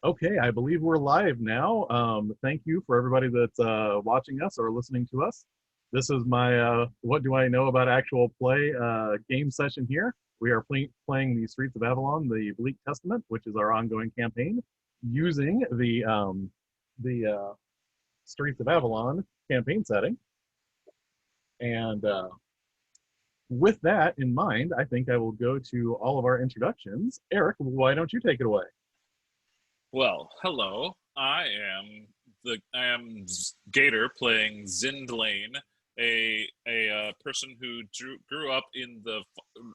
Okay, I believe we're live now. Thank you for everybody that's watching us or listening to us. This is my What Do I Know About Actual Play game session here. We are playing the Streets of Avalon, the Bleak Testament, which is our ongoing campaign, using the Streets of Avalon campaign setting. And with that in mind, I think I will go to all of our introductions. Eric, why don't you take it away? Well, hello. I am Gator playing Zindlane, a person who grew up in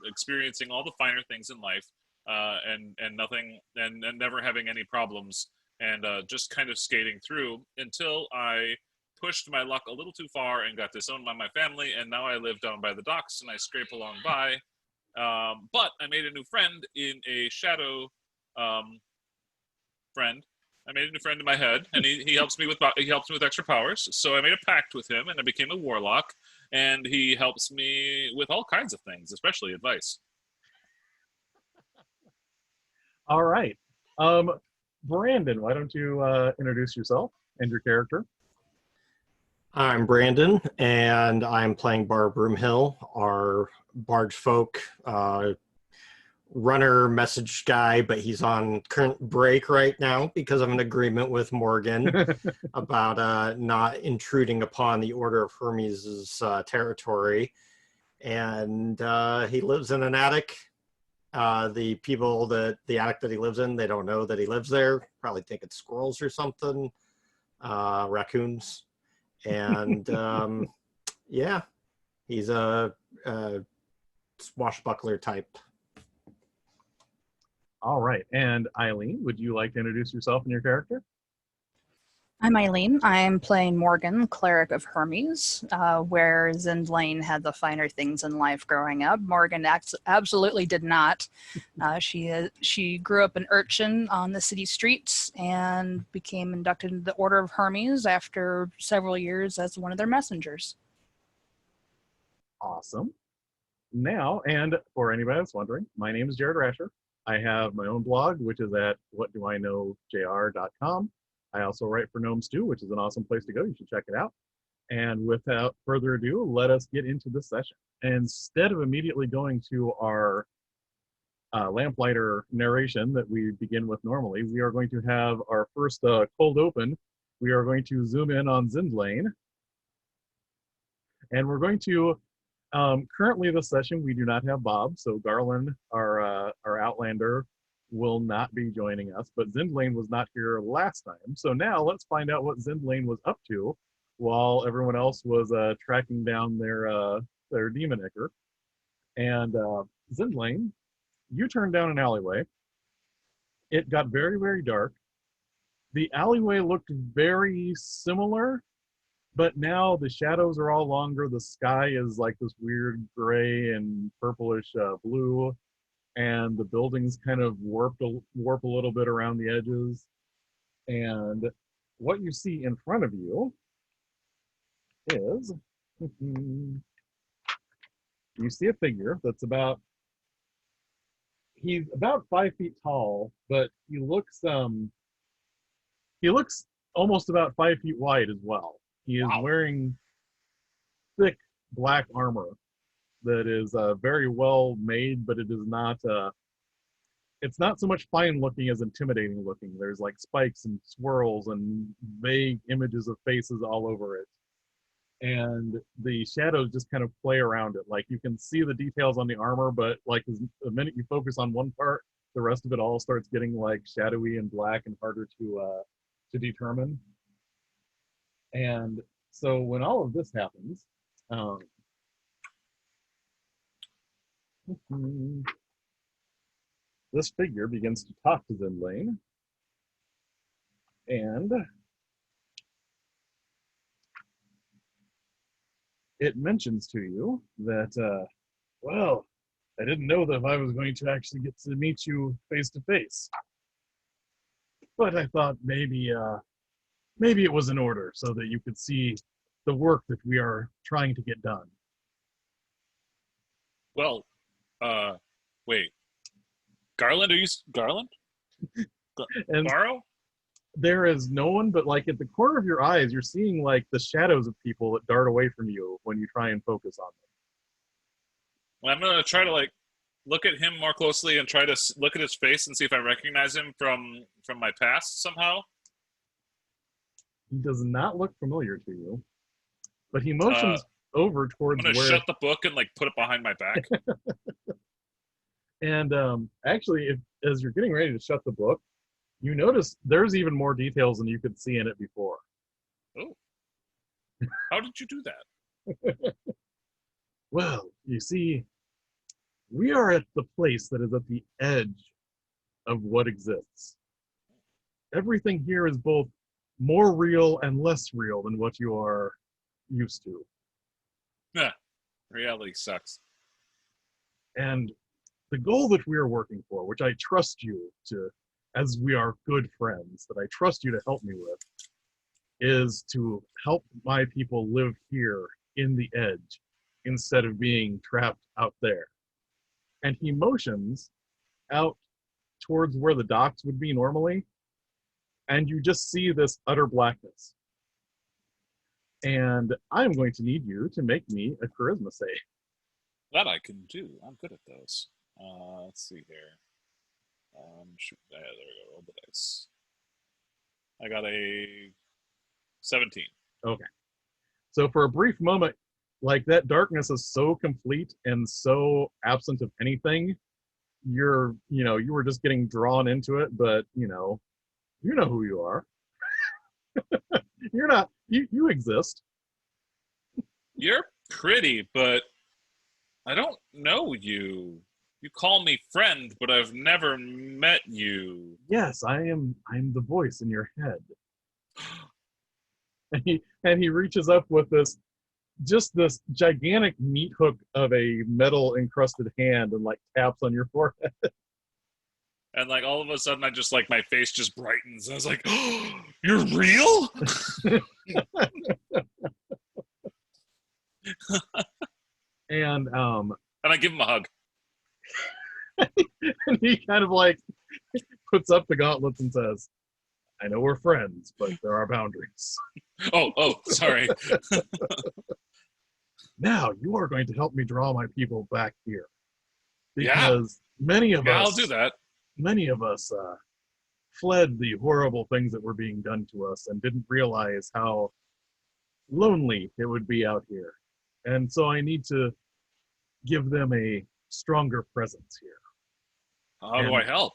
experiencing all the finer things in life, and nothing and never having any problems, and just kind of skating through until I pushed my luck a little too far and got disowned by my family, and now I live down by the docks and I scrape along by. But I made a new friend in a shadow. Friend. I made a new friend in my head, and he helps me with extra powers. So I made a pact with him, and I became a warlock. And he helps me with all kinds of things, especially advice. All right, Brandon, why don't you introduce yourself and your character? I'm Brandon, and I'm playing Baro Broomhill, our barge folk runner message guy, but he's on current break right now because of an agreement with Morgan about not intruding upon the Order of Hermes' territory. And he lives in an attic. The people the attic that he lives in, they don't know that he lives there. Probably think it's squirrels or something, raccoons. And yeah, he's a swashbuckler type. All right, and Eileen, would you like to introduce yourself and your character? I'm Eileen. I'm playing Morgan, Cleric of Hermes, where Zindlane had the finer things in life growing up. Morgan absolutely did not. She grew up an urchin on the city streets and became inducted into the Order of Hermes after several years as one of their messengers. Awesome. Now, and for anybody that's wondering, my name is Jared Rasher. I have my own blog, which is at whatdoiknowjr.com. I also write for Gnome Stew, which is an awesome place to go. You should check it out. And without further ado, let us get into this session. Instead of immediately going to our lamplighter narration that we begin with normally, we are going to have our first cold open. We are going to zoom in on Zindlane. And we're going to currently this session, we do not have Bob, so Garland, our Outlander, will not be joining us, but Zindlane was not here last time. So now let's find out what Zindlane was up to while everyone else was tracking down their demon Icker. And Zindlane, you turned down an alleyway. It got very, very dark. The alleyway looked very similar, but now the shadows are all longer. The sky is like this weird gray and purplish blue, and the buildings kind of warp a little bit around the edges. And what you see in front of you is you see a figure that's he's about 5 feet tall, but he looks almost about 5 feet wide as well. He is wearing thick black armor that is very well made, but it is not, it's not so much fine looking as intimidating looking. There's like spikes and swirls and vague images of faces all over it. And the shadows just kind of play around it. Like you can see the details on the armor, but like the minute you focus on one part, the rest of it all starts getting like shadowy and black and harder to determine. And so when all of this happens, this figure begins to talk to Zindlane, and it mentions to you that, well, I didn't know that I was going to actually get to meet you face to face, but I thought maybe it was in order so that you could see the work that we are trying to get done. Well, wait. Garland? Are you Garland? And Baro? there is no one, but like at the corner of your eyes, you're seeing like the shadows of people that dart away from you when you try and focus on them. Well, I'm gonna try to like look at him more closely and try to look at his face and see if I recognize him from my past somehow. He does not look familiar to you, but he motions over I'm towards gonna where. shut the book and like put it behind my back. And actually, as you're getting ready to shut the book, you notice there's even more details than you could see in it before. Oh, how did you do that? Well, you see, we are at the place that is at the edge of what exists. Everything here is both more real and less real than what you are used to. Reality sucks. And the goal that we are working for, which I trust you to, as we are good friends, that I trust you to help me with, is to help my people live here in the edge instead of being trapped out there. And he motions out towards where the docks would be normally, and you just see this utter blackness. And I'm going to need you to make me a charisma save. That I can do. I'm good at those. Let's see here. Shoot. There we go. Roll the dice. I got a 17. Okay. So for a brief moment, like that darkness is so complete and so absent of anything, you were just getting drawn into it, but you know who you are. You're not, you exist. You're pretty, but I don't know you. You call me friend, but I've never met you. Yes, I'm the voice in your head. And he reaches up with this gigantic meat hook of a metal encrusted hand and like taps on your forehead. And like all of a sudden I just like my face just brightens. I was like, oh, you're real? And I give him a hug. and he kind of like puts up the gauntlets and says, I know we're friends, but there are boundaries. Oh, sorry. Now you are going to help me draw my people back here. Because many of us... I'll do that. Many of us fled the horrible things that were being done to us and didn't realize how lonely it would be out here. And so I need to give them a stronger presence here. How do I help?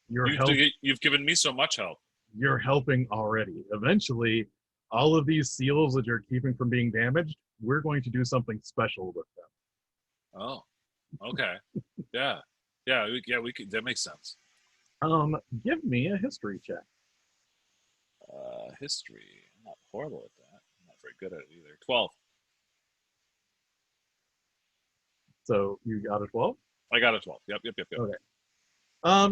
You've given me so much help. You're helping already. Eventually, all of these seals that you're keeping from being damaged, we're going to do something special with them. Oh, okay. Yeah, we could. That makes sense. Give me a history check. History. I'm not horrible at that. I'm not very good at it either. 12. So you got a 12? I got a 12. Yep. Okay.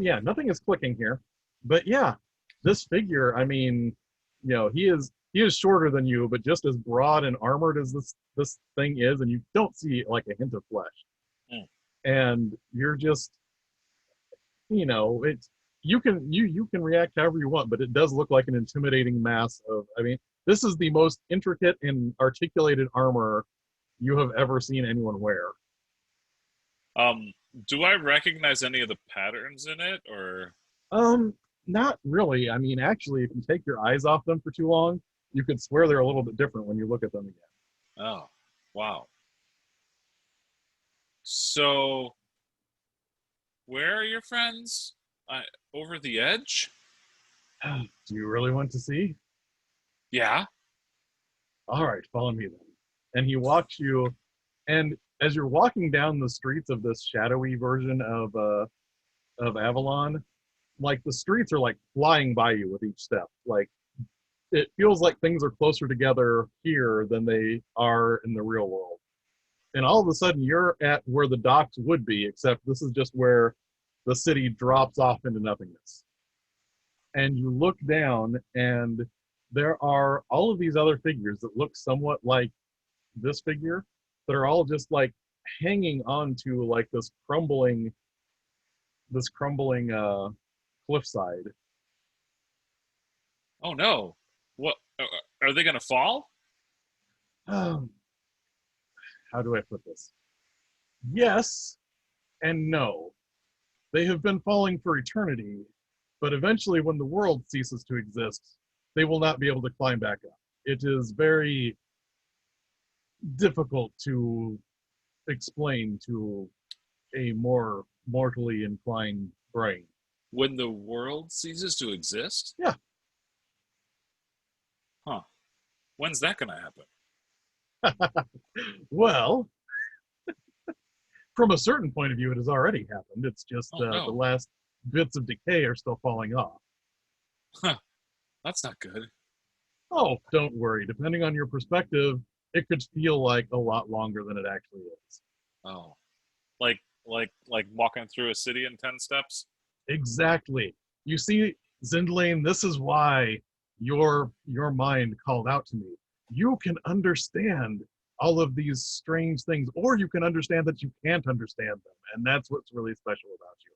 Yeah, nothing is clicking here. But yeah, this figure, I mean, he is shorter than you, but just as broad and armored as this thing is, and you don't see like a hint of flesh. Mm. And you're just, it's you can react however you want, but it does look like an intimidating mass of, I mean, this is the most intricate and articulated armor you have ever seen anyone wear. Do I recognize any of the patterns in it, or? Not really. I mean, actually, if you take your eyes off them for too long, you could swear they're a little bit different when you look at them again. Oh, wow. So, where are your friends? Over the edge? Do you really want to see? Yeah. All right, follow me then. And he walks you, and as you're walking down the streets of this shadowy version of Avalon, like the streets are like flying by you with each step. Like it feels like things are closer together here than they are in the real world. And all of a sudden you're at where the docks would be, except this is just where the city drops off into nothingness. And you look down and there are all of these other figures that look somewhat like this figure that are all just like hanging onto like this crumbling cliffside. Oh no! What are they gonna fall? Um, how do I put this? Yes and no. They have been falling for eternity, but eventually, when the world ceases to exist, they will not be able to climb back up. It is very difficult to explain to a more mortally inclined brain. When the world ceases to exist? Yeah. Huh. When's that gonna happen? Well, from a certain point of view, it has already happened. It's just Oh, no. the last bits of decay are still falling off. Huh. That's not good. Oh, don't worry. Depending on your perspective, it could feel like a lot longer than it actually is. Oh. Like walking through a city in 10 steps? Exactly. You see, Zindlane, this is why your mind called out to me. You can understand all of these strange things, or you can understand that you can't understand them, and that's what's really special about you.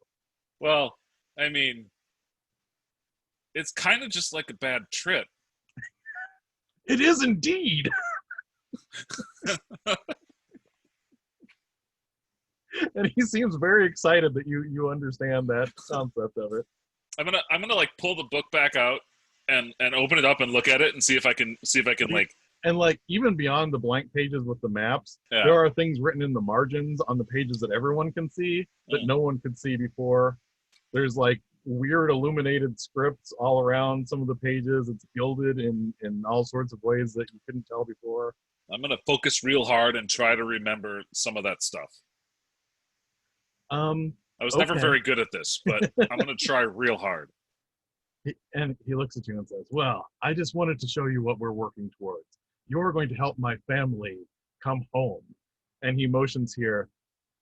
Well, I mean, it's kind of just like a bad trip. It is indeed. And he seems very excited that you understand that concept of it. I'm gonna like pull the book back out and open it up and look at it and see if I can like. And like even beyond the blank pages with the maps, Yeah. there are things written in the margins on the pages that everyone can see that no one could see before. There's like weird illuminated scripts all around some of the pages. It's gilded in all sorts of ways that you couldn't tell before. I'm gonna focus real hard and try to remember some of that stuff. I was never very good at this, but I'm gonna try real hard. And he looks at you and says, well, I just wanted to show you what we're working towards. You're going to help my family come home. And he motions here.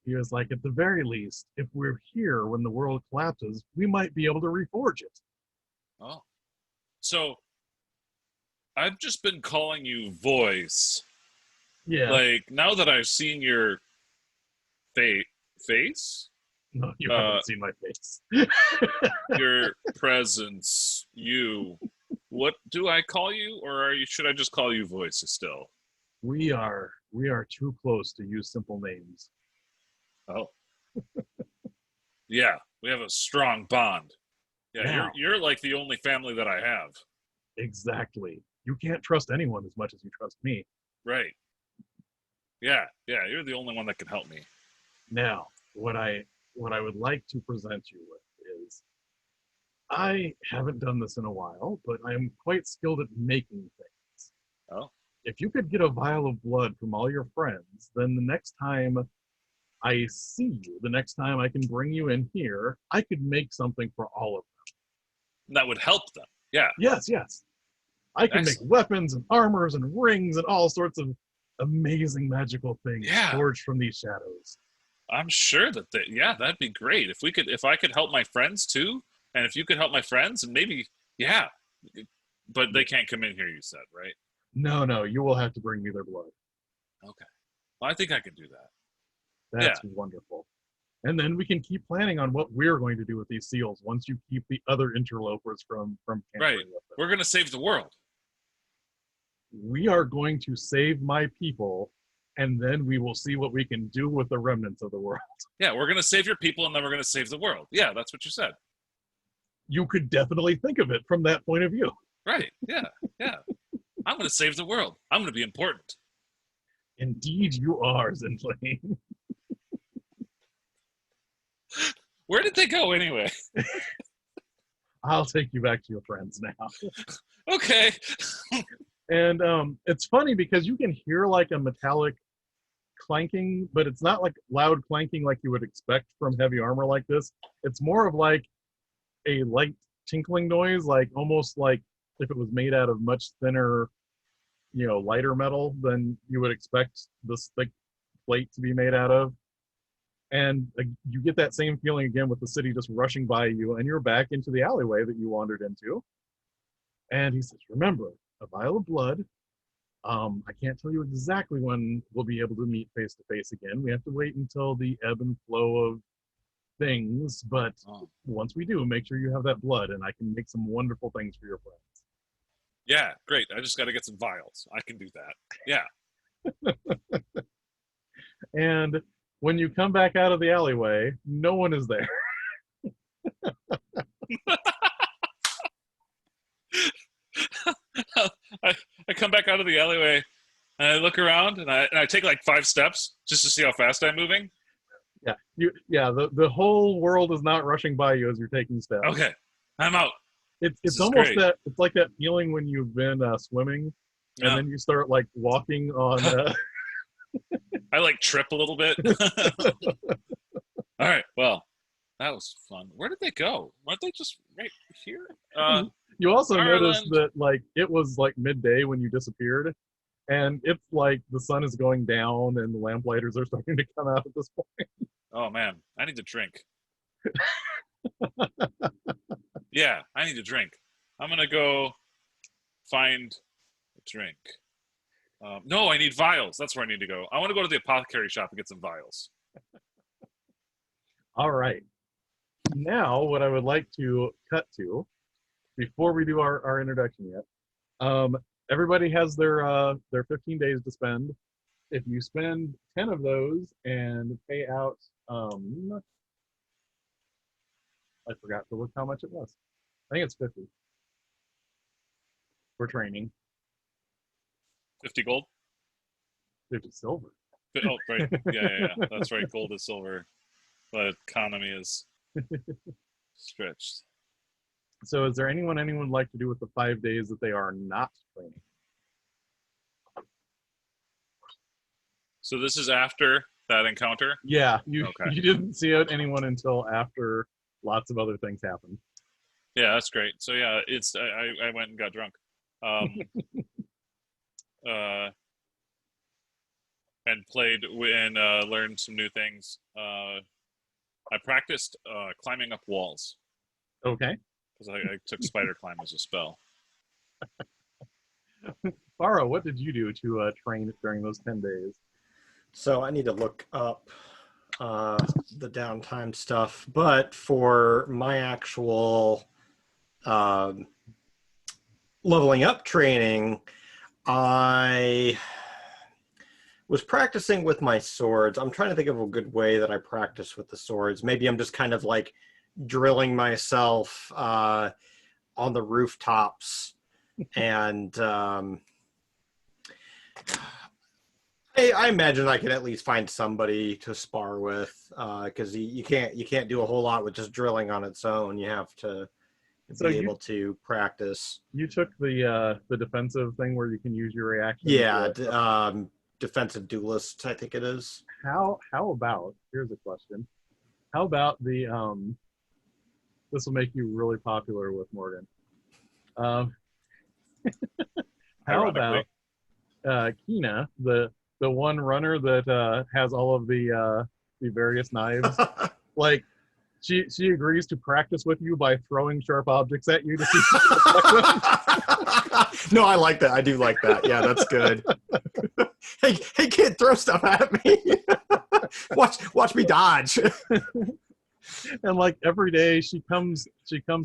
He was like, at the very least, if we're here when the world collapses, we might be able to reforge it. Oh. So I've just been calling you Voice. Yeah. Like, now that I've seen your face? No, you haven't seen my face. Your presence, what do I call you, or should I just call you Voice still? We are too close to use simple names. Oh. Yeah, we have a strong bond. Yeah, Now, you're like the only family that I have. Exactly. You can't trust anyone as much as you trust me. Right. Yeah, you're the only one that can help me. Now, what I would like to present you with is, I haven't done this in a while, but I am quite skilled at making things. Oh. If you could get a vial of blood from all your friends, then the next time I see you, the next time I can bring you in here, I could make something for all of them. That would help them. Yeah. Yes. I can Excellent. make weapons and armors and rings and all sorts of amazing magical things forged from these shadows. I'm sure that that'd be great. If I could help my friends too, and if you could help my friends, and maybe, but they can't come in here, you said, right? No, you will have to bring me their blood. Okay. Well, I think I could do that. That's wonderful. And then we can keep planning on what we're going to do with these seals once you keep the other interlopers from tampering with them. We're going to save the world. We are going to save my people, and then we will see what we can do with the remnants of the world. Yeah, we're going to save your people, and then we're going to save the world. Yeah, that's what you said. You could definitely think of it from that point of view. Right, yeah. I'm going to save the world. I'm going to be important. Indeed you are, Zindlane. Where did they go anyway? I'll take you back to your friends now. Okay. And it's funny because you can hear like a metallic clanking, but it's not like loud clanking like you would expect from heavy armor like this. It's more of like a light tinkling noise, like almost like if it was made out of much thinner, lighter metal than you would expect this thick plate to be made out of. And you get that same feeling again with the city just rushing by you, and you're back into the alleyway that you wandered into. And he says, remember, a vial of blood. I can't tell you exactly when we'll be able to meet face to face again. We have to wait until the ebb and flow of things. But once we do, make sure you have that blood, and I can make some wonderful things for your friends. Yeah, great. I just got to get some vials. I can do that. Yeah. And when you come back out of the alleyway, no one is there. I come back out of the alleyway and I look around and I take like 5 steps just to see how fast I'm moving. Yeah, the whole world is not rushing by you as you're taking steps. Okay, I'm out. It's almost great. It's like that feeling when you've been swimming and then you start like walking on. I like trip a little bit. All right, well, that was fun. Where did they go? Weren't they just right here? You also Ireland. noticed that like it was like midday when you disappeared, and it's like the sun is going down and the lamplighters are starting to come out at this point. Oh man, I need to drink. Yeah, I need to drink. I'm gonna go find a drink. No, I need vials. That's where I need to go. I want to go to the apothecary shop and get some vials. All right. Now, what I would like to cut to, before we do our introduction yet, everybody has their 15 days to spend. If you spend 10 of those and pay out, I forgot to look how much it was. I think it's 50 for training. 50 gold? 50 silver. Oh, right. Yeah. That's right. Gold is silver. The economy is stretched. So is there anyone would like to do with the 5 days that they are not training? So this is after that encounter? Yeah, you didn't see anyone until after lots of other things happened. Yeah, that's great. So yeah, it's I went and got drunk. And played and learned some new things. I practiced climbing up walls. Okay. Because I took spider climb as a spell. Baro, what did you do to train during those 10 days? So I need to look up the downtime stuff, but for my actual leveling up training, I was practicing with my swords. I'm trying to think of a good way that I practice with the swords. Maybe I'm just kind of like drilling myself on the rooftops, and I imagine I could at least find somebody to spar with, because you can't do a whole lot with just drilling on its own. You have to be able to practice. You took the defensive thing where you can use your reaction. Yeah, defensive duelist, I think it is. How about, here's a question. How about the this will make you really popular with Morgan. How about Kina, the one runner that has all of the various knives? Like, she agrees to practice with you by throwing sharp objects at you to see if you deflect them. No, I like that. I do like that. Yeah, that's good. Hey kid, throw stuff at me. watch me dodge. And like every day she comes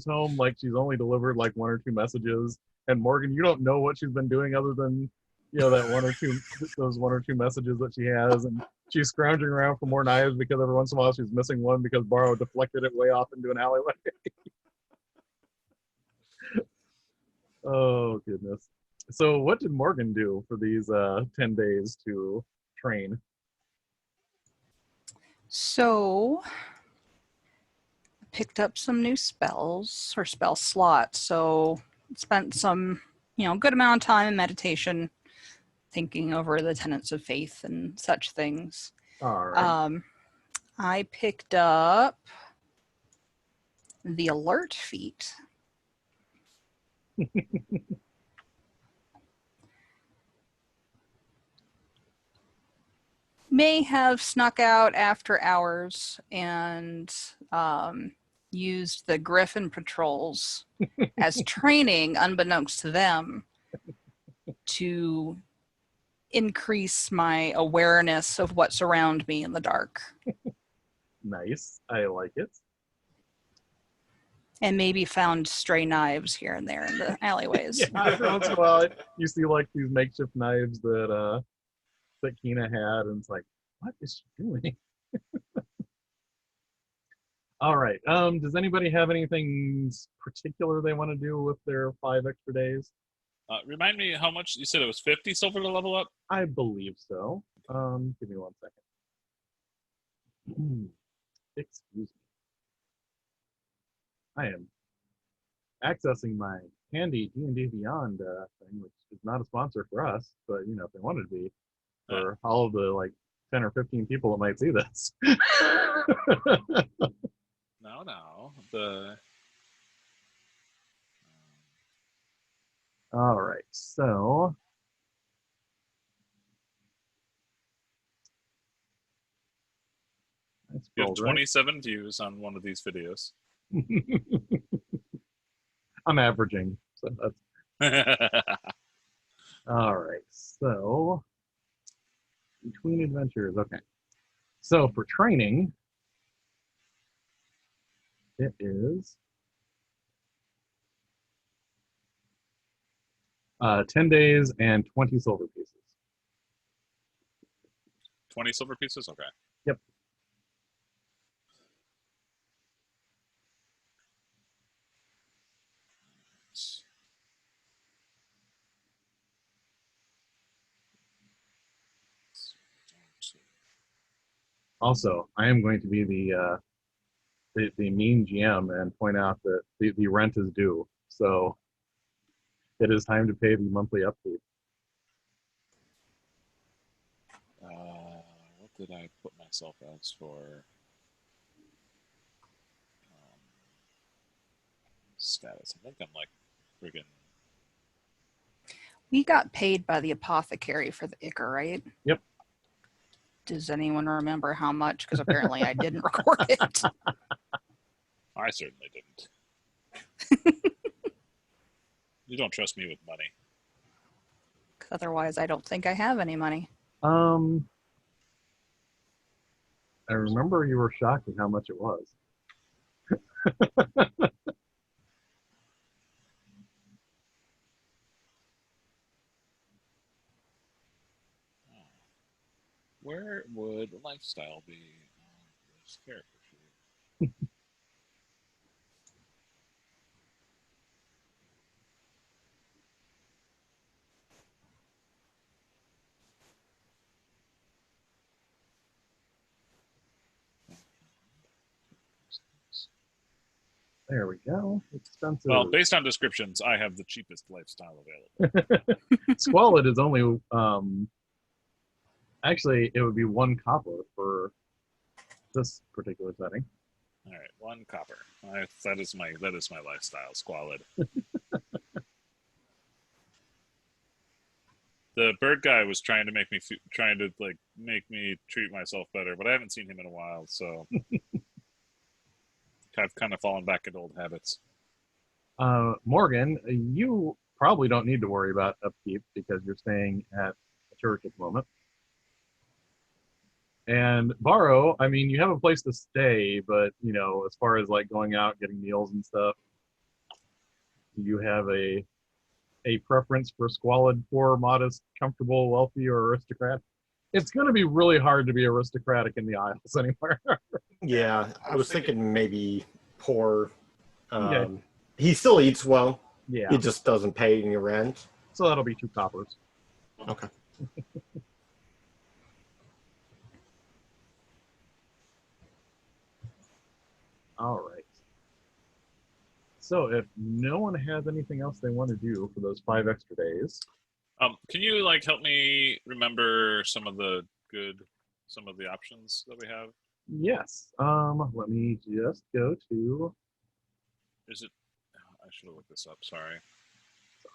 home like she's only delivered like 1 or 2 messages, and Morgan, you don't know what she's been doing other than that 1 or 2 those 1 or 2 messages that she has, and she's scrounging around for more knives because every once in a while she's missing one because Baro deflected it way off into an alleyway. Oh goodness. So what did Morgan do for these 10 days to train? So picked up some new spells or spell slots. So spent some, good amount of time in meditation, thinking over the tenets of faith and such things. All right. I picked up the alert feat. May have snuck out after hours and used the Griffon patrols as training, unbeknownst to them, to increase my awareness of what's around me in the dark. Nice. I like it. And maybe found stray knives here and there in the alleyways. Yeah, every once in a while you see like these makeshift knives that Kina had, and it's like, what is she doing? All right. Does anybody have anything particular they want to do with their 5 extra days? Remind me how much you said it was 50 silver to level up? I believe so. Give me 1 second. Excuse me. I am accessing my handy D&D Beyond thing, which is not a sponsor for us, but you know, if they wanted to be, for all of the like 10 or 15 people that might see this. No. The All right, so you have 27 views on one of these videos. I'm averaging, so that's all right. So between adventures, okay. So for training, it is 10 days and 20 silver pieces. 20 silver pieces? Okay. Yep. Also, I am going to be the mean GM and point out that the rent is due. So it is time to pay the monthly upkeep. What did I put myself as for status? I think I'm like friggin'. We got paid by the apothecary for the Icker, right? Yep. Does anyone remember how much? Because apparently I didn't record it. I certainly didn't. You don't trust me with money. Otherwise, I don't think I have any money. I remember you were shocked at how much it was. Where would lifestyle be on this character sheet? There we go. Expensive. Well, based on descriptions, I have the cheapest lifestyle available. Squalid is only actually it would be 1 copper for this particular setting. All right, 1 copper. That is my lifestyle. Squalid. The bird guy was trying to make me treat myself better, but I haven't seen him in a while, so I've kind of fallen back into old habits. Morgan, you probably don't need to worry about upkeep because you're staying at a church at the moment. And Baro, I mean, you have a place to stay, but you know, as far as like going out, getting meals and stuff, you have a preference for squalid, poor, modest, comfortable, wealthy, or aristocrat? It's going to be really hard to be aristocratic in the Isles anywhere. Yeah, I was thinking maybe poor. Yeah. He still eats well. Yeah. He just doesn't pay any rent. So that'll be 2 coppers. Okay. All right. So if no one has anything else they want to do for those 5 extra days. Can you like help me remember some of the options that we have? Yes. Let me just go to. Is it? I should have looked this up. Sorry.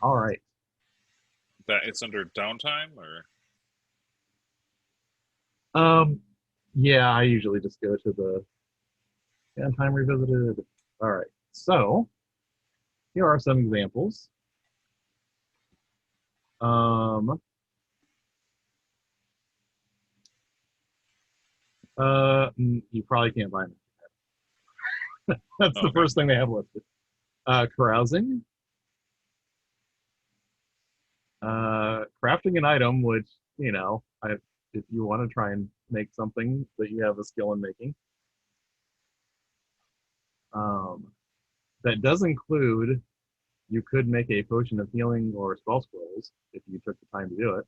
All right. That it's under downtime or? Yeah, I usually just go to the downtime revisited. All right. So here are some examples. You probably can't buy them. That's the Okay. first thing they have listed. Carousing. Crafting an item, which, if you want to try and make something that you have a skill in making. That does include, you could make a potion of healing or spell scrolls if you took the time to do it.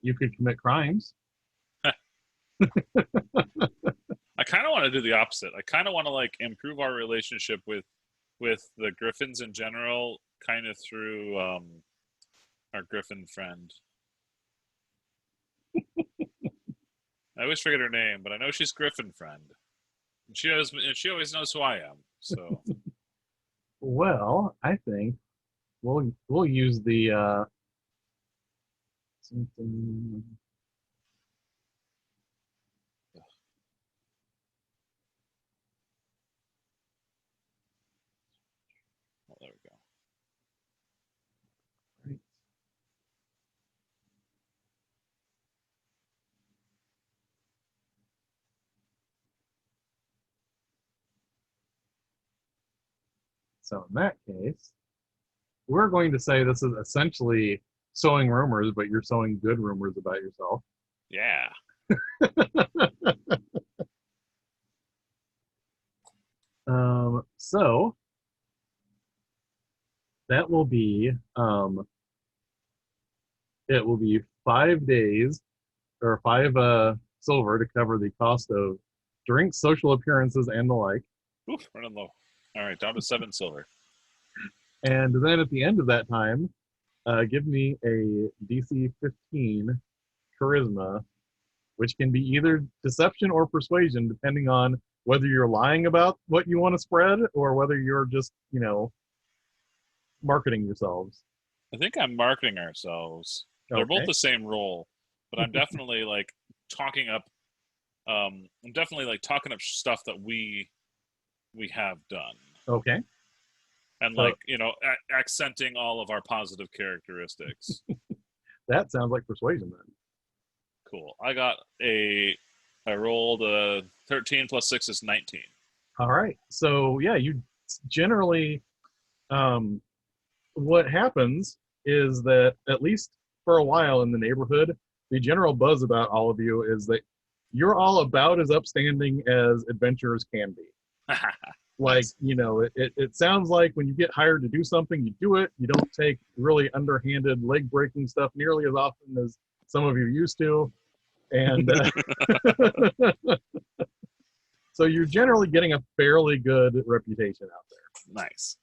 You could commit crimes. I kind of want to do the opposite. I kind of want to like improve our relationship with the Griffons in general, kind of through our Griffin friend. I always forget her name, but I know she's Griffin friend. And she always knows who I am. So Well, I think we'll use the something. oh, there we go. Right. So in that case, we're going to say this is essentially sowing rumors, but you're sowing good rumors about yourself. Yeah. So that will be it will be 5 days or 5 silver to cover the cost of drinks, social appearances, and the like. Oof, running low. All right, down to 7 silver. And then at the end of that time, give me a DC 15 charisma, which can be either deception or persuasion, depending on whether you're lying about what you want to spread or whether you're just, marketing yourselves. I think I'm marketing ourselves. They're both Okay. the same role, but I'm definitely like talking up. I'm definitely like talking up stuff that we have done, Okay. and like accenting all of our positive characteristics. That sounds like persuasion then. Cool. I rolled a 13 plus 6 is 19. All right. So yeah, you generally, what happens is that at least for a while in the neighborhood, the general buzz about all of you is that you're all about as upstanding as adventurers can be. Like, Nice. it sounds like when you get hired to do something, you do it. You don't take really underhanded, leg breaking stuff nearly as often as some of you used to. And so you're generally getting a fairly good reputation out there. Nice.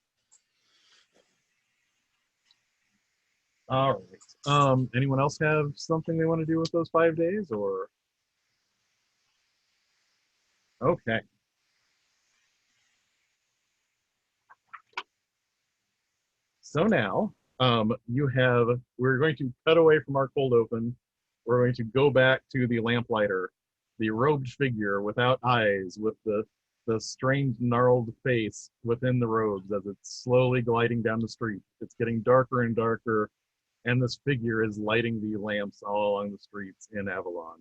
All right. Anyone else have something they want to do with those 5 days, or? Okay. So now, we're going to cut away from our cold open. We're going to go back to the lamplighter, the robed figure without eyes, with the strange gnarled face within the robes as it's slowly gliding down the street. It's getting darker and darker, and this figure is lighting the lamps all along the streets in Avalon.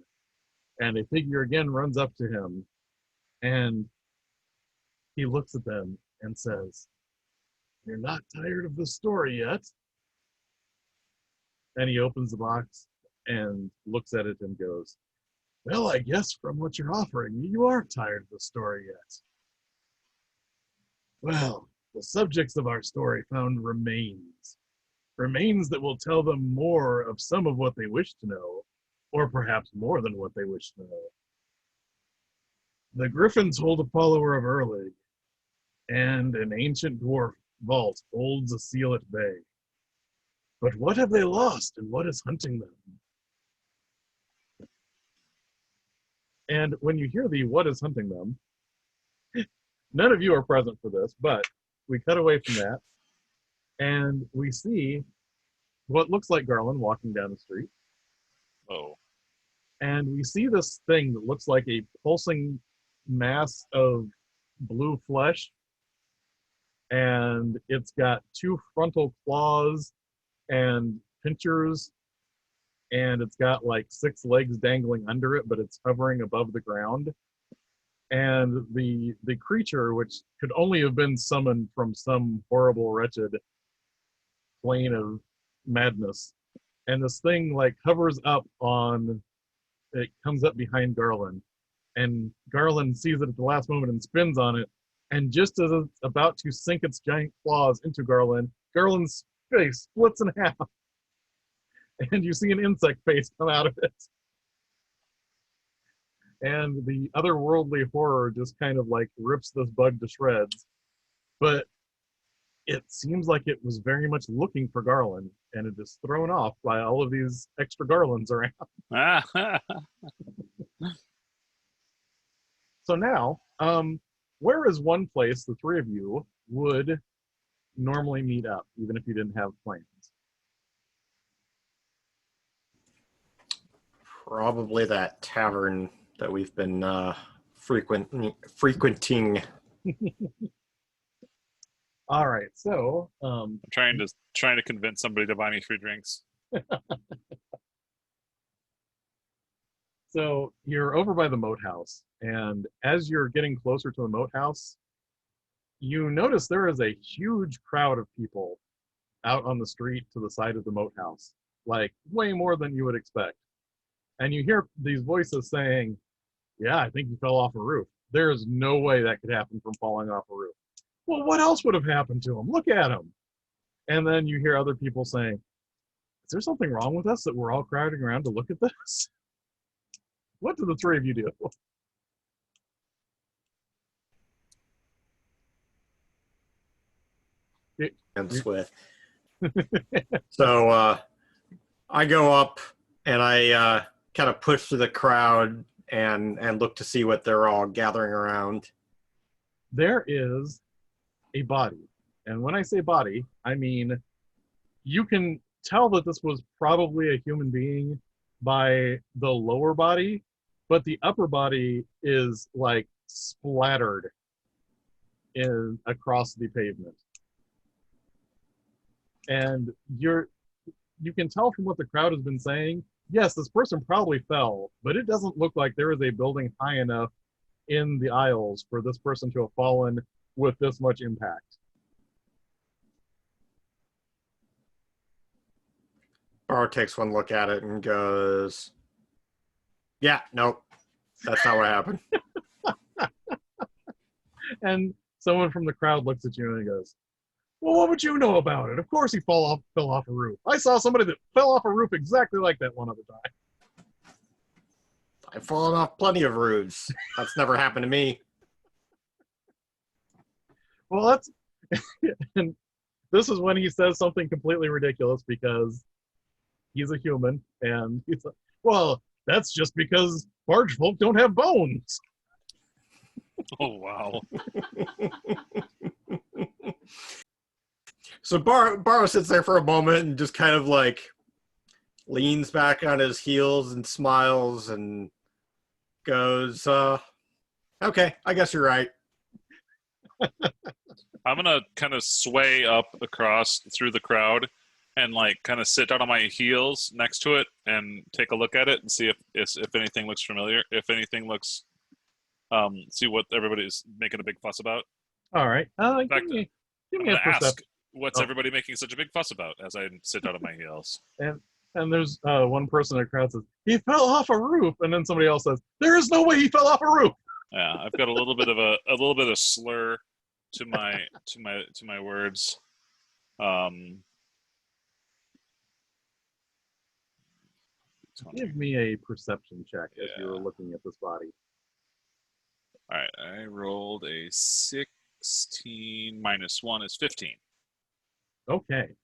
And a figure again runs up to him, and he looks at them and says, "You're not tired of the story yet?" And he opens the box and looks at it and goes, "Well, I guess from what you're offering me, you aren't tired of the story yet. Well, the subjects of our story found remains. Remains that will tell them more of some of what they wish to know, or perhaps more than what they wish to know. The Griffons hold a follower of Erlig, and an ancient dwarf vault holds a seal at bay. But what have they lost, and what is hunting them?" And when you hear the "what is hunting them," none of you are present for this, but we cut away from that, and we see what looks like Garland walking down the street. Oh. And we see this thing that looks like a pulsing mass of blue flesh, and it's got 2 frontal claws and pincers, and it's got like 6 legs dangling under it, but it's hovering above the ground. And the creature, which could only have been summoned from some horrible, wretched plane of madness, and this thing like hovers up on, it comes up behind Garland, and Garland sees it at the last moment and spins on it, and just as it's about to sink its giant claws into Garland, Garland's face splits in half, and you see an insect face come out of it. And the otherworldly horror just kind of like rips this bug to shreds. But it seems like it was very much looking for Garland, and it is thrown off by all of these extra Garlands around. So now, where is one place the three of you would normally meet up, even if you didn't have plans? Probably that tavern that we've been frequenting. All right, so I'm trying to convince somebody to buy me free drinks. so you're over by the moat house, and as you're getting closer to the moat house, you notice there is a huge crowd of people out on the street to the side of the moat house, like way more than you would expect. And you hear these voices saying, "Yeah, I think he fell off a roof. There is no way that could happen from falling off a roof. Well, what else would have happened to him? Look at him." And then you hear other people saying, "Is there something wrong with us that we're all crowding around to look at this?" What do the three of you do? With. So I go up and I kind of push through the crowd and look to see what they're all gathering around. There is a body. And when I say body, I mean you can tell that this was probably a human being by the lower body, but the upper body is like splattered across the pavement. And you can tell from what the crowd has been saying, yes, this person probably fell, but it doesn't look like there is a building high enough in the aisles for this person to have fallen with this much impact. Baro takes one look at it and goes, "Yeah, nope, that's not what happened." And someone from the crowd looks at you and goes, "Well, what would you know about it? Of course he fell off a roof. I saw somebody that fell off a roof exactly like that one other time." I've fallen off plenty of roofs. That's never happened to me. Well, that's and this is when he says something completely ridiculous because he's a human, and he's like, "Well, that's just because barge folk don't have bones." Oh, wow. So Baro sits there for a moment and just kind of like leans back on his heels and smiles and goes, "Okay, I guess you're right." I'm gonna kind of sway up across through the crowd and like kind of sit down on my heels next to it and take a look at it and see if anything looks familiar. If anything looks, see what everybody's making a big fuss about. All right. fact, give I'm me a gonna ask, perception. what's everybody making such a big fuss about as I sit down on my heels? And there's one person in the crowd says, "He fell off a roof," and then somebody else says, "There is no way he fell off a roof." Yeah, I've got a little bit of slur to my words. Give me a perception check as you're looking at this body. All right, I rolled a 16 minus 1 is 15. Okay.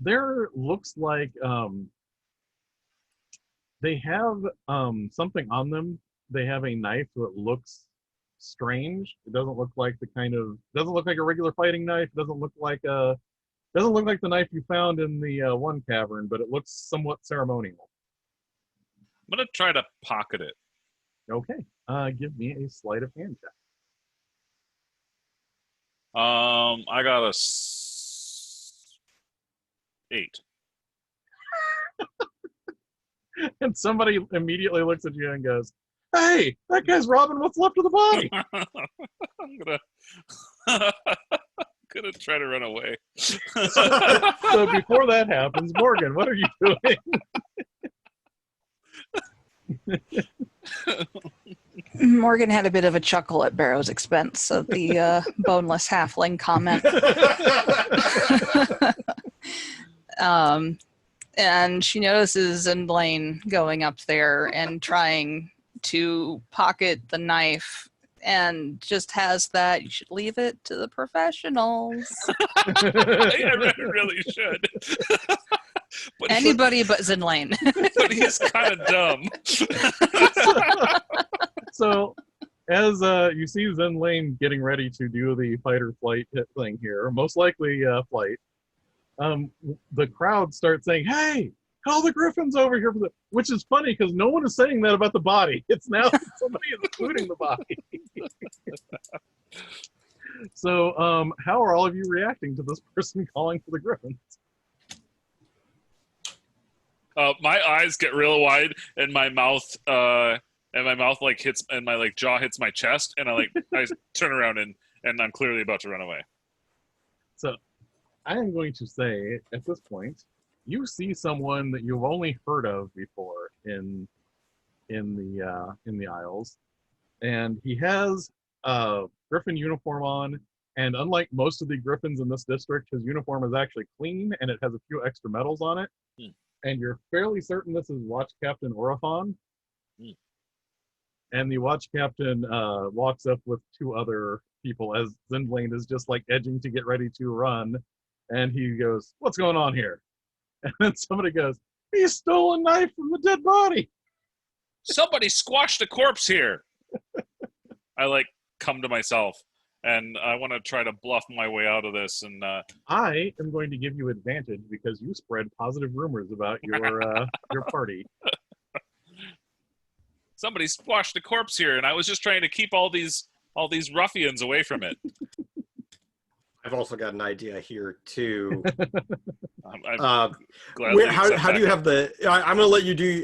There looks like they have something on them. They have a knife that looks strange. It doesn't look like doesn't look like a regular fighting knife. It doesn't look like the knife you found in the one cavern, but it looks somewhat ceremonial. I'm gonna try to pocket it. Okay. Give me a sleight of hand check. I got a 8. And somebody immediately looks at you and goes, "Hey, that guy's robbing what's left of the body." I'm gonna try to run away. So before that happens, Morgan, what are you doing? Morgan had a bit of a chuckle at Baro's expense of the boneless halfling comment. And she notices Zindlane going up there and trying to pocket the knife, and just has that, you should leave it to the professionals. I really should. But Anybody but Zindlane. but he's kind of dumb. So as you see Zindlane getting ready to do the fight or flight thing here, most likely flight, the crowd starts saying, "Hey, call the Griffons over here," which is funny because no one is saying that about the body. It's now somebody is including the body. So how are all of you reacting to this person calling for the Griffons? My eyes get real wide, and my mouth like hits, and my like jaw hits my chest, and I turn around and I'm clearly about to run away. So I am going to say at this point, you see someone that you've only heard of before in the Isles, and he has a Griffin uniform on. And unlike most of the Griffins in this district, his uniform is actually clean, and it has a few extra medals on it. And you're fairly certain this is Watch Captain Orifon. And the Watch Captain walks up with two other people as Zindlane is just like edging to get ready to run. And he goes, "What's going on here?" And then somebody goes, "He stole a knife from the dead body." Somebody squashed a corpse here. I come to myself, and I want to try to bluff my way out of this. And I am going to give you advantage because you spread positive rumors about your party. Somebody squashed a corpse here, and I was just trying to keep all these ruffians away from it. I've also got an idea here too. How do you have the? I'm going to let you do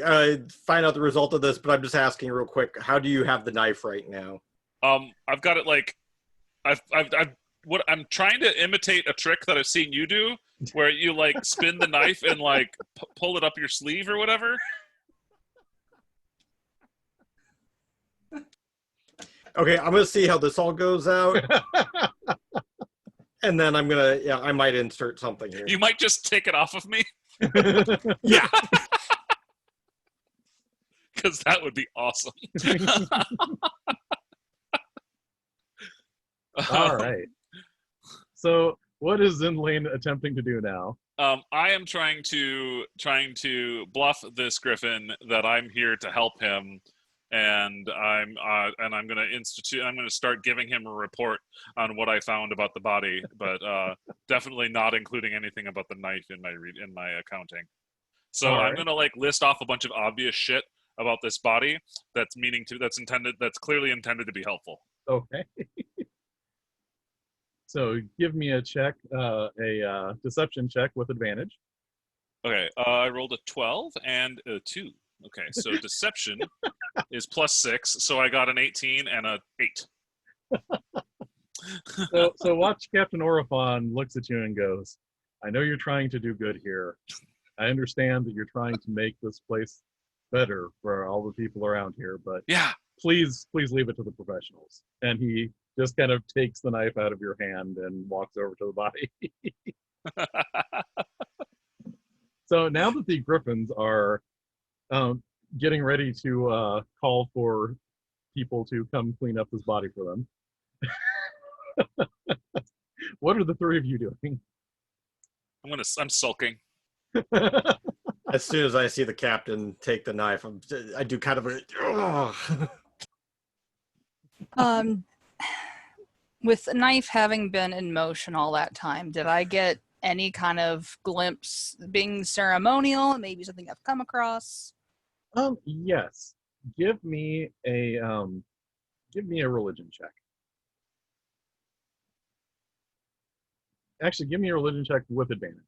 find out the result of this, but I'm just asking real quick. How do you have the knife right now? I've got it I'm trying to imitate a trick that I've seen you do, where you spin the knife and pull it up your sleeve or whatever. Okay, I'm going to see how this all goes out. And then I might insert something here. You might just take it off of me. Yeah. Because that would be awesome. All right. So what is Zindlane attempting to do now? I am trying to bluff this Griffin that I'm here to help him. And I'm going to start giving him a report on what I found about the body, but definitely not including anything about the knife in my accounting. So I'm going to list off a bunch of obvious shit about this body that's clearly intended to be helpful. Okay. So give me a check, a deception check with advantage. Okay, I rolled a 12 and a 2. Okay, so deception is +6, so I got an 18 and an 8. So Watch Captain Orifon looks at you and goes, "I know you're trying to do good here. I understand that you're trying to make this place better for all the people around here, but yeah, please leave it to the professionals." And he just kind of takes the knife out of your hand and walks over to the body. So now that the Griffins are getting ready to call for people to come clean up this body for them, what are the three of you doing? I'm sulking. As soon as I see the captain take the knife, I do kind of a. With the knife having been in motion all that time, did I get any kind of glimpse being ceremonial? Maybe something I've come across? Yes. Give me a religion check. Actually, give me a religion check with advantage.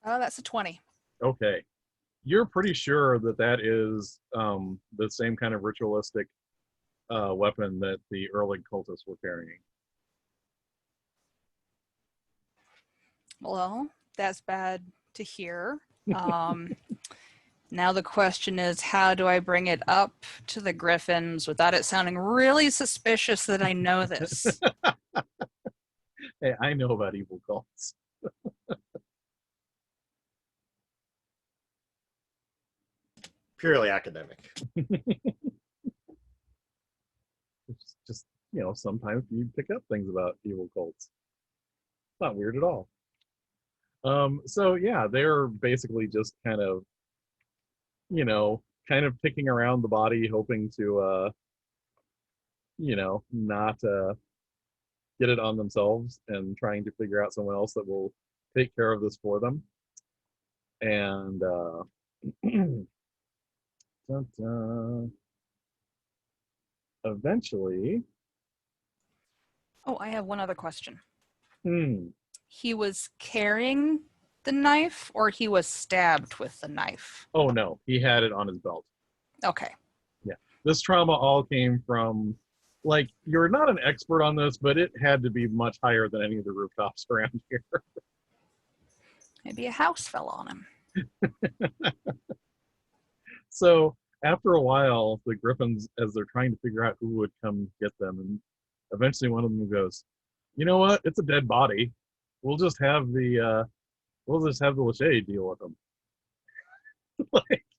That's a 20. Okay. You're pretty sure that that is the same kind of ritualistic weapon that the early cultists were carrying. Well, that's bad to hear. Now the question is, how do I bring it up to the Griffons without it sounding really suspicious that I know this? Hey, I know about evil cults. Purely academic. It's just, sometimes you pick up things about evil cults. It's not weird at all. So yeah, they're basically just kind of, picking around the body, hoping to, not get it on themselves and trying to figure out someone else that will take care of this for them. And eventually, Oh, I have one other question. hmm, He was carrying the knife, or he was stabbed with the knife? oh no, he had it on his belt. Okay. This trauma all came from, like, you're not an expert on this, but it had to be much higher than any of the rooftops around here. Maybe a house fell on him. So after a while, the Griffons, as they're trying to figure out who would come get them, and eventually one of them goes, "You know what? It's a dead body. We'll just have the Lachey deal with them."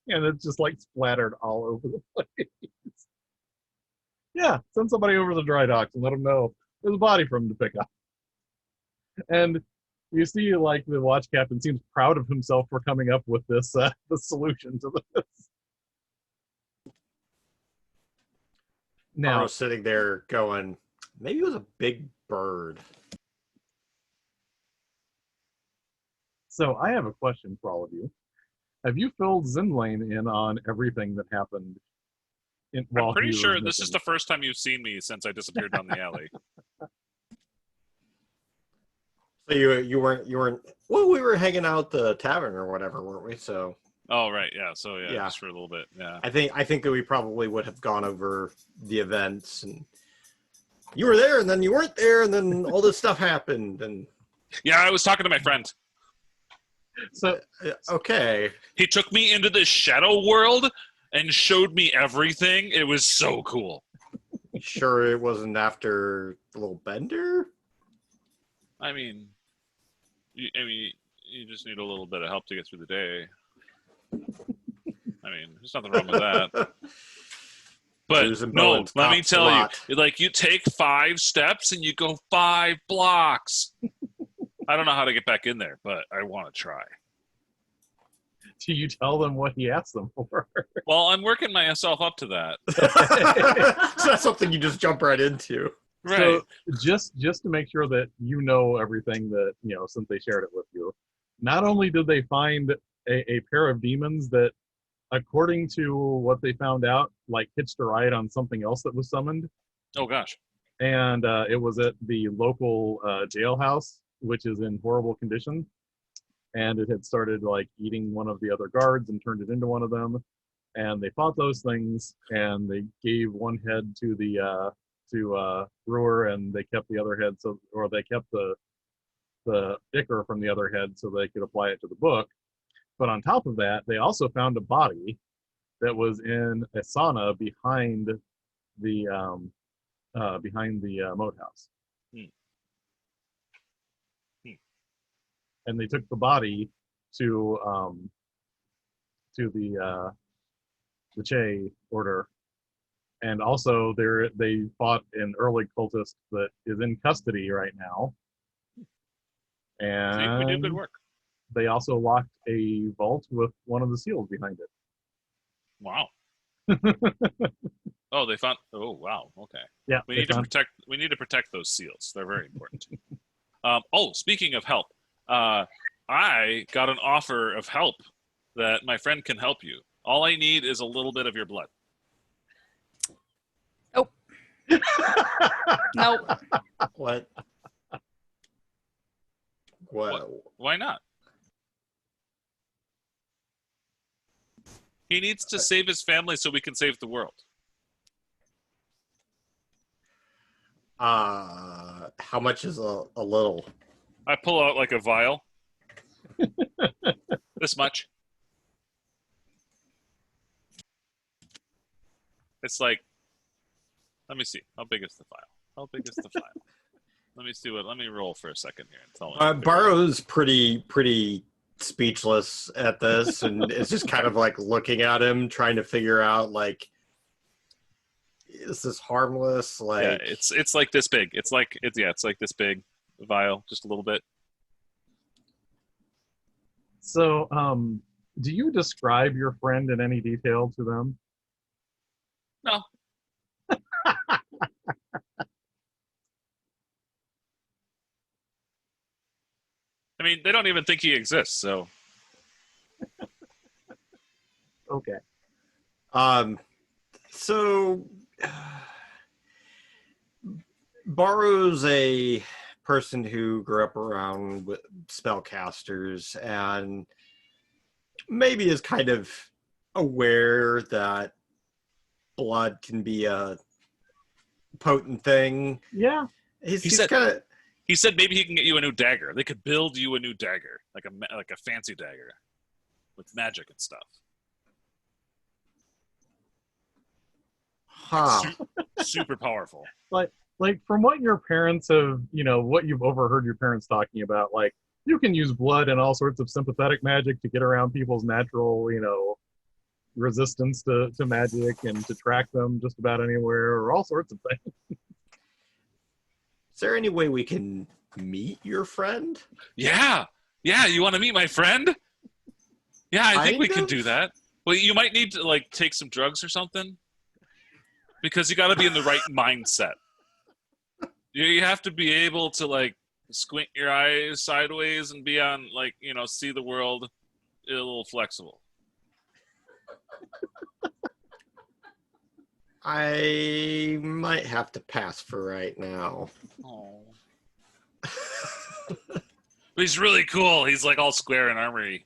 And it's just like splattered all over the place. Yeah, send somebody over to the dry docks and let them know there's a body for them to pick up. And you see, like, the watch captain seems proud of himself for coming up with this the solution to this. Now, Baro's sitting there going, maybe it was a big bird. so I have a question for all of you. Have you filled Zindlane in on everything that happened? I'm pretty sure this is the first time you've seen me since I disappeared down the alley. So you weren't. Well, we were hanging out at the tavern or whatever, weren't we? So. Oh right, yeah. So yeah, Yeah. just for a little bit. Yeah. I think that we probably would have gone over the events, and you were there, and then you weren't there, and then all this stuff happened, and. Yeah, I was talking to my friend. So Okay. He took me into the shadow world and showed me everything. It was so cool. Sure, it wasn't after the little bender. I mean, you just need a little bit of help to get through the day. I mean, there's nothing wrong with that. But Susan no, Bowen's let me cops a tell you, lot. like you take 5 steps and you go 5 blocks. I don't know how to get back in there, but I want to try. do you tell them what he asked them for? Well, I'm working myself up to that. So that's something you just jump right into. Right. So just to make sure that you know everything that, since they shared it with you, not only did they find a pair of demons that, according to what they found out, like hitched a ride on something else that was summoned. Oh gosh. And it was at the local jailhouse, which is in horrible condition. And it had started like eating one of the other guards and turned it into one of them. And they fought those things, and they gave one head to the brewer, and they kept the other head, they kept the Icker from the other head so they could apply it to the book. But on top of that, they also found a body that was in a sauna behind the moat house. And they took the body to the Che order, and also they fought an early cultist that is in custody right now. And See, we did good work. They also locked a vault with one of the seals behind it. Wow. Oh, they found. Oh, wow. Okay. Yeah. We need to protect those seals. They're very important. Speaking of help, I got an offer of help that my friend can help you. All I need is a little bit of your blood. Nope. Nope. What? Why not? He needs to save his family so we can save the world. How much is a little? I pull out like a vial. This much. It's like, let me see. How big is the file? How big is the file? Let me roll for a second here and tell me. Baro's pretty speechless at this, and it's just kind of like looking at him, trying to figure out like, is this harmless? Like, yeah, it's like this big. It's like this big vial, just a little bit. So, do you describe your friend in any detail to them? No. I mean, they don't even think he exists, so. Okay. So Baro's a person who grew up around with spellcasters and maybe is kind of aware that blood can be a potent thing. Yeah. He's kind of. He said maybe he can get you a new dagger. They could build you a new dagger, like a fancy dagger, with magic and stuff. Huh. Super powerful. Like from what your parents have, what you've overheard your parents talking about, like you can use blood and all sorts of sympathetic magic to get around people's natural, resistance to magic and to track them just about anywhere or all sorts of things. Is there any way we can meet your friend? Yeah. You want to meet my friend? Yeah, I think we can do that. Well, you might need to like take some drugs or something, because you got to be in the right mindset. You have to be able to like squint your eyes sideways and be on like see the world a little flexible. I might have to pass for right now. Oh. But he's really cool. He's like all square and armory.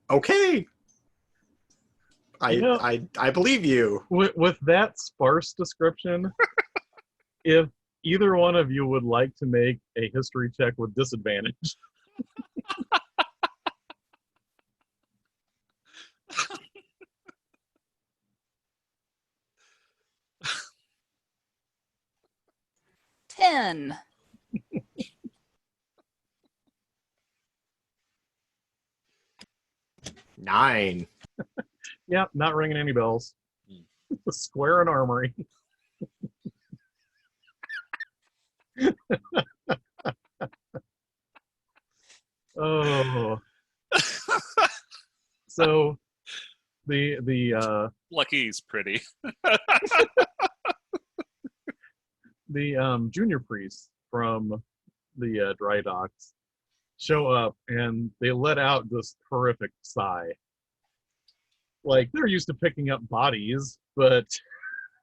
Okay. I believe you. With that sparse description, if either one of you would like to make a history check with disadvantage. Ten. 9. Yep, not ringing any bells. Square and armory. Oh. So the Lucky's pretty. the junior priests from the dry docks show up and they let out this horrific sigh. Like they're used to picking up bodies, but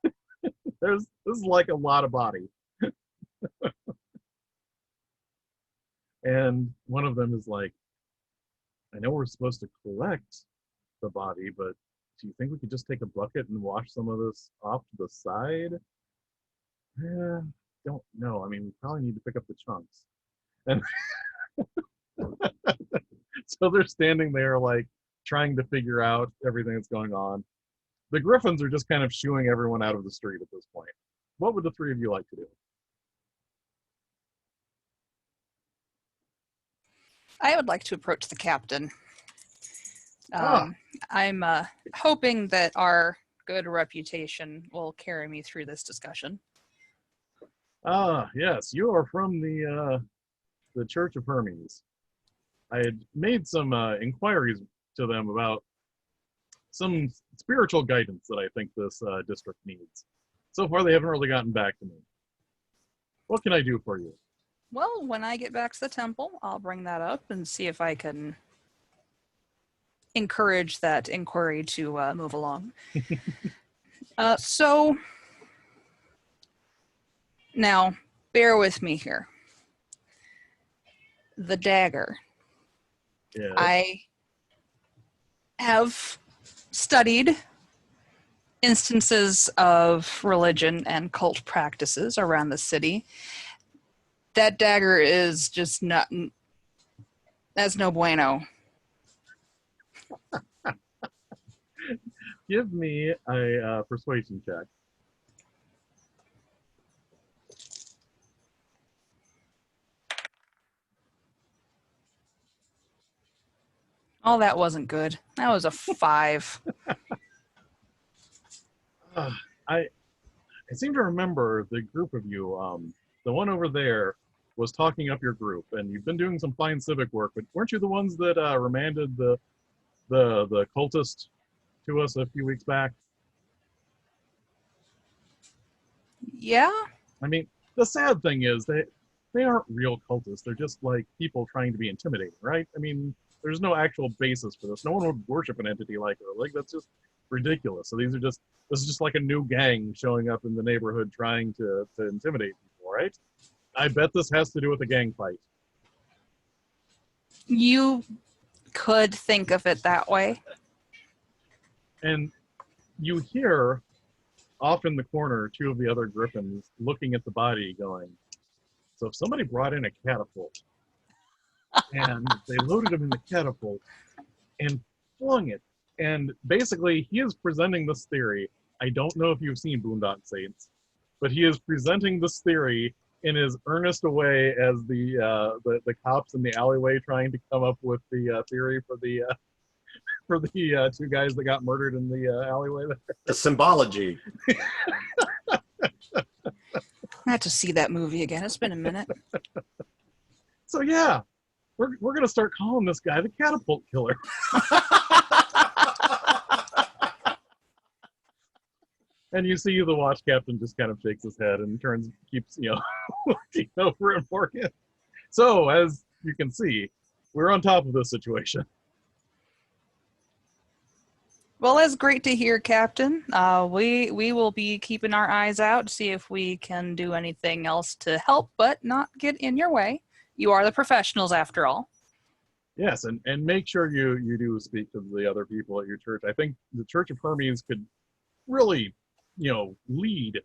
this is like a lot of body. And one of them is like, I know we're supposed to collect the body, but do you think we could just take a bucket and wash some of this off to the side? Don't know. I mean, we probably need to pick up the chunks. And so they're standing there like trying to figure out everything that's going on. The Griffons are just kind of shooing everyone out of the street at this point. What would the three of you like to do? I would like to approach the captain. I'm hoping that our good reputation will carry me through this discussion. Yes, you are from the Church of Hermes. I had made some inquiries to them about some spiritual guidance that I think this district needs. So far, they haven't really gotten back to me. What can I do for you? Well, when I get back to the temple, I'll bring that up and see if I can encourage that inquiry to move along. So, now, bear with me here. The dagger. Yes. I have studied instances of religion and cult practices around the city. That dagger is just not. That's no bueno. Give me a persuasion check. Oh, that wasn't good. That was a 5. I seem to remember the group of you. The one over there was talking up your group, and you've been doing some fine civic work. But weren't you the ones that remanded the cultist to us a few weeks back? Yeah? I mean, the sad thing is they aren't real cultists. They're just like people trying to be intimidating, right? I mean, there's no actual basis for this. No one would worship an entity like her. Like, that's just ridiculous. So this is just like a new gang showing up in the neighborhood trying to intimidate people, right? I bet this has to do with a gang fight. You could think of it that way. And you hear off in the corner 2 of the other Griffons looking at the body going, so if somebody brought in a catapult and they loaded him in the catapult and flung it, and basically he is presenting this theory. I don't know if you've seen Boondock Saints, but he is presenting this theory in as earnest a way as the cops in the alleyway trying to come up with the theory for the 2 guys that got murdered in the alleyway there. The symbology. I have to see that movie again. It's been a minute. So yeah, we're gonna start calling this guy the catapult killer. And you see the watch captain just kind of shakes his head and keeps looking over at Morgan. So as you can see, we're on top of this situation. Well, that's great to hear, Captain. We will be keeping our eyes out to see if we can do anything else to help, but not get in your way. You are the professionals, after all. Yes, and make sure you do speak to the other people at your church. I think the Church of Hermes could really, lead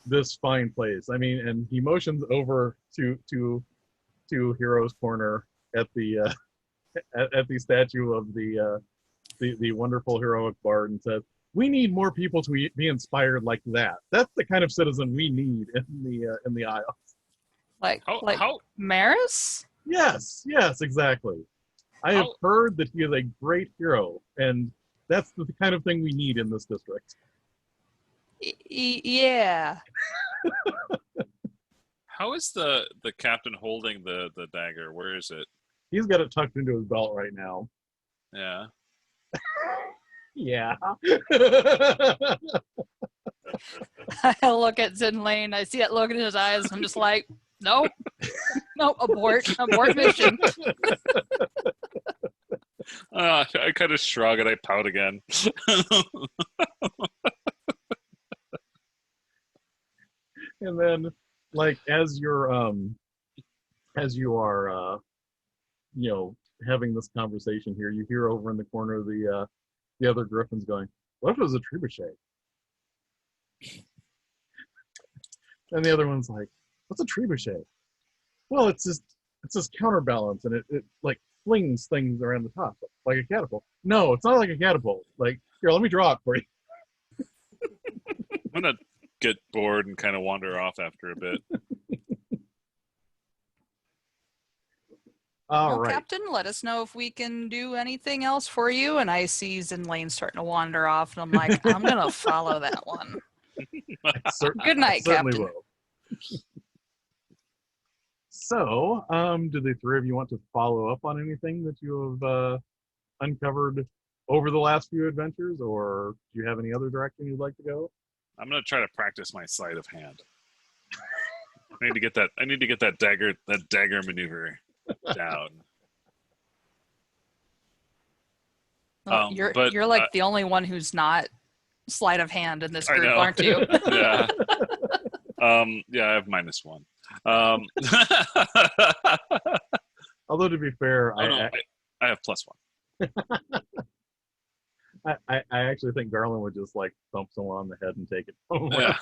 this fine place. I mean, and he motions over to Hero's Corner at the at the statue of the wonderful heroic bard and says, "We need more people to be inspired like that. That's the kind of citizen we need in the Isles." Like Maris? Yes, exactly. I have heard that he is a great hero, and that's the kind of thing we need in this district. Yeah. How is the captain holding the dagger? Where is it? He's got it tucked into his belt right now. Yeah. Yeah. I look at Zindlane. I see that look in his eyes. I'm just like, nope, abort mission. I kind of shrug and I pout again. And then, like, as you are having this conversation here, you hear over in the corner the other Griffons going, "What if it was a trebuchet?" And the other one's like, "What's a trebuchet?" "Well, it's this counterbalance, and it like flings things around the top like a catapult." "No, it's not like a catapult. Like, here, let me draw it for you." I'm gonna get bored and kind of wander off after a bit. All right. Captain, let us know if we can do anything else for you. And I see Zindlane starting to wander off, and I'm like, I'm going to follow that one. Good night, Captain. Will. So, do the 3 of you want to follow up on anything that you have uncovered over the last few adventures, or do you have any other direction you'd like to go? I'm gonna try to practice my sleight of hand. I need to get that dagger maneuver down. Well, you're like the only one who's not sleight of hand in this group, aren't you? Yeah. Yeah, I have -1. Although, to be fair, I have +1. I actually think Garland would just like thump someone on the head and take it home. Yeah.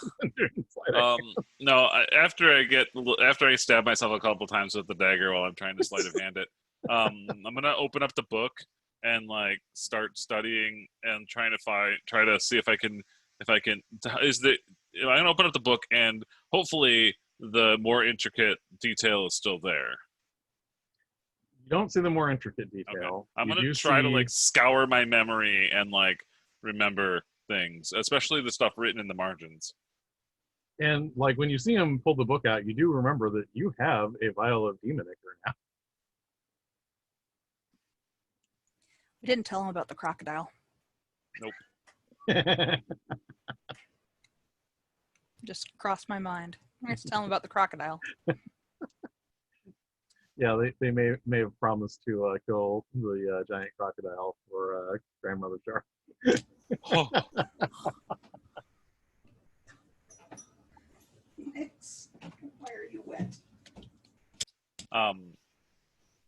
Sleight No. After I stab myself a couple times with the dagger while I'm trying to sleight of hand it, I'm gonna open up the book and like start studying and try to see if I can. I'm gonna open up the book and hopefully the more intricate detail is still there. You don't see the more intricate Okay. detail. I'm You gonna do try to see- like scour my memory and like remember things, especially the stuff written in the margins. And like when you see him pull the book out, you do remember that you have a vial of demon ichor We didn't tell him about the crocodile. now. Just crossed my mind. Let's tell him about the crocodile. Yeah, they may have promised to kill the giant crocodile for grandmother Char. Oh, Nix, why are you wet?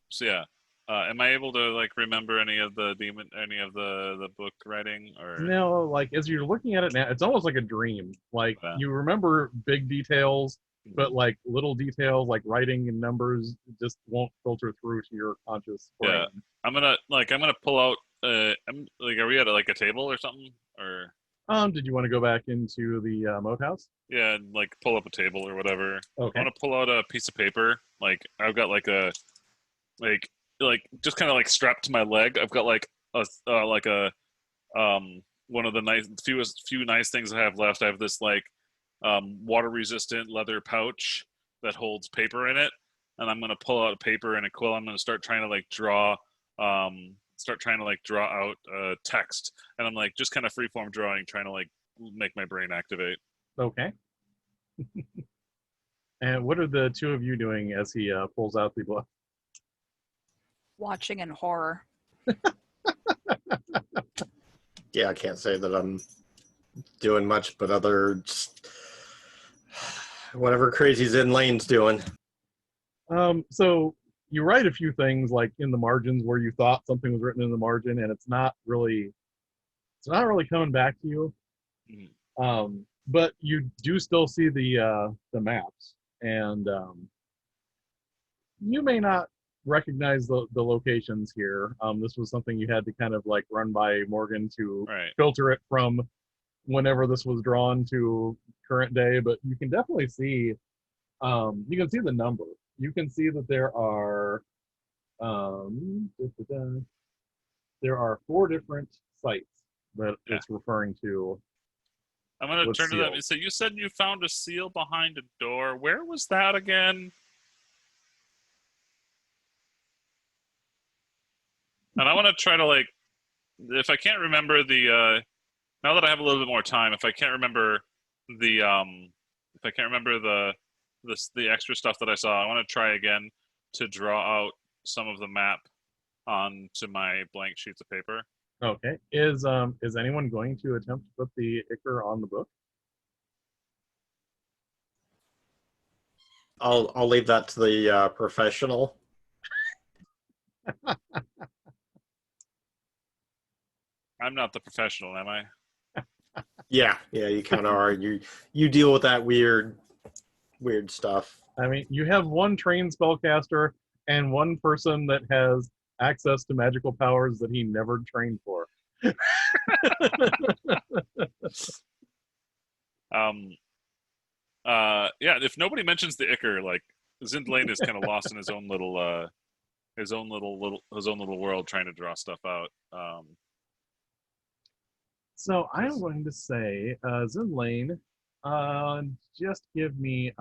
so yeah. Am I able to like remember any of the book writing or No, like as you're looking at it now, it's almost like a dream. Like Yeah. you remember big details, but like little details like writing and numbers just won't filter through to your conscious brain. Yeah. I'm gonna pull out are we at like a table or something? Or Did you want to go back into the moat house? yeah, and like pull up a table or whatever. Okay. I want to pull out a piece of paper. Like I've got like a just kind of like strapped to my leg. I've got like a one of the few nice things I have left. I have this like water resistant leather pouch that holds paper in it, and I'm gonna pull out a paper and a quill. I'm gonna start trying to like draw out text, and I'm like just kind of freeform drawing, trying to like make my brain activate. Okay. And what are the two of you doing as he pulls out the book? Watching in horror. Yeah, I can't say that I'm doing much, but whatever crazy Zindlane's doing. So you write a few things like in the margins where you thought something was written in the margin, and it's not really coming back to you. Mhm. But you do still see the maps, and you may not recognize the locations here. This was something you had to kind of like run by Morgan to Right. filter it from whenever this was drawn to current day, but you can definitely see you can see the number. You can see that there are 4 different sites that it's referring to. I'm gonna with turn to them. seals. So you said you found a seal behind a door. Where was that again? And I want to try to like, if I can't remember now that I have a little bit more time, if I can't remember the extra stuff that I saw, I want to try again to draw out some of the map onto my blank sheets of paper. Okay. Is anyone going to attempt to put the Icker on the book? I'll leave that to the professional. I'm not the professional, am I? Yeah, you kind of are. You deal with that weird stuff. I mean, you have one trained spellcaster and one person that has access to magical powers that he never trained for. Yeah, if nobody mentions the Icker, like Zindlane is kind of lost in his own little world trying to draw stuff out. So I'm going to say, Zindlane, just give me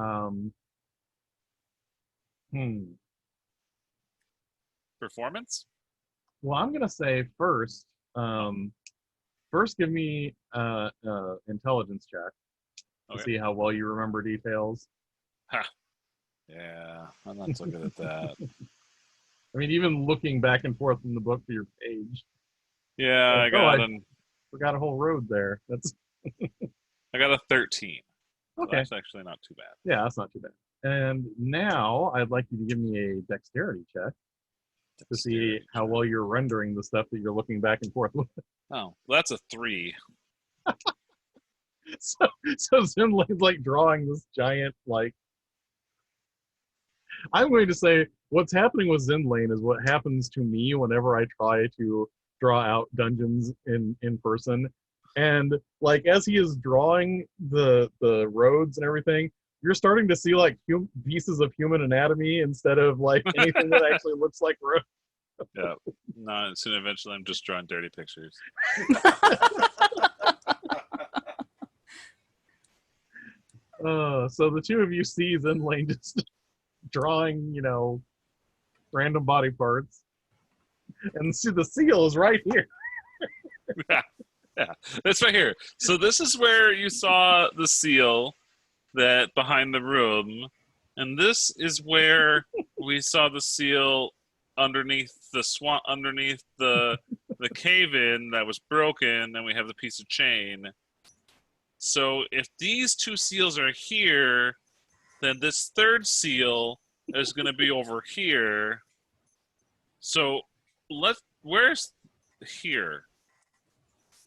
Performance? Well, I'm gonna say first give me intelligence check to Okay. see how well you remember details. Yeah, I'm not so good at that. I mean, even looking back and forth in the book to your page, Yeah, Like, I got forgot a whole road there. That's I got a 13. So okay. that's actually not too bad. Yeah, that's not too bad. And now I'd like you to give me a dexterity check. to see how well you're rendering the stuff that you're looking back and forth with. Oh, well, that's a 3. So Zindlane's like drawing this giant, like, I'm going to say what's happening with Zindlane is what happens to me whenever I try to draw out dungeons in person. And like as he is drawing the roads and everything, you're starting to see like pieces of human anatomy instead of like anything that actually looks like road. Yeah. No, soon eventually I'm just drawing dirty pictures. So the two of you see Zindlane just drawing, random body parts. And see the seal is right here. Yeah, it's right here. So this is where you saw the seal that behind the room. And this is where we saw the seal underneath the swamp, underneath the cave-in that was broken, and we have the piece of chain. So if these two seals are here, then this third seal is going to be over here. So where's here?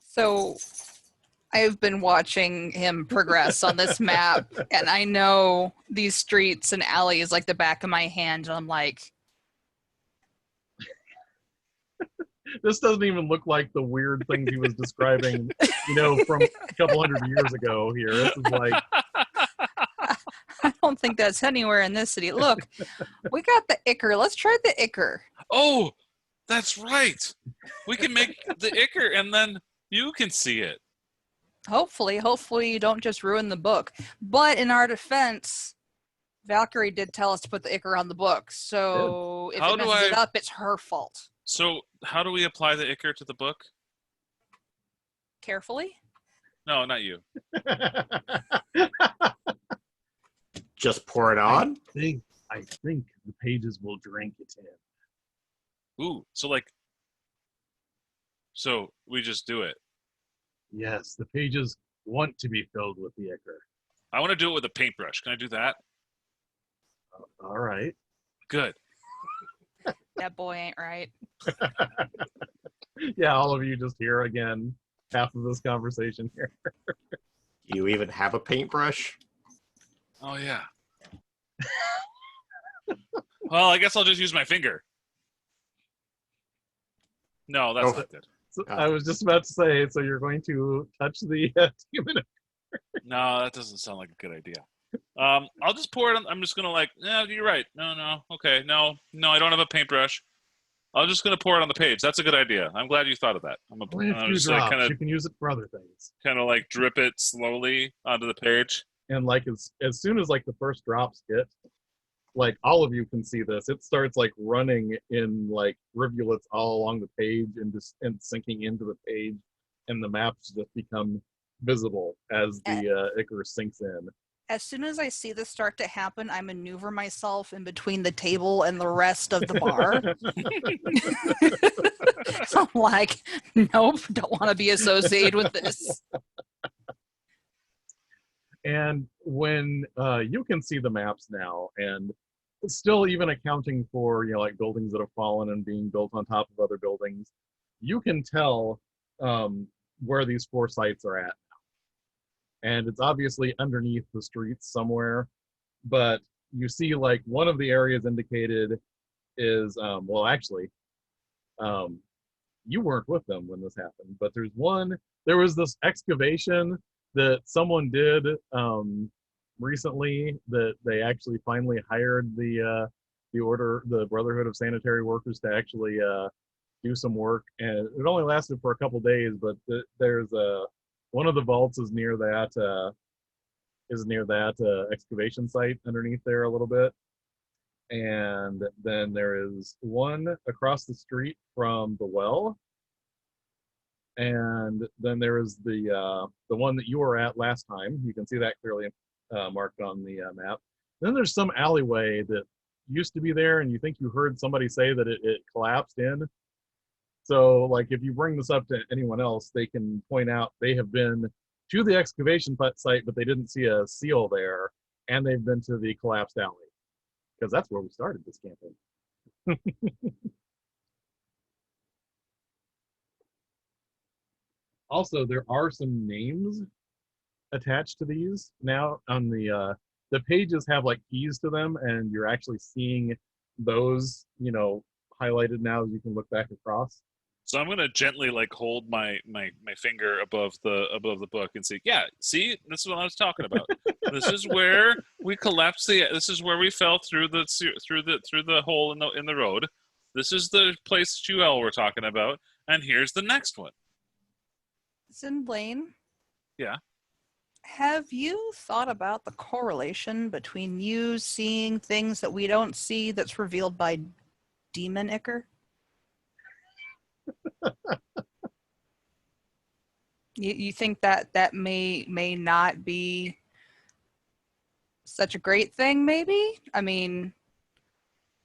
So I've been watching him progress on this map, and I know these streets and alleys like the back of my hand, and I'm like, this doesn't even look like the weird things he was describing, from a couple hundred years ago here. This is like, I don't think that's anywhere in this city. Look, we got the Icker. Let's try the Icker. Oh, that's right. We can make the Icker, and then you can see it. Hopefully you don't just ruin the book. But in our defense, Valkyrie did tell us to put the Icker on the book. So if it messes it up, it's her fault. So how do we apply the Icker to the book? Carefully? No, not you. Just pour it on? I think the pages will drink it in. Ooh, so we just do it. Yes, the pages want to be filled with the Icker. I want to do it with a paintbrush. Can I do that? All right. Good. That boy ain't right. Yeah, all of you just hear again half of this conversation here. Do you even have a paintbrush? Oh, yeah. Well, I guess I'll just use my finger. No, that's not good. So I was just about to say, so you're going to touch the demon. No, that doesn't sound like a good idea. I'll just pour it on. I'm just going to no, you're right. No. Okay, no, I don't have a paintbrush. I'm just going to pour it on the page. That's a good idea. I'm glad you thought of that. Only a few drops. You can use it for other things. Kind of drip it slowly onto the page. And as soon as the first drops hit, all of you can see this. It starts running in rivulets all along the page and sinking into the page, and the maps just become visible as the Icker sinks in. As soon as I see this start to happen, I maneuver myself in between the table and the rest of the bar. So I'm like, nope, don't want to be associated with this. And when you can see the maps now, and it's still even accounting for buildings that have fallen and being built on top of other buildings, you can tell where these 4 sites are at. And it's obviously underneath the streets somewhere, but you see one of the areas indicated is you weren't with them when this happened, but there was this excavation that someone did recently that they actually finally hired the Brotherhood of Sanitary Workers to actually do some work, and it only lasted for a couple days, but there's one of the vaults is near that excavation site underneath there a little bit. And then there is one across the street from the well. And then there is the one that you were at last time. You can see that clearly marked on the map. Then there's some alleyway that used to be there, and you think you heard somebody say that it collapsed in. So, if you bring this up to anyone else, they can point out they have been to the excavation site, but they didn't see a seal there, and they've been to the collapsed alley, because that's where we started this campaign. Also, there are some names attached to these now on the pages have like keys to them, and you're actually seeing those, highlighted now as you can look back across. So I'm gonna gently like hold my finger above the book and say, yeah, see, this is what I was talking about. This is where we collapsed this is where we fell through the hole in the road. This is the place that you all were talking about, and here's the next one. Zindlane? Yeah. Have you thought about the correlation between you seeing things that we don't see that's revealed by Demon Icker? You think that may not be such a great thing, maybe? I mean...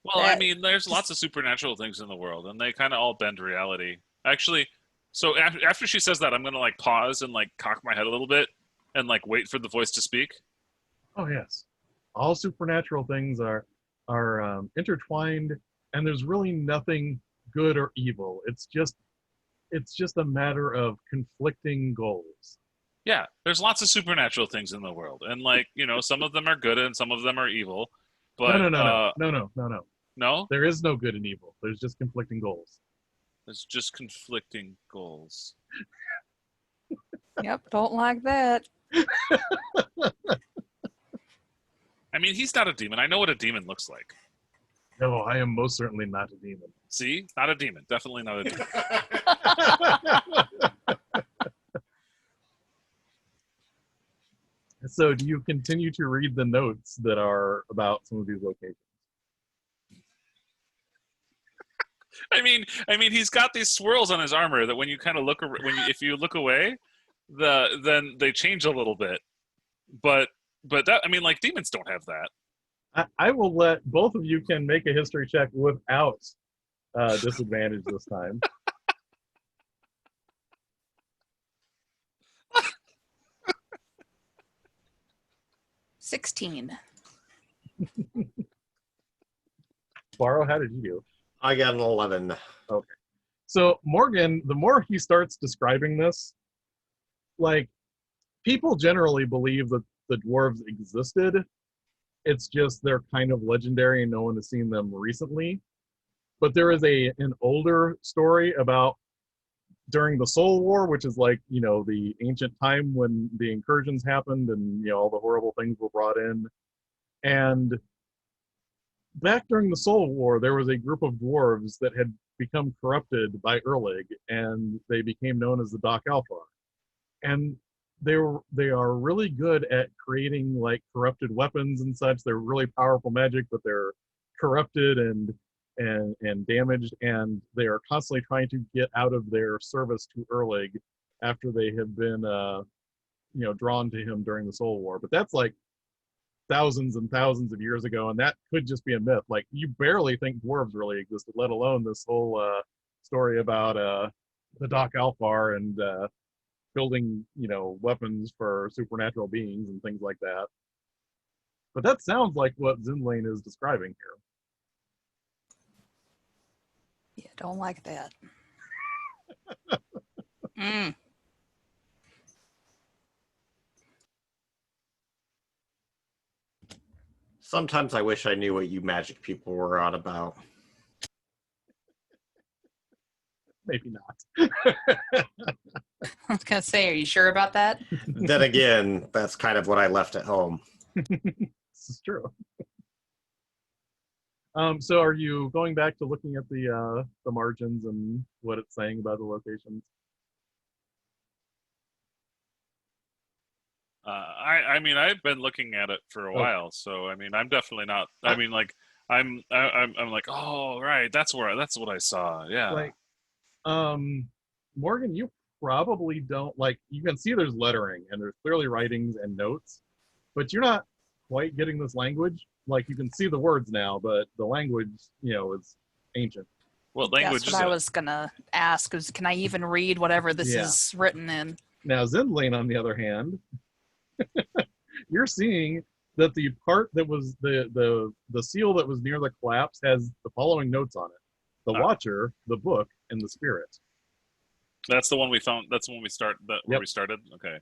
Well, I mean, there's lots of supernatural things in the world, and they kind of all bend reality. Actually, so after she says that, I'm going to, like, pause and, like, cock my head a little bit and, like, wait for the voice to speak. Oh, yes. All supernatural things are intertwined, and there's really nothing good or evil. It's just a matter of conflicting goals. Yeah, there's lots of supernatural things in the world, and, like, some of them are good and some of them are evil. But No. No? There is no good and evil. There's just conflicting goals. There's just conflicting goals. Yep, don't like that. I mean, he's not a demon. I know what a demon looks like. No, I am most certainly not a demon. See? Not a demon. Definitely not a demon. So do you continue to read the notes that are about some of these locations? I mean, he's got these swirls on his armor that when you kind of look, if you look away, then they change a little bit. But that, I mean, like, demons don't have that. I will let both of you can make a history check without disadvantage this time. $16. Baro, how did you do? I got an 11. Okay. So Morgan, the more he starts describing this, like, people generally believe that the dwarves existed. It's just they're kind of legendary and no one has seen them recently. But there is an older story about during the Soul War, which is like, the ancient time when the incursions happened and, all the horrible things were brought in. And back during the Soul War, there was a group of dwarves that had become corrupted by Erlig, and they became known as the Doc Alpha. And they are really good at creating, like, corrupted weapons and such. They're really powerful magic, but they're corrupted and damaged, and they are constantly trying to get out of their service to Erlig after they have been drawn to him during the Soul War. But that's like thousands and thousands of years ago, and that could just be a myth. Like, you barely think dwarves really existed, let alone this whole story about the Doc Alfar and building, weapons for supernatural beings and things like that. But that sounds like what Zindlane is describing here. Yeah, don't like that. Mm. Sometimes I wish I knew what you magic people were on about. Maybe not. I was going to say, are you sure about that? Then again, that's kind of what I left at home. This is true. So are you going back to looking at the margins and what it's saying about the locations? I mean, I've been looking at it for a while, so I mean, I'm definitely not. I mean, like, I'm like, oh, right, that's what I saw. Yeah. Like, Morgan, you probably don't, like, you can see there's lettering and there's clearly writings and notes, but you're not quite getting this language. Like, you can see the words now, but the language, is ancient. What language That's what I was gonna ask. Is can I even read whatever this is written in? Now, Zindlane, on the other hand, you're seeing that the part that was the seal that was near the collapse has the following notes on it: the Watcher, the Book, and the Spirit. That's the one we found. That's the one we start. Where Yep. we started. Okay.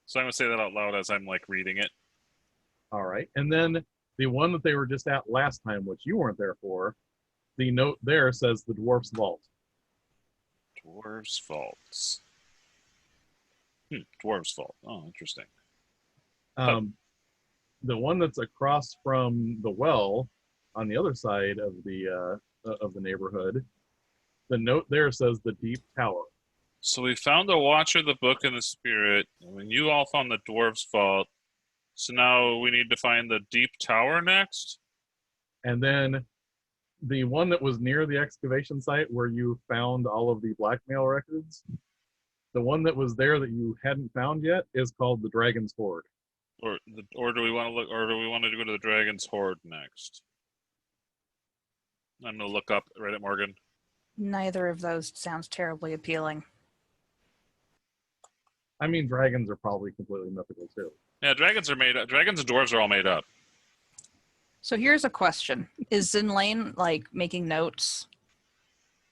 So I'm gonna say that out loud as I'm like reading it. All right. And then the one that they were just at last time, which you weren't there for, the note there says the Dwarf's Vault. Dwarves' Vaults. Dwarves' Vault. Oh, interesting. The one that's across from the well on the other side of the neighborhood, the note there says the Deep Tower. So we found the Watcher, the Book, and the Spirit. And you all found the Dwarves' Vault. So now we need to find the Deep Tower next? And then the one that was near the excavation site where you found all of the blackmail records, the one that was there that you hadn't found yet is called the Dragon's Horde. Or do we want to look? Or do we want to go to the Dragon's Horde next? I'm gonna look up right at Morgan. Neither of those sounds terribly appealing. I mean, dragons are probably completely mythical too. Yeah, dragons are made up. Dragons and dwarves are all made up. So here's a question. Is Zindlane, like, making notes?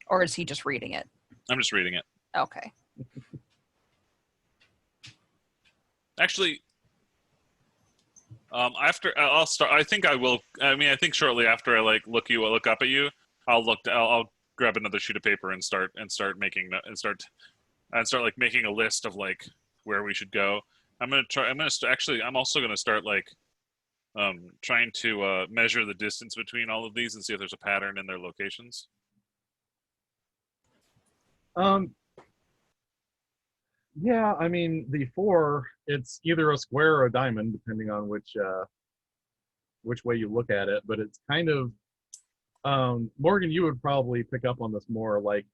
Or is he just reading it? I'm just reading it. Okay. Actually, after I'll start. I think I will. I mean, I think shortly after I look up at you, I'll grab another sheet of paper and start making like making a list of like where we should go. I'm also gonna start like trying to measure the distance between all of these and see if there's a pattern in their locations. Yeah, I mean, the 4, it's either a square or a diamond, depending on which way you look at it. But it's kind of, Morgan, you would probably pick up on this more. Like,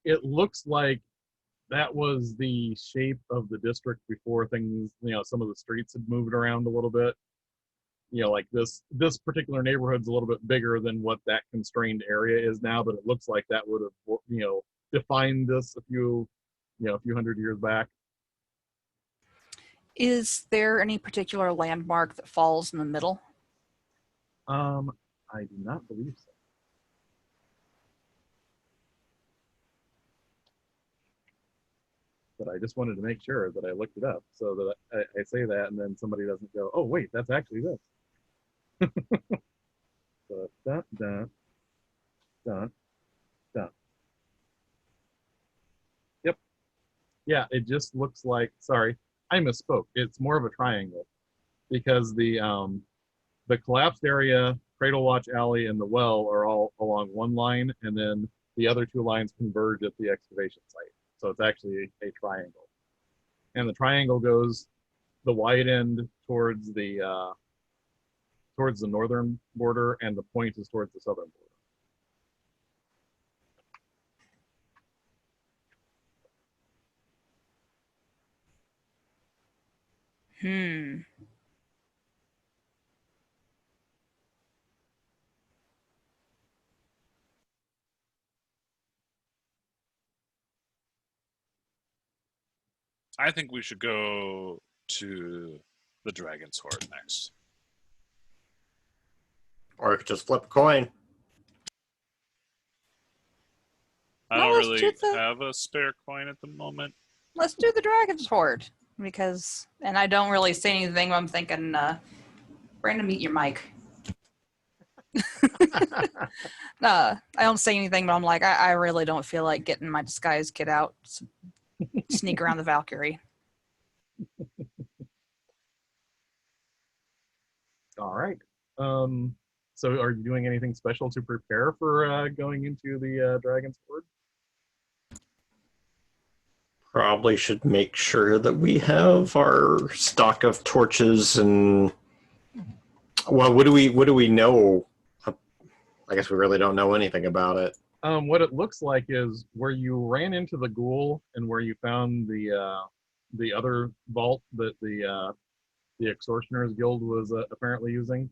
it looks like that was the shape of the district before things, some of the streets had moved around a little bit. Like this particular neighborhood's a little bit bigger than what that constrained area is now, but it looks like that would have, defined this a few hundred years back. Is there any particular landmark that falls in the middle? I do not believe so. But I just wanted to make sure that I looked it up so that I say that and then somebody doesn't go, oh, wait, that's actually this. So, dun, dun, dun, dun. Yep. Yeah, it just looks like, sorry, I misspoke. It's more of a triangle because the collapsed area, Cradle Watch Alley, and the well are all along one line, and then the other 2 lines converge at the excavation site. So it's actually a triangle. And the triangle goes the wide end towards the northern border, and the point is towards the southern border. I think we should go to the Dragon's Horde next. Or just flip a coin. I don't really have a spare coin at the moment. Let's do the Dragon's Horde. Because, and I don't really say anything, but I'm thinking, Brandon, mute your mic. I don't say anything, but I'm like, I really don't feel like getting my disguise kit out. Sneak around the Valkyrie. All right. So are you doing anything special to prepare for going into the Dragon's Horde? Probably should make sure that we have our stock of torches and, well, what do we know? I guess we really don't know anything about it. What it looks like is where you ran into the ghoul and where you found the other vault that the Extortioners Guild was apparently using.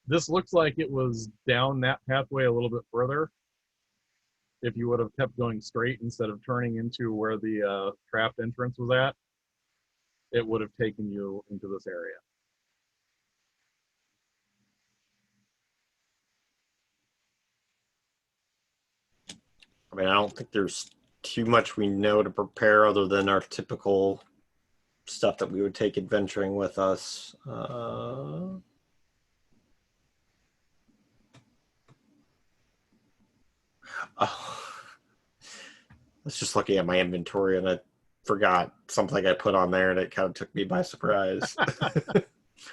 This looks like it was down that pathway a little bit further. If you would have kept going straight instead of turning into where the trapped entrance was at, it would have taken you into this area. I mean, I don't think there's too much we know to prepare other than our typical stuff that we would take adventuring with us. Oh, I was just looking at my inventory and I forgot something I put on there and it kind of took me by surprise.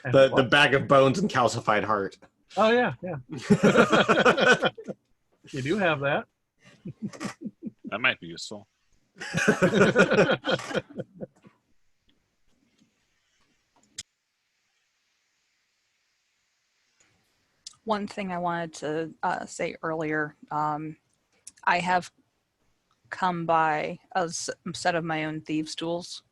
the bag of bones and calcified heart. Oh, yeah. You do have that. That might be useful. One thing I wanted to say earlier, I have come by a set of my own thieves' tools.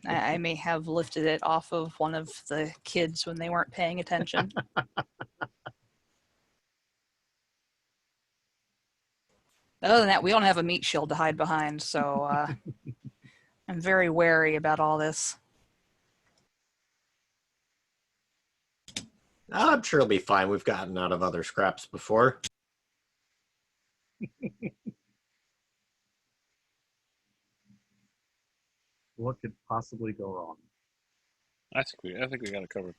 I may have lifted it off of one of the kids when they weren't paying attention. Other than that, we don't have a meat shield to hide behind, so I'm very wary about all this. I'm sure it'll be fine. We've gotten out of other scraps before. What could possibly go wrong? I think we got it covered.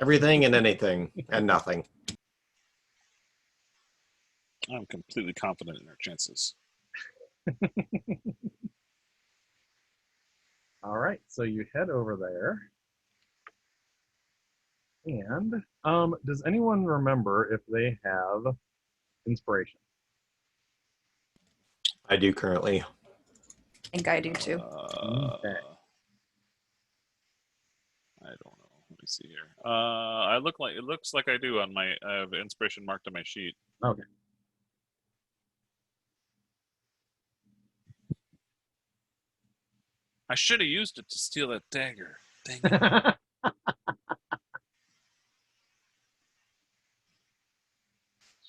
Everything and anything and nothing. I'm completely confident in our chances. All right, so you head over there. And does anyone remember if they have inspiration? I do currently. I think I do too. Okay. I don't know. Let me see here. It looks like I do on my. I have inspiration marked on my sheet. Okay. I should have used it to steal that dagger. Dang it.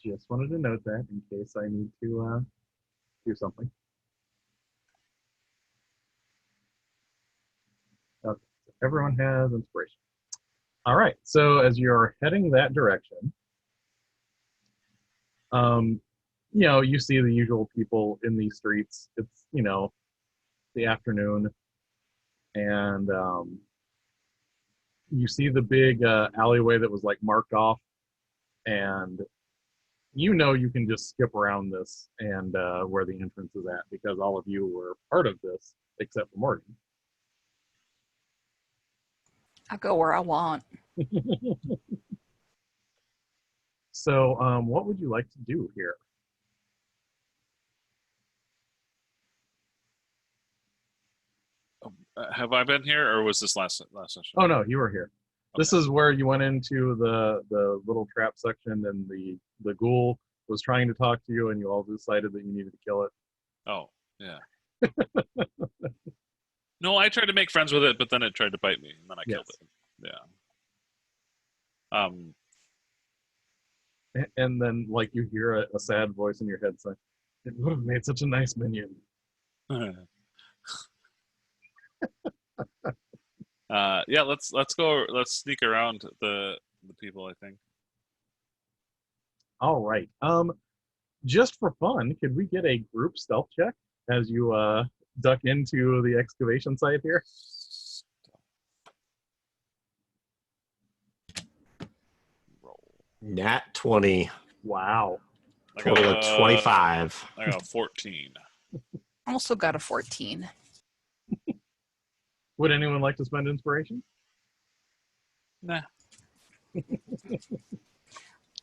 Just wanted to note that in case I need to do something. Okay, so everyone has inspiration. All right, so as you're heading that direction, you see the usual people in these streets. It's, the afternoon, and you see the big alleyway that was like marked off, and you can just skip around this and where the entrance is at because all of you were part of this except for Morgan. I'll go where I want. So what would you like to do here? Have I been here, or was this last session? Oh no, you were here. Okay. This is where you went into the little trap section, and the ghoul was trying to talk to you, and you all decided that you needed to kill it. Oh, yeah. No, I tried to make friends with it, but then it tried to bite me, and then I killed it. Yeah. And then, like, you hear a sad voice in your head saying, "It would have made such a nice minion." Yeah, let's go. Let's sneak around the people, I think. All right. Just for fun, could we get a group stealth check as you duck into the excavation site here? Roll. Nat 20. Wow. Total of 25. I got 14. I also got a 14. Would anyone like to spend inspiration? Nah.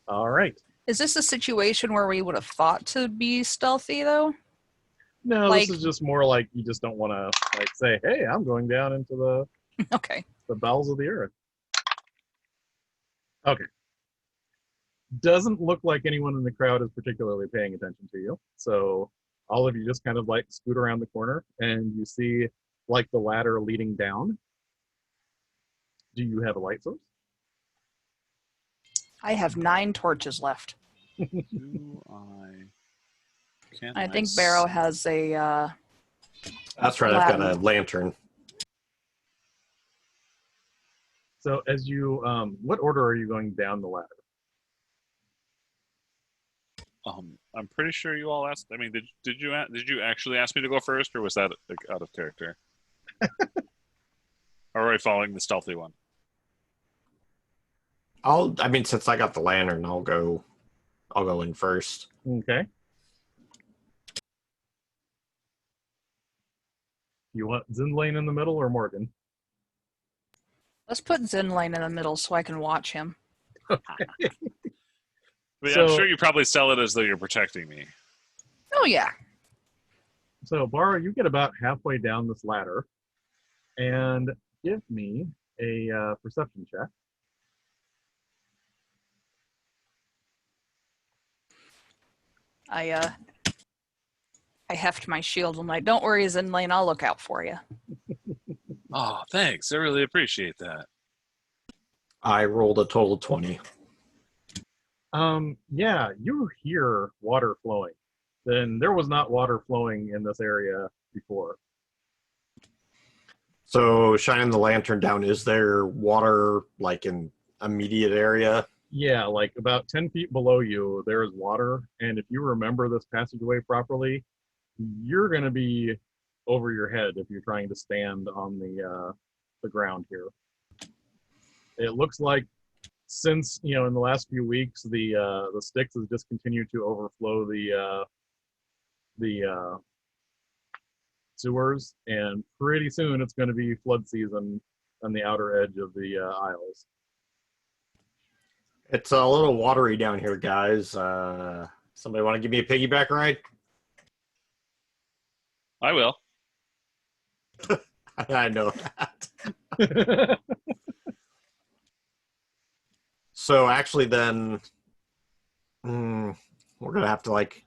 All right. Is this a situation where we would have thought to be stealthy, though? No, Like- this is just more like you just don't want to like say, "Hey, I'm going down into Okay. the bowels of the earth." Okay. Doesn't look like anyone in the crowd is particularly paying attention to you. So all of you just kind of like scoot around the corner, and you see like the ladder leading down. Do you have a light source? I have 9 torches left. I think Baro has a... That's right, I've got a lantern. So as you, what order are you going down the ladder? I'm pretty sure you all asked. I mean, did you actually ask me to go first, or was that like, out of character? Or are we following the stealthy one? I mean, since I got the lantern, I'll go in first. Okay. You want Zindlane in the middle or Morgan? Let's put Zindlane in the middle so I can watch him. I mean, So- I'm sure you probably sell it as though you're protecting me. Oh, yeah. So, Baro, you get about halfway down this ladder, and give me a perception check. I heft my shield. I'm like, don't worry, Zindlane, I'll look out for you. Oh, thanks. I really appreciate that. I rolled a total of 20. Yeah, you hear water flowing. Then there was not water flowing in this area before. So, shining the lantern down, is there water, like, in immediate area? Yeah, like about 10 feet below you, there is water. And if you remember this passageway properly, you're going to be over your head if you're trying to stand on the ground here. It looks like since, in the last few weeks, the Styx has just continued to overflow the sewers, and pretty soon it's going to be flood season on the outer edge of the Isles. It's a little watery down here, guys. Somebody want to give me a piggyback ride? I will. I know that. So actually then, we're going to have to like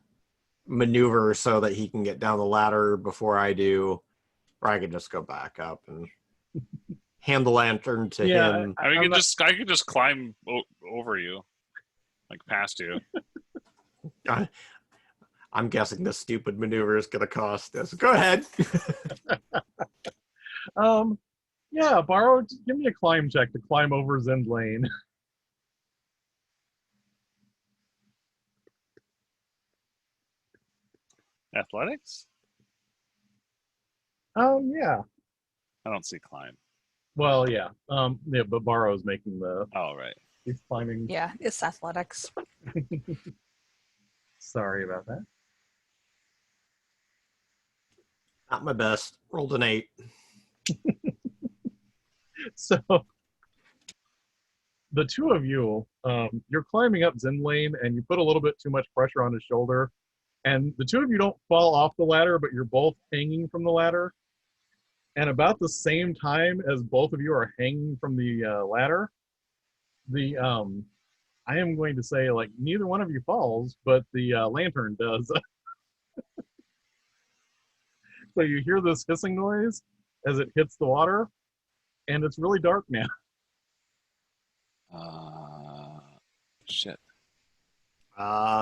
maneuver so that he can get down the ladder before I do, or I can just go back up and hand the lantern to him. I mean, I could just climb over you, like past you. I'm guessing this stupid maneuver is going to cost us. Go ahead. Yeah, Baro, just give me a climb check to climb over Zindlane. Athletics? Yeah. I don't see climb. Well, yeah. Yeah, but Baro's making Oh, right. he's climbing. Yeah, it's athletics. Sorry about that. Not my best. Rolled an 8. So the two of you, you're climbing up Zindlane, and you put a little bit too much pressure on his shoulder, and the two of you don't fall off the ladder, but you're both hanging from the ladder. And about the same time as both of you are hanging from the ladder, I am going to say, like, neither one of you falls, but the lantern does. So you hear this hissing noise as it hits the water, and it's really dark now. Shit.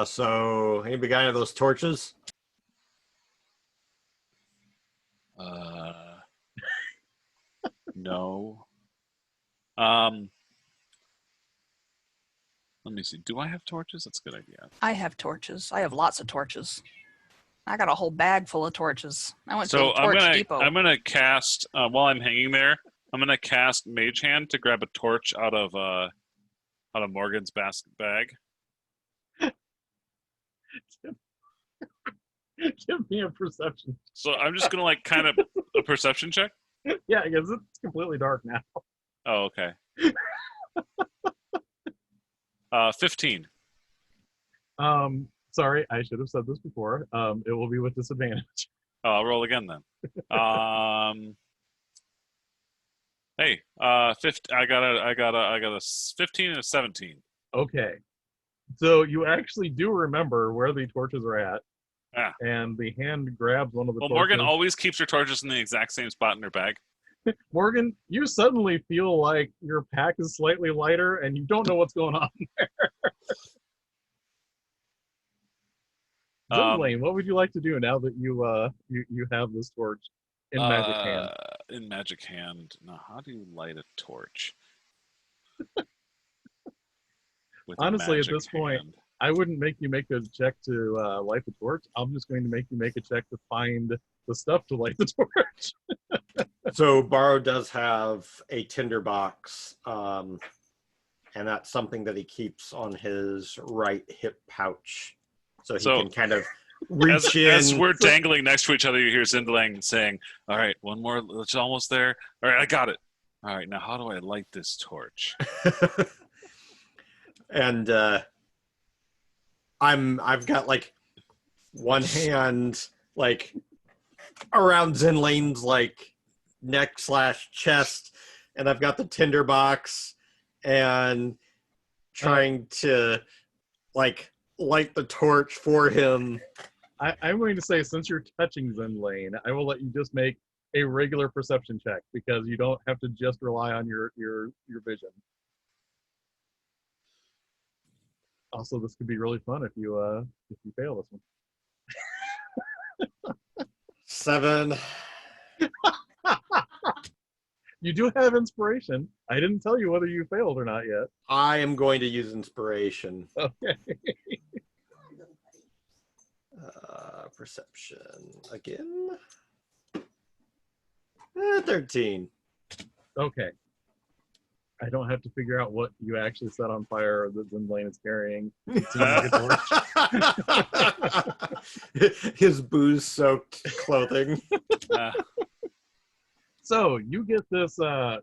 So anybody got any of those torches? No. Let me see. Do I have torches? That's a good idea. I have torches. I have lots of torches. I got a whole bag full of torches. I went to So the torch depot. I'm gonna cast while I'm hanging there. I'm gonna cast Mage Hand to grab a torch out of Morgan's bag. Give me a perception. So I'm just gonna like kind of a perception check. Yeah, because it's completely dark now. Oh, okay. 15. Sorry, I should have said this before. It will be with disadvantage. Oh, I'll roll again then. Hey, I got a 15 and a 17. Okay. So you actually do remember where the torches are at. Yeah. And the hand grabs one of the torches. Morgan always keeps her torches in the exact same spot in her bag. Morgan, you suddenly feel like your pack is slightly lighter and you don't know what's going on there. Zindlane, what would you like to do now that you have this torch in magic hand? In magic hand. Now, how do you light a torch? With a Honestly, at magic this point, hand? I wouldn't make you make a check to light the torch. I'm just going to make you make a check to find the stuff to light the torch. So Baro does have a tinderbox, and that's something that he keeps on his right hip pouch, so he can kind of reach in. As we're dangling next to each other, you hear Zindlane saying, "All right, one more. It's almost there. All right, I got it. All right, now how do I light this torch?" And I've got like one hand like around Zindlane's like neck/chest, and I've got the tinderbox and trying to like light the torch for him. I'm going to say, since you're touching Zindlane, I will let you just make a regular perception check because you don't have to just rely on your vision. Also, this could be really fun if you fail this one. 7. You do have inspiration. I didn't tell you whether you failed or not yet. I am going to use inspiration. Okay. Perception again. 13. Okay. I don't have to figure out what you actually set on fire that Zindlane is carrying. His booze-soaked clothing. So you get this torch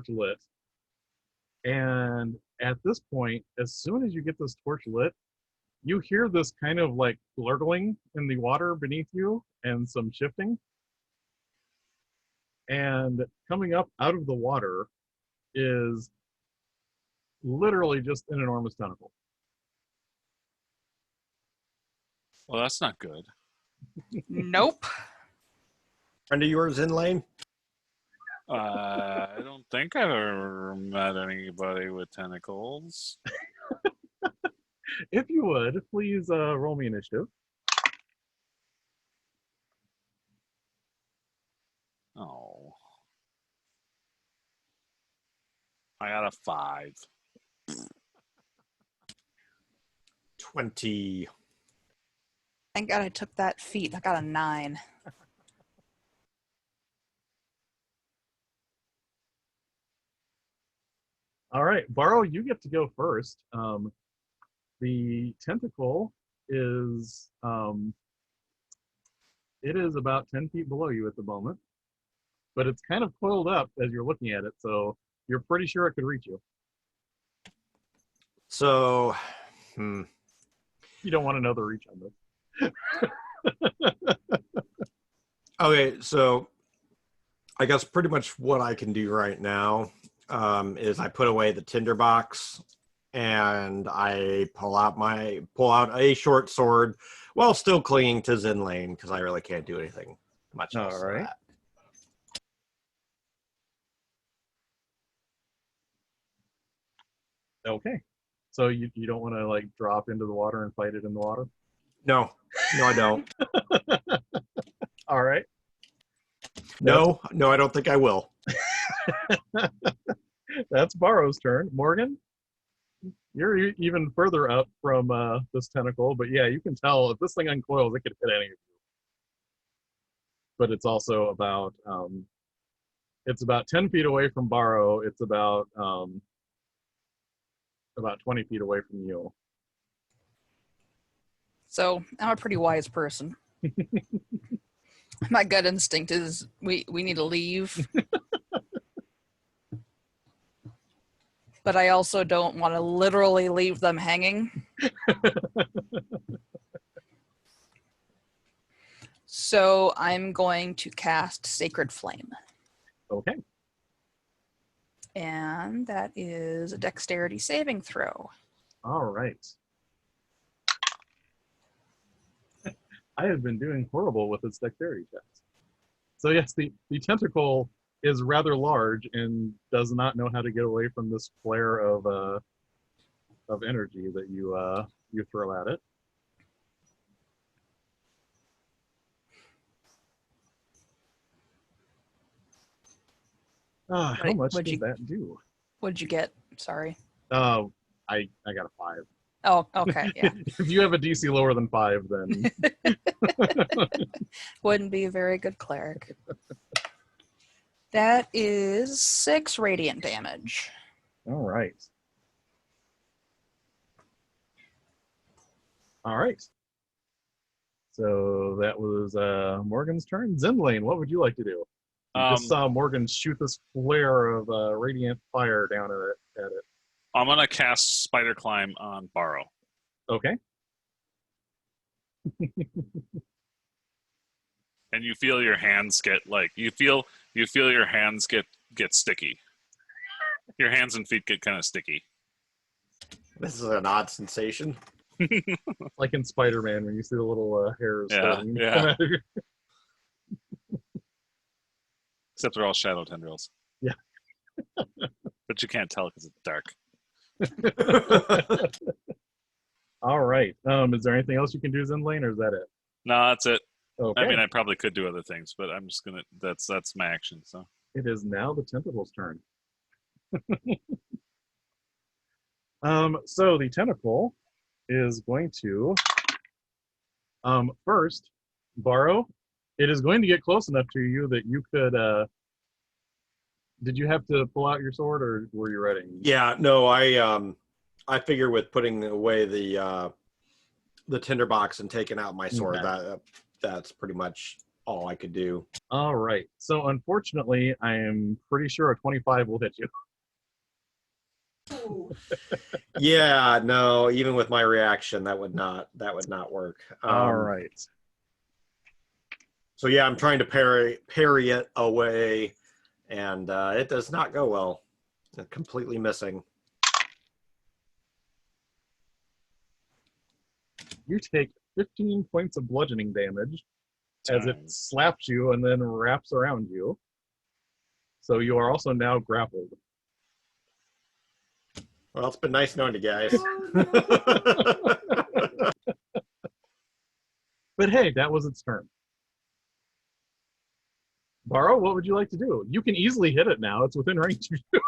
lit, and at this point, as soon as you get this torch lit, you hear this kind of like gurgling in the water beneath you and some shifting. And coming up out of the water is literally just an enormous tentacle. Well, that's not good. Nope. Friend of yours, Zindlane? I don't think I've ever met anybody with tentacles. If you would, please roll me initiative. Oh. I got a 5. 20. Thank God I took that feat. I got a 9. All right, Baro, you get to go first. The tentacle is it is about 10 feet below you at the moment, but it's kind of coiled up as you're looking at it, so you're pretty sure it could reach you. So, You don't want to know the reach on this. Okay, so I guess pretty much what I can do right now is I put away the tinderbox and I pull out a short sword while still clinging to Zindlane because I really can't do anything much else. All right. Okay. So you don't want to like drop into the water and fight it in the water? No, I don't. All right. No, I don't think I will. That's Baro's turn. Morgan, you're even further up from this tentacle, but yeah, you can tell if this thing uncoils, it could hit any of you. But it's also about 10 feet away from Baro. It's about 20 feet away from you. So I'm a pretty wise person. My gut instinct is we need to leave. But I also don't want to literally leave them hanging. So I'm going to cast Sacred Flame. Okay. And that is a dexterity saving throw. All right. I have been doing horrible with its dexterity checks. So yes, the tentacle is rather large and does not know how to get away from this flare of energy that you throw at it. How much did that do? What'd you get? Sorry. I got a 5. Oh, okay, yeah. If you have a DC lower than 5, then Wouldn't be a very good cleric. That is 6 radiant damage. all right. All right. So that was Morgan's turn. Zindlane, what would you like to do? You just saw Morgan shoot this flare of radiant fire down at it. I'm gonna cast Spider Climb on Baro. Okay. And you feel your hands get you feel your hands get sticky. Your hands and feet get kind of sticky. This is an odd sensation. Like in Spider-Man when you see the little hairs. Yeah. Except they're all shadow tendrils. Yeah. But you can't tell because it's dark. All right. Is there anything else you can do, Zindlane, or is that it? No, that's it. Okay. I mean, I probably could do other things, but I'm just gonna. That's my action. So it is now the tentacle's turn. So the tentacle is going to first, Baro. It is going to get close enough to you that you could. Did you have to pull out your sword, or were you ready? Yeah, no, I figure with putting away the tinderbox and taking out my sword, Okay. That's pretty much all I could do. All right. So unfortunately, I am pretty sure a 25 will hit you. Yeah, no, even with my reaction, that would not work. All right. So yeah, I'm trying to parry it away, and it does not go well. It's completely missing. You take 15 points of bludgeoning damage as it slaps you and then wraps around you. So you are also now grappled. Well, it's been nice knowing you guys. But hey, that was its turn. Baro, what would you like to do? You can easily hit it now. It's within range of you.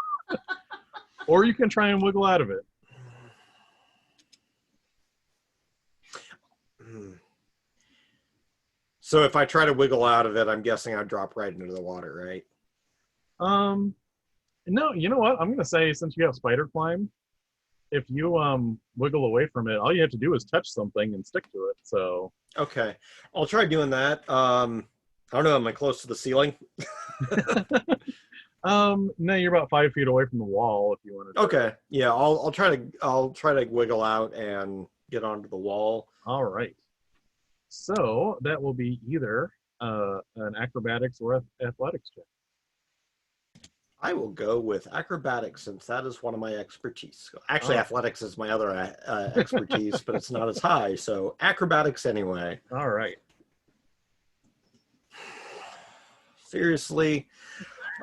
Or you can try and wiggle out of it. So if I try to wiggle out of it, I'm guessing I'd drop right into the water, right? No, you know what? I'm going to say, since you have Spider Climb, if you wiggle away from it, all you have to do is touch something and stick to it. So okay, I'll try doing that. I don't know. Am I close to the ceiling? No, you're about 5 feet away from the wall. If you want to. Okay, yeah, I'll try to wiggle out and get onto the wall. All right. So that will be either an acrobatics or athletics check. I will go with acrobatics since that is one of my expertise. Actually, athletics is my other expertise, but it's not as high. So acrobatics anyway. All right. Seriously.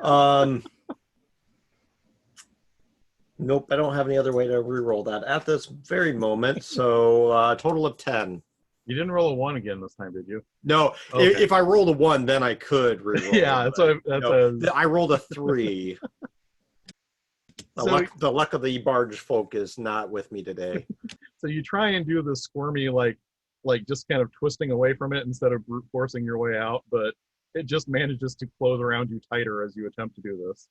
Nope, I don't have any other way to re-roll that at this very moment. So a total of 10. You didn't roll a 1 again this time, did you? No, Okay. if I rolled a 1, then I could re-roll. Yeah, I rolled a 3. The luck of the barge folk is not with me today. So you try and do the squirmy, like just kind of twisting away from it instead of brute forcing your way out, but it just manages to close around you tighter as you attempt to do this.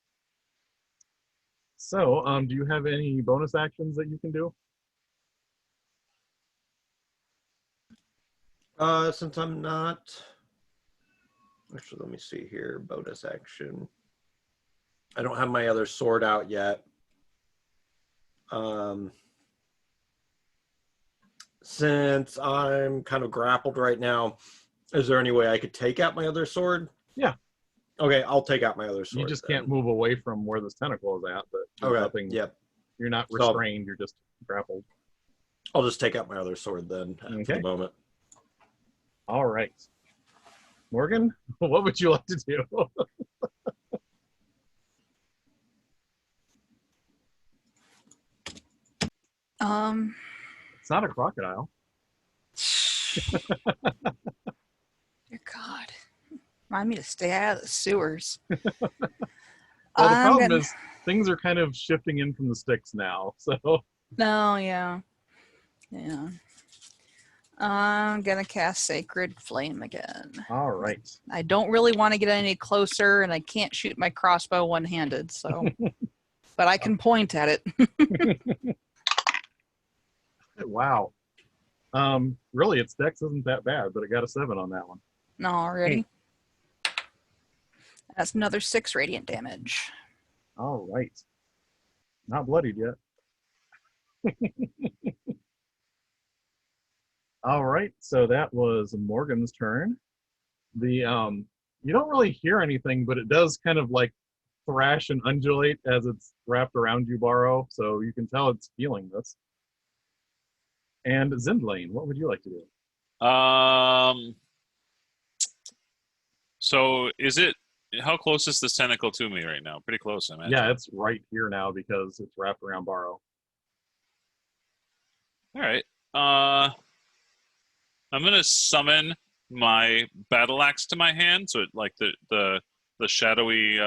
So, do you have any bonus actions that you can do? Since I'm not... Actually, let me see here. Bonus action. I don't have my other sword out yet. Since I'm kind of grappled right now, is there any way I could take out my other sword? Yeah. Okay, I'll take out my other sword. You just can't move away from where this tentacle is at, but Okay, nothing. yep. You're not restrained, you're just grappled. I'll just take out my other sword then for the moment. All right. Morgan, what would you like to do? It's not a crocodile. Dear God. Remind me to stay out of the sewers. Well, the problem is things are kind of shifting in from the sticks now, so. No, yeah. Yeah. I'm gonna cast Sacred Flame again. All right. I don't really want to get any closer, and I can't shoot my crossbow one-handed, so. But I can point at it. Wow. Really, its dex isn't that bad, but it got a 7 on that one. Alrighty. That's another 6 radiant damage. All right. Not bloodied yet. All right, so that was Morgan's turn. The you don't really hear anything, but it does kind of like thrash and undulate as it's wrapped around you, Baro. So you can tell it's feeling this. And Zindlane, what would you like to do? So is it? How close is this tentacle to me right now? Pretty close, I imagine. Yeah, it's right here now because it's wrapped around Baro. All right. I'm gonna summon my battle axe to my hand, so it like the shadowy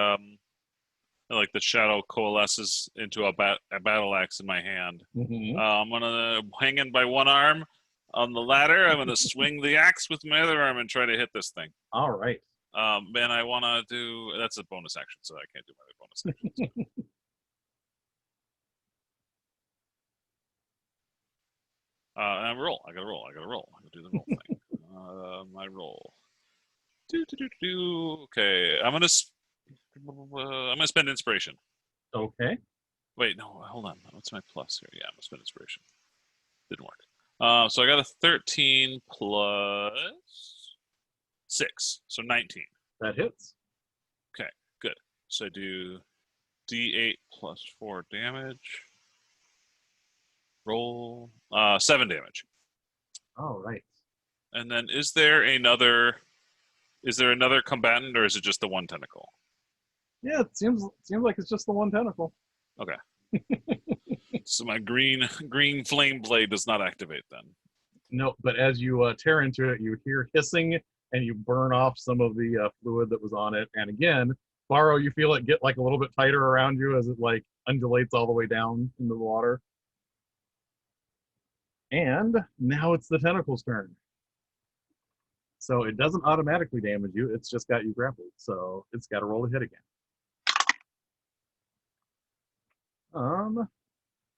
like the shadow coalesces into a battle axe in my hand. Mm-hmm. I'm gonna hang in by one arm on the ladder. I'm gonna swing the axe with my other arm and try to hit this thing. All right. And I want to do that's a bonus action, so I can't do my bonus action. And roll. I gotta roll. I gotta do the roll thing. My roll. Okay, I'm gonna spend inspiration. Okay. Wait, no, hold on. What's my plus here? Yeah, I'm gonna spend inspiration. Didn't work. So I got a 13 plus 6, so 19. That hits. Okay, good. So I do D8 plus 4 damage. Roll 7 damage. All right. And then is there another combatant, or is it just the one tentacle? Yeah, it seems like it's just the one tentacle. Okay. So my green flame blade does not activate then. No, but as you tear into it, you hear hissing and you burn off some of the fluid that was on it. And again, Baro, you feel it get like a little bit tighter around you as it like undulates all the way down into the water. And now it's the tentacle's turn. So it doesn't automatically damage you. It's just got you grappled. So it's got to roll a hit again.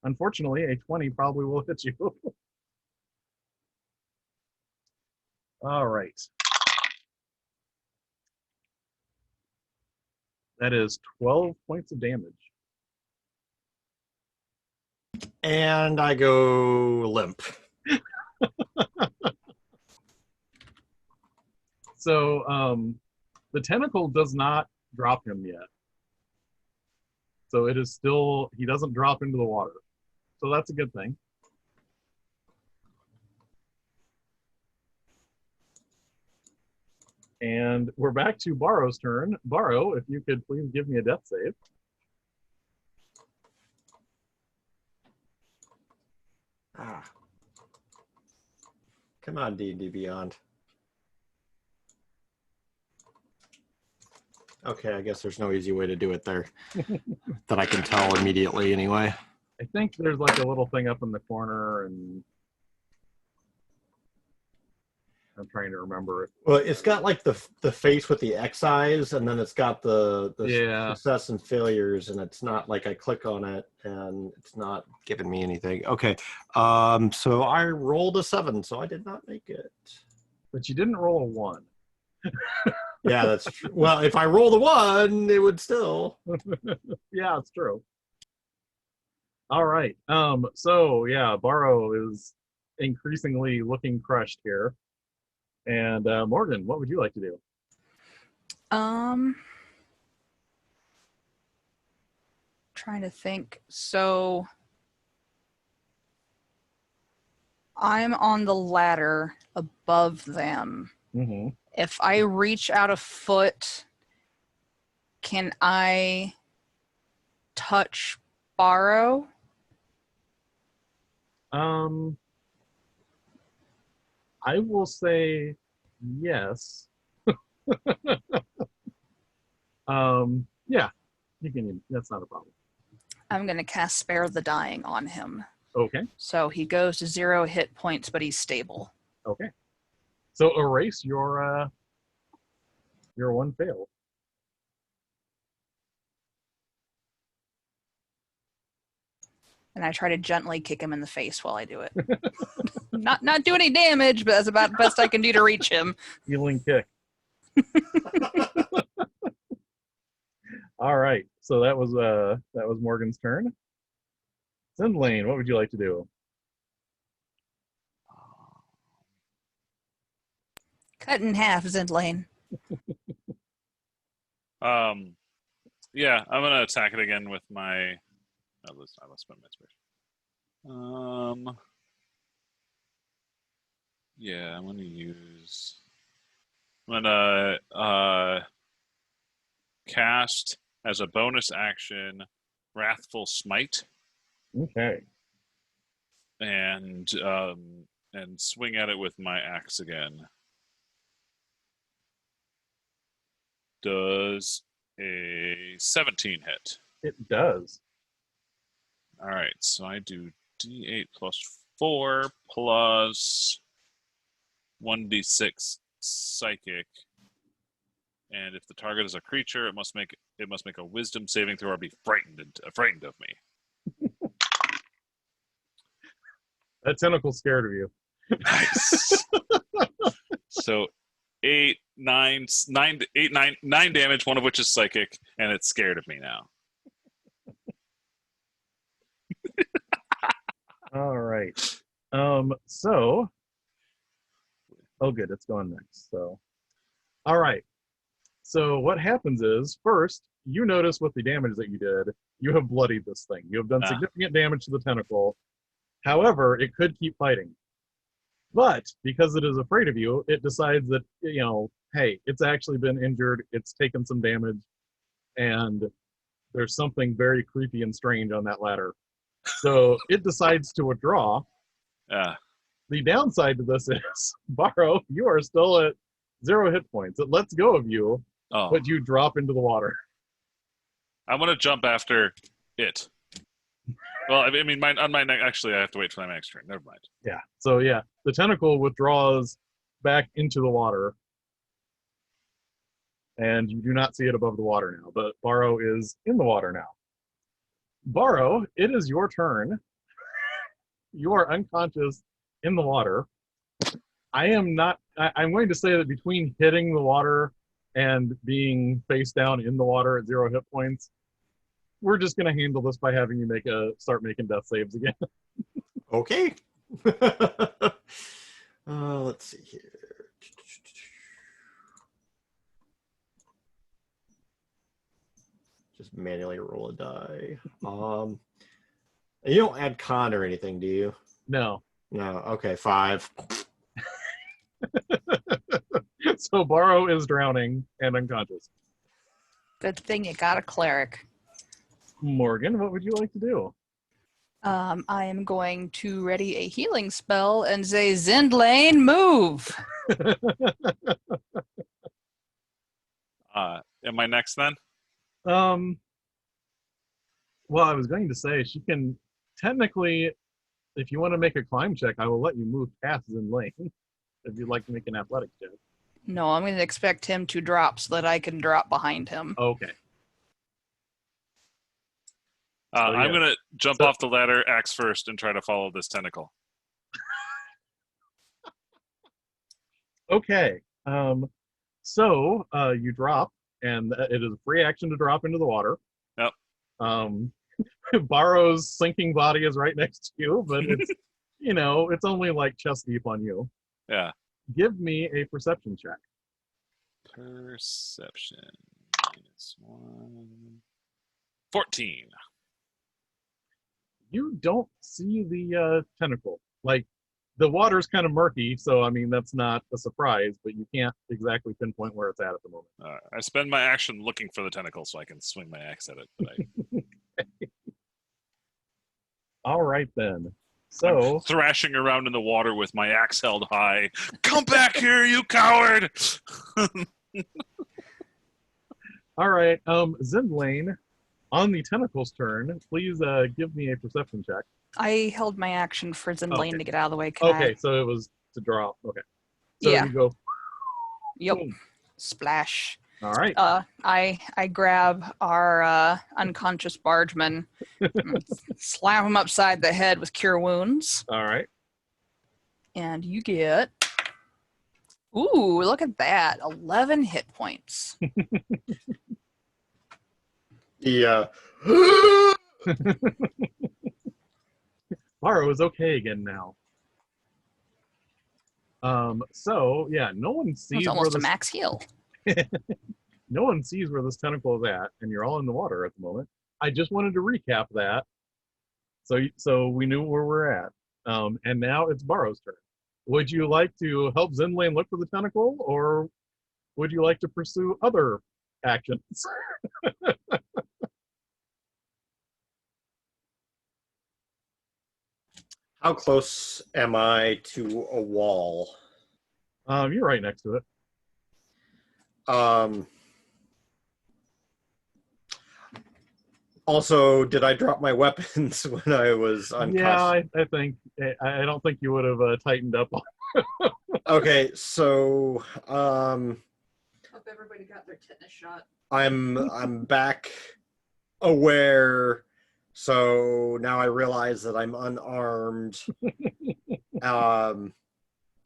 Unfortunately, a 20 probably will hit you. All right. That is 12 points of damage. And I go limp. So the tentacle does not drop him yet. So it is still, he doesn't drop into the water. So that's a good thing. And we're back to Baro's turn. Baro, if you could please give me a death save. Come on, D&D Beyond. Okay, I guess there's no easy way to do it there that I can tell immediately anyway. I think there's like a little thing up in the corner, and I'm trying to remember it. Well, it's got like the face with the X eyes, and then it's got the success and failures, and it's not like I click on it and it's not giving me anything. Okay, so I rolled a 7, so I did not make it. But you didn't roll a 1. Yeah, that's true. Well, if I rolled a 1, it would still. Yeah, it's true. All right. So yeah, Baro is increasingly looking crushed here. And Morgan, what would you like to do? Trying to think. So I'm on the ladder above them. Mm-hmm. If I reach out a foot, can I touch Baro? I will say yes. Yeah, you can. That's not a problem. I'm going to cast Spare the Dying on him. Okay. So he goes to 0 hit points, but he's stable. Okay. So erase your one fail. And I try to gently kick him in the face while I do it. not do any damage, but that's about the best I can do to reach him. Healing kick. All right. So that was Morgan's turn. Zindlane, what would you like to do? Cut in half, Zindlane. Yeah, I'm gonna attack it again with my. I lost my inspiration. Yeah, I'm gonna use. I'm gonna cast as a bonus action, Wrathful Smite, Okay. and swing at it with my axe again. Does a 17 hit? It does. All right, so I do D8 plus 4 plus 1d6 psychic, and if the target is a creature, it must make a Wisdom saving throw or be frightened of me. That tentacle's scared of you. Nice. So 9 damage, one of which is psychic, and it's scared of me now. All right. So, oh, good. It's going next. So, all right. So what happens is, first, you notice with the damage that you did, you have bloodied this thing. You have done significant damage to the tentacle. However, it could keep fighting. But because it is afraid of you, it decides that, hey, it's actually been injured. It's taken some damage. And there's something very creepy and strange on that ladder. So it decides to withdraw. The downside to this is, Baro, you are still at 0 hit points. It lets go of you, but you drop into the water. I'm going to jump after it. Well, I mean, actually, I have to wait for my next turn. Never mind. Yeah. So, yeah, the tentacle withdraws back into the water, and you do not see it above the water now, but Baro is in the water now. Baro, it is your turn. You are unconscious in the water. I'm going to say that between hitting the water and being face down in the water at 0 hit points, we're just going to handle this by having you start making death saves again. Okay. Let's see here. Just manually roll a die. You don't add con or anything, do you? No. No. Okay, 5. So Baro is drowning and unconscious. Good thing you got a cleric. Morgan, what would you like to do? I am going to ready a healing spell and say, Zindlane, move! Am I next then? Well, I was going to say, she can technically, if you want to make a climb check, I will let you move past Zindlane if you'd like to make an athletics check. No, I'm going to expect him to drop so that I can drop behind him. Okay. I'm going to jump off the ladder, axe first, and try to follow this tentacle. Okay. So you drop, and it is a free action to drop into the water. Yep. Baro's sinking body is right next to you, but it's, it's only like chest deep on you. Yeah. Give me a perception check. Perception. -1. 14. You don't see the tentacle. Like, the water's kind of murky, so, I mean, that's not a surprise, but you can't exactly pinpoint where it's at the moment. I spend my action looking for the tentacle so I can swing my axe at it. But All right, then. So I'm thrashing around in the water with my axe held high. Come back here, you coward! All right, Zindlane, On the tentacle's turn, please give me a perception check. I held my action for Zindlane Okay. to get out of the way. Can Okay, so it was to draw. Okay. So Yeah. you go. Yep. Boom. Splash. All right. I grab our unconscious bargeman, and slam him upside the head with Cure Wounds, All right. and you get. Ooh, look at that! 11 hit points. The Baro is okay again now. So yeah, no one That's sees where almost a this max heal. no one sees where this tentacle is at, and you're all in the water at the moment. I just wanted to recap that, so we knew where we're at. And now it's Baro's turn. Would you like to help Zindlane look for the tentacle, or would you like to pursue other actions? how close am I to a wall? You're right next to it. Also, did I drop my weapons when I was unconscious? Yeah, I think I don't think you would have tightened up. Okay, so Hope everybody got their tetanus shot. I'm back aware, so now I realize that I'm unarmed. I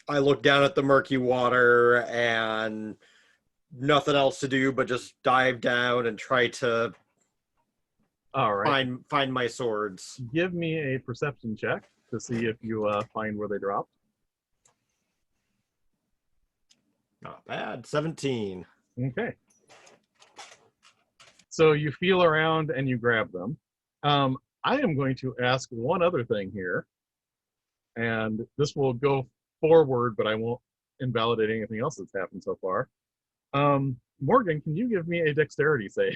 look down at the murky water and nothing else to do but just dive down and try to All right. find my swords. Give me a perception check to see if you find where they dropped. Not bad. 17. Okay. So you feel around and you grab them. I am going to ask one other thing here, and this will go forward, but I won't invalidate anything else that's happened so far. Morgan, can you give me a dexterity save?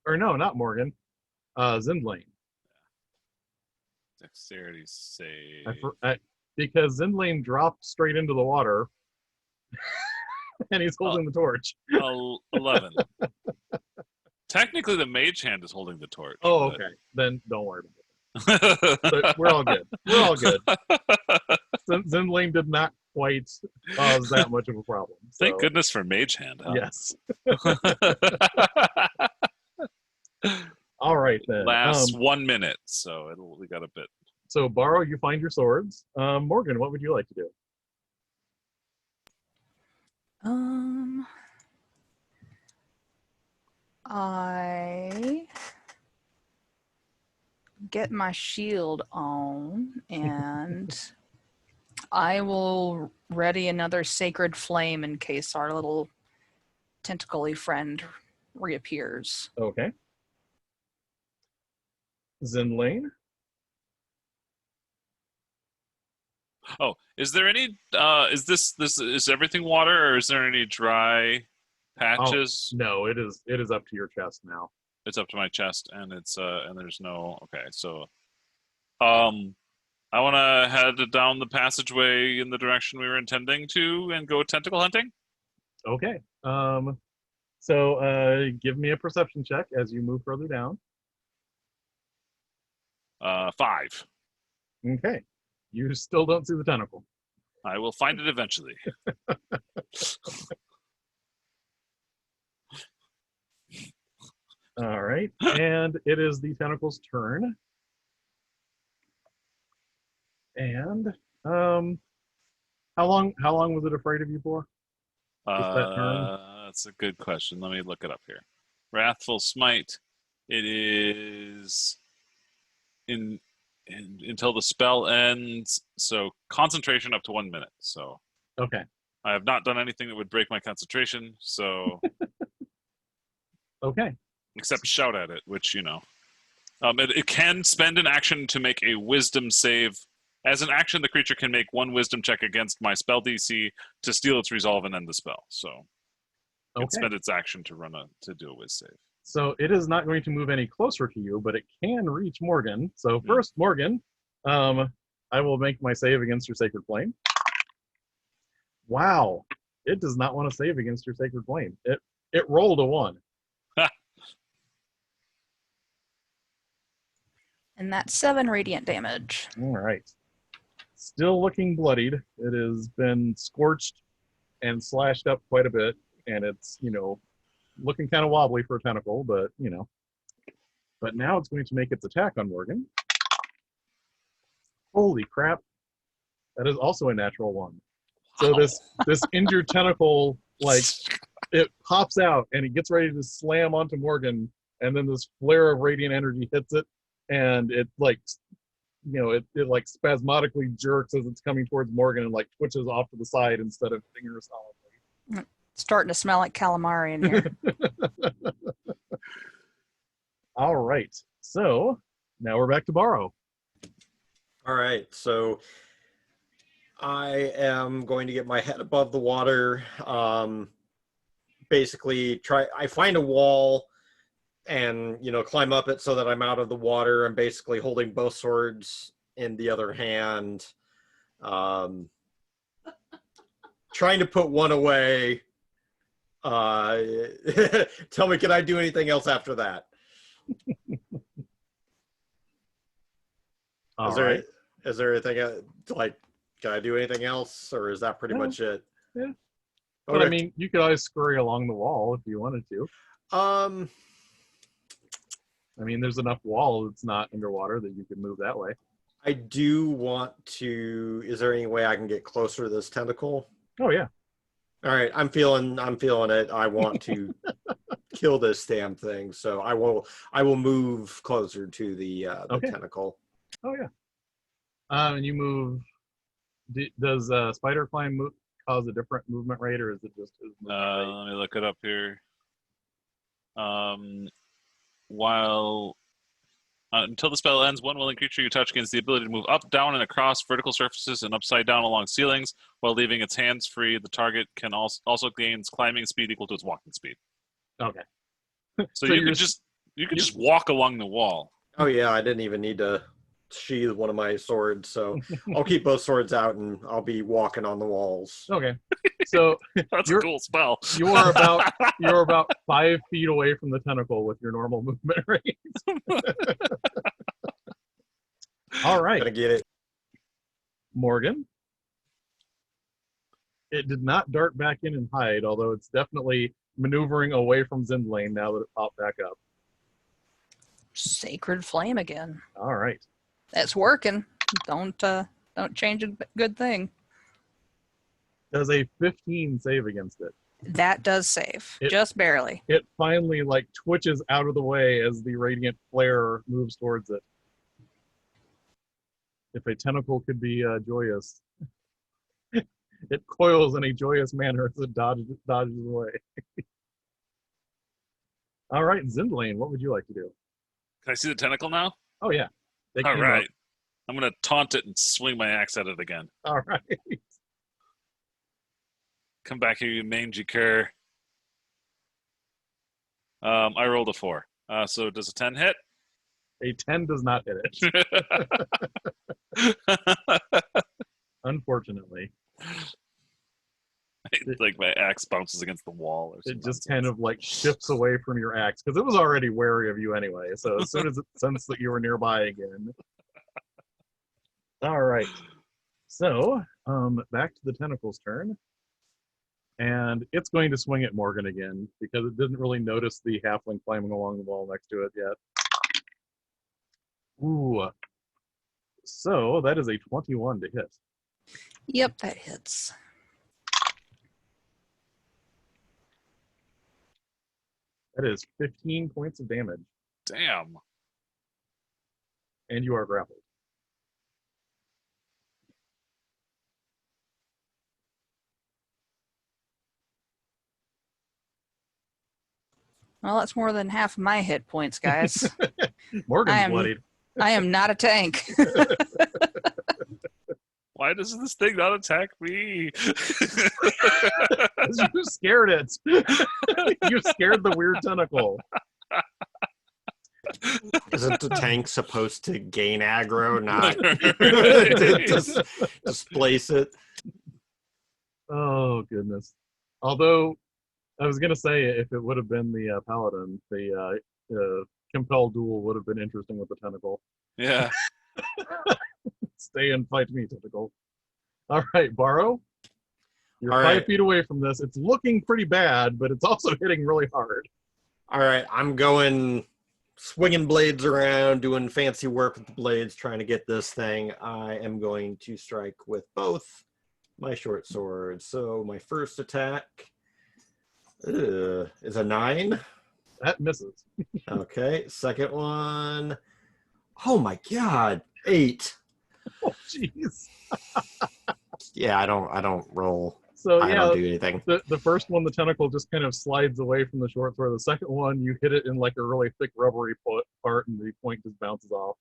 Or no, not Morgan. Zindlane. Dexterity save. Because Zindlane dropped straight into the water, and he's holding the torch. 11. Technically, the mage hand is holding the torch. Oh, okay. Then don't worry about it. But we're all good. We're all good. Zindlane did not quite cause that much of a problem. So. Thank goodness for mage hand, huh? Yes. All right, then. Lasts 1 minute, so we got a bit. So, Baro, you find your swords. Morgan, what would you like to do? I get my shield on, and I will ready another sacred flame in case our little tentacle-y friend reappears. Okay. Zindlane? Oh, is there any? Is everything water, or is there any dry patches? Oh, no, it is up to your chest now. It's up to my chest, and there's no. Okay, so, I want to head down the passageway in the direction we were intending to, and go tentacle hunting. Okay. So give me a perception check as you move further down. 5. Okay. You still don't see the tentacle. I will find it eventually. All right. And it is the tentacle's turn. And how long was it afraid of you for? Just that turn? That's a good question. Let me look it up here. Wrathful Smite. It is until the spell ends. So concentration up to 1 minute. So okay. I have not done anything that would break my concentration. So okay. Except shout at it, which it can spend an action to make a Wisdom save. As an action, the creature can make one Wisdom check against my spell DC to steal its resolve and end the spell. So it can spend its action to do a Wiz save. So it is not going to move any closer to you, but it can reach Morgan. So first, Morgan, I will make my save against your Sacred Flame. Wow. It does not want to save against your Sacred Flame. It rolled a 1. And that's 7 radiant damage. All right. Still looking bloodied. It has been scorched and slashed up quite a bit, and it's, looking kind of wobbly for a tentacle, but, But now it's going to make its attack on Morgan. Holy crap. That is also a natural 1. So this injured tentacle, it pops out, and it gets ready to slam onto Morgan, and then this flare of radiant energy hits it, and it it spasmodically jerks as it's coming towards Morgan and twitches off to the side instead of hitting her solidly. It's starting to smell like calamari in here. All right. So now we're back to Baro. All right. So I am going to get my head above the water. Basically I find a wall and, climb up it so that I'm out of the water. I'm basically holding both swords in the other hand. Trying to put one away. Tell me, can I do anything else after that? Is there anything can I do anything else, or is that pretty much it? Yeah. But I mean, you could always scurry along the wall if you wanted to. I mean, there's enough wall that's not underwater that you could move that way. I do want to. Is there any way I can get closer to this tentacle? Oh yeah. All right, I'm feeling it. I want to kill this damn thing, so I will move closer to the tentacle. Oh yeah. And you move. Does spider climb cause a different movement rate, or is it just his movement rate? Let me look it up here. Until the spell ends, one willing creature you touch gains the ability to move up, down, and across vertical surfaces and upside down along ceilings while leaving its hands free. The target can also gains climbing speed equal to its walking speed. Okay. So you could just walk along the wall. Oh yeah, I didn't even need to sheathe one of my swords, so I'll keep both swords out and I'll be walking on the walls. Okay. So that's a cool spell. You're about 5 feet away from the tentacle with your normal movement rate. All right. Gonna get it. Morgan. It did not dart back in and hide, although it's definitely maneuvering away from Zindlane now that it popped back up. Sacred flame again. All right. That's working. Don't change a good thing. Does a 15 save against it? That does save, just barely. It finally twitches out of the way as the radiant flare moves towards it. If a tentacle could be joyous, it coils in a joyous manner as it dodges away. All right, Zindlane, what would you like to do? Can I see the tentacle now? Oh yeah. All right. I'm going to taunt it and swing my axe at it again. All right. Come back here, you mangy cur. I rolled a 4. So does a 10 hit? A 10 does not hit it. Unfortunately. My axe bounces against the wall. Or it just kind of shifts away from your axe because it was already wary of you anyway. So as soon as it sensed that you were nearby again. All right. So back to the tentacle's turn. And it's going to swing at Morgan again because it didn't really notice the halfling climbing along the wall next to it yet. Ooh. So that is a 21 to hit. Yep, that hits. That is 15 points of damage. Damn. And you are grappled. Well, that's more than half of my hit points, guys. Morgan's bloodied. I am not a tank. Why does this thing not attack me? You scared it. You scared the weird tentacle. Isn't the tank supposed to gain aggro, not displace it? Oh, goodness. Although I was gonna say if it would have been the paladin, the compel duel would have been interesting with the tentacle. Yeah. Stay and fight me, tentacle. All right, Baro, you're All 5 feet away from this. It's looking pretty bad, but it's also hitting really hard. All right, I'm going swinging blades around, doing fancy work with the blades, trying to get this thing. I am going to strike with both my short swords. So my first attack is a 9. That misses. Okay, second one. Oh my god, 8. Oh, jeez. Yeah, I don't roll. So I yeah, don't do anything. the first one, the tentacle just kind of slides away from the short sword. The second one, you hit it in like a really thick rubbery part, and the point just bounces off.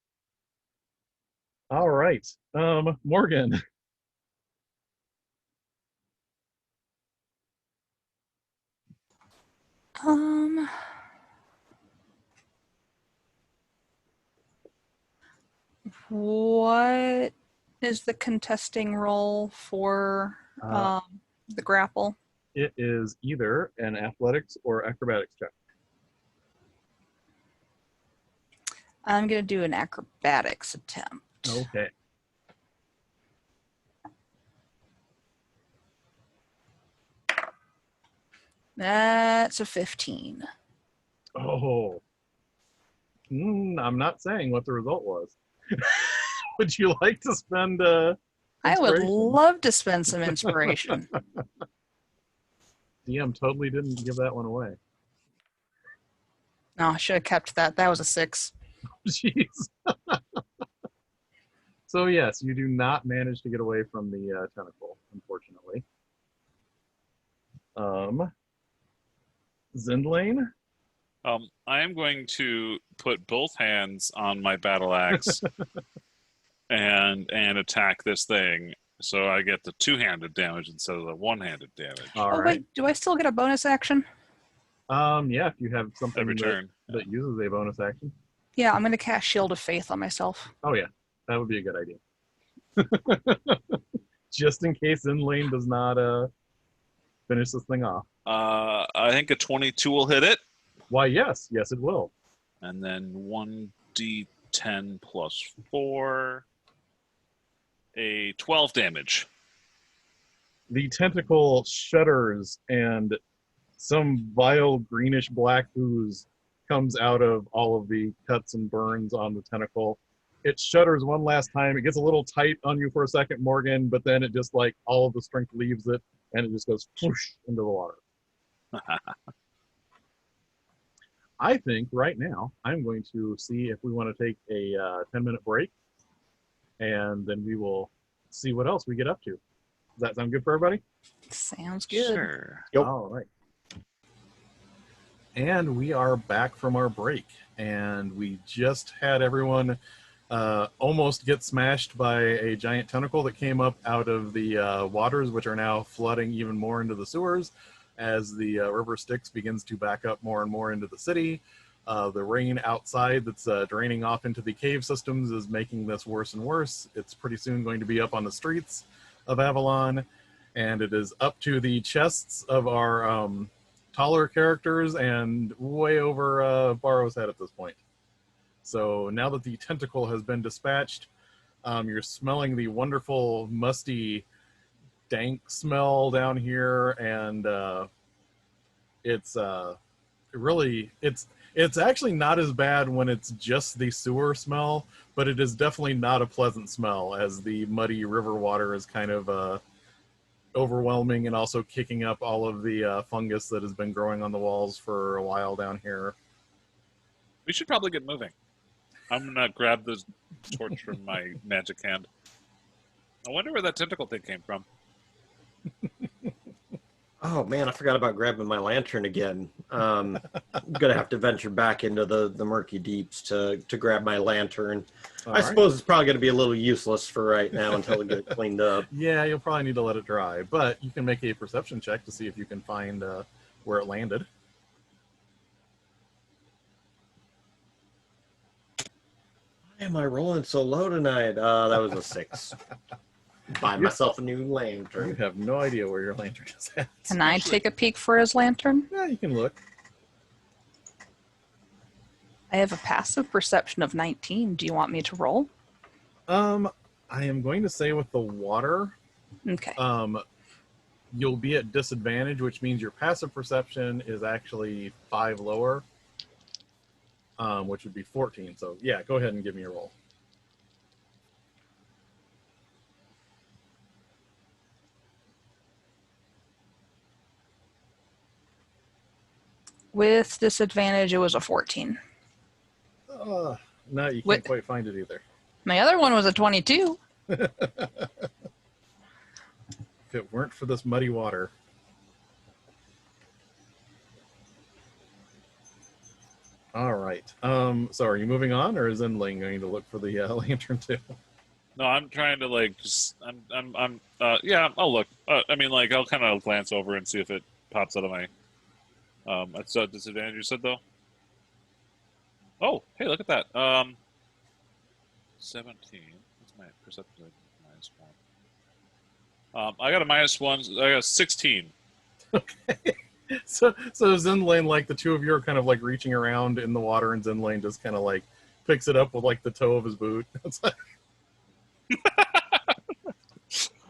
All right, Morgan. What is the contesting roll for the grapple? It is either an athletics or acrobatics check. I'm going to do an acrobatics attempt. Okay. That's a 15. Oh. I'm not saying what the result was. Would you like to spend I would inspiration? love to spend some inspiration. DM totally didn't give that one away. No, I should have kept that. That was a 6. Jeez. So yes, you do not manage to get away from the tentacle, unfortunately. Zindlane? I am going to put both hands on my battle axe and attack this thing, so I get the two-handed damage instead of the one-handed damage. All right. Wait, do I still get a bonus action? Yeah, if you have something Every turn. that uses a bonus action. Yeah, I'm going to cast Shield of Faith on myself. Oh yeah, that would be a good idea. Just in case Zindlane does not finish this thing off. I think a 22 will hit it. Why, yes, it will. And then 1d10 plus 4. A 12 damage. The tentacle shudders and some vile greenish black ooze comes out of all of the cuts and burns on the tentacle. It shudders one last time. It gets a little tight on you for a second, Morgan, but then it just like all of the strength leaves it and it just goes whoosh into the water. I think right now I'm going to see if we want to take a 10-minute break, and then we will see what else we get up to. Does that sound good for everybody? Sounds good. Sure. Yep. All right. And we are back from our break, and we just had everyone almost get smashed by a giant tentacle that came up out of the waters, which are now flooding even more into the sewers as the river Styx begins to back up more and more into the city. The rain outside that's draining off into the cave systems is making this worse and worse. It's pretty soon going to be up on the streets of Avalon, and it is up to the chests of our taller characters and way over Baro's head at this point. So now that the tentacle has been dispatched, you're smelling the wonderful, musty, dank smell down here, and it's actually not as bad when it's just the sewer smell, but it is definitely not a pleasant smell as the muddy river water is kind of overwhelming and also kicking up all of the fungus that has been growing on the walls for a while down here. We should probably get moving. I'm going to grab the torch from my magic hand. I wonder where that tentacle thing came from. Oh man, I forgot about grabbing my lantern again. I'm gonna have to venture back into the murky deeps to grab my lantern. I suppose it's probably gonna be a little useless for right now until it gets cleaned up. Yeah, you'll probably need to let it dry, but you can make a perception check to see if you can find where it landed. Why am I rolling so low tonight? That was a 6. Buy myself a new You lantern. have no idea where your lantern is at. Can I take a peek for his lantern? Yeah, you can look. I have a passive perception of 19. Do you want me to roll? I am going to say with the water, Okay. you'll be at disadvantage, which means your passive perception is actually 5 lower, which would be 14. So yeah, go ahead and give me a roll. With disadvantage, it was a 14. No, you can't What? quite find it either. My other one was a 22. If it weren't for this muddy water. All right. So are you moving on, or is Zindlane going to look for the lantern too? No, I'm trying to like just. Yeah, I'll look. I mean, like I'll kind of glance over and see if it pops out of my. That's a disadvantage you said though. Oh, hey, look at that. 17. What's my perception? -1. I got a -1. I got 16. Okay. So Zindlane, like the two of you are kind of like reaching around in the water, and Zindlane just kind of like picks it up with like the toe of his boot. It's like,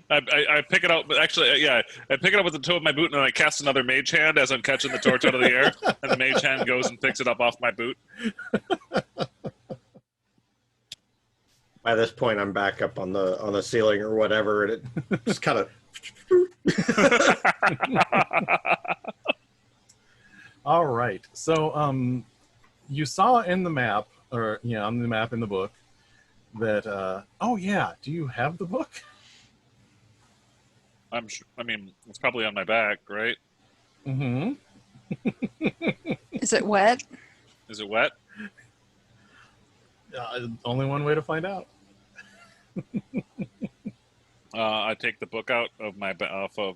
I pick it out, but actually, yeah, I pick it up with the toe of my boot, and then I cast another mage hand as I'm catching the torch out of the air, and the mage hand goes and picks it up off my boot. By this point, I'm back up on the ceiling or whatever, and it just kind of. all right. So you saw in the map, or on the map in the book, that oh yeah, do you have the book? I'm sure. I mean, it's probably on my back, right? Mm-hmm. Is it wet? Is it wet? Only one way to find out. I take the book out of my off of.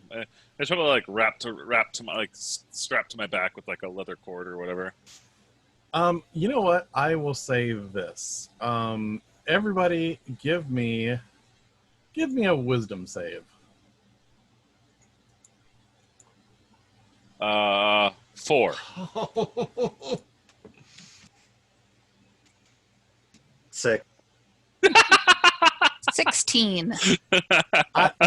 It's probably like wrapped to my strapped to my back with like a leather cord or whatever. You know what? I will say this. Everybody, give me a wisdom save. 4. 6. 16.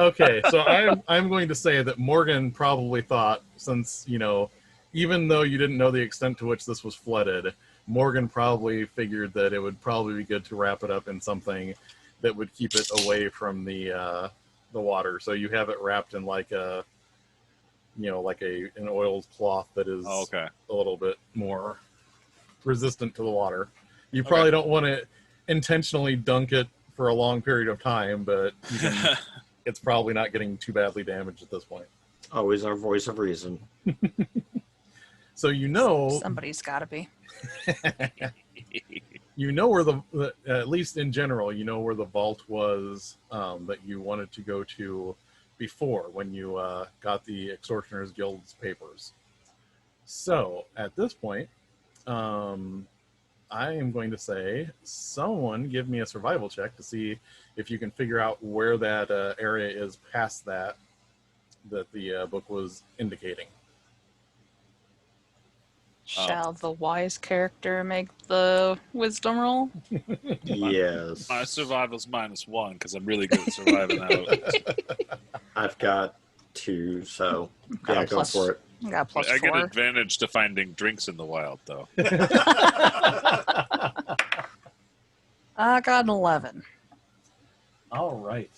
Okay, so I'm going to say that Morgan probably thought, since even though you didn't know the extent to which this was flooded, Morgan probably figured that it would probably be good to wrap it up in something that would keep it away from the water. So you have it wrapped in like a an oiled cloth that is okay. a little bit more resistant to the water. You probably don't want to intentionally dunk it for a long period of time, but it's probably not getting too badly damaged at this point. Always our voice of reason. So somebody's got to be. Where at least in general, where the vault was that you wanted to go to before when you got the Extortioners Guild's papers. So at this point, I am going to say, someone give me a survival check to see if you can figure out where that area is past that the book was indicating. Shall the wise character make the wisdom roll? Yes. My survival's -1 because I'm really good at surviving out. I've got 2, so yeah, go for it. I got plus I 4. get advantage to finding drinks in the wild, though. I got an 11. All right.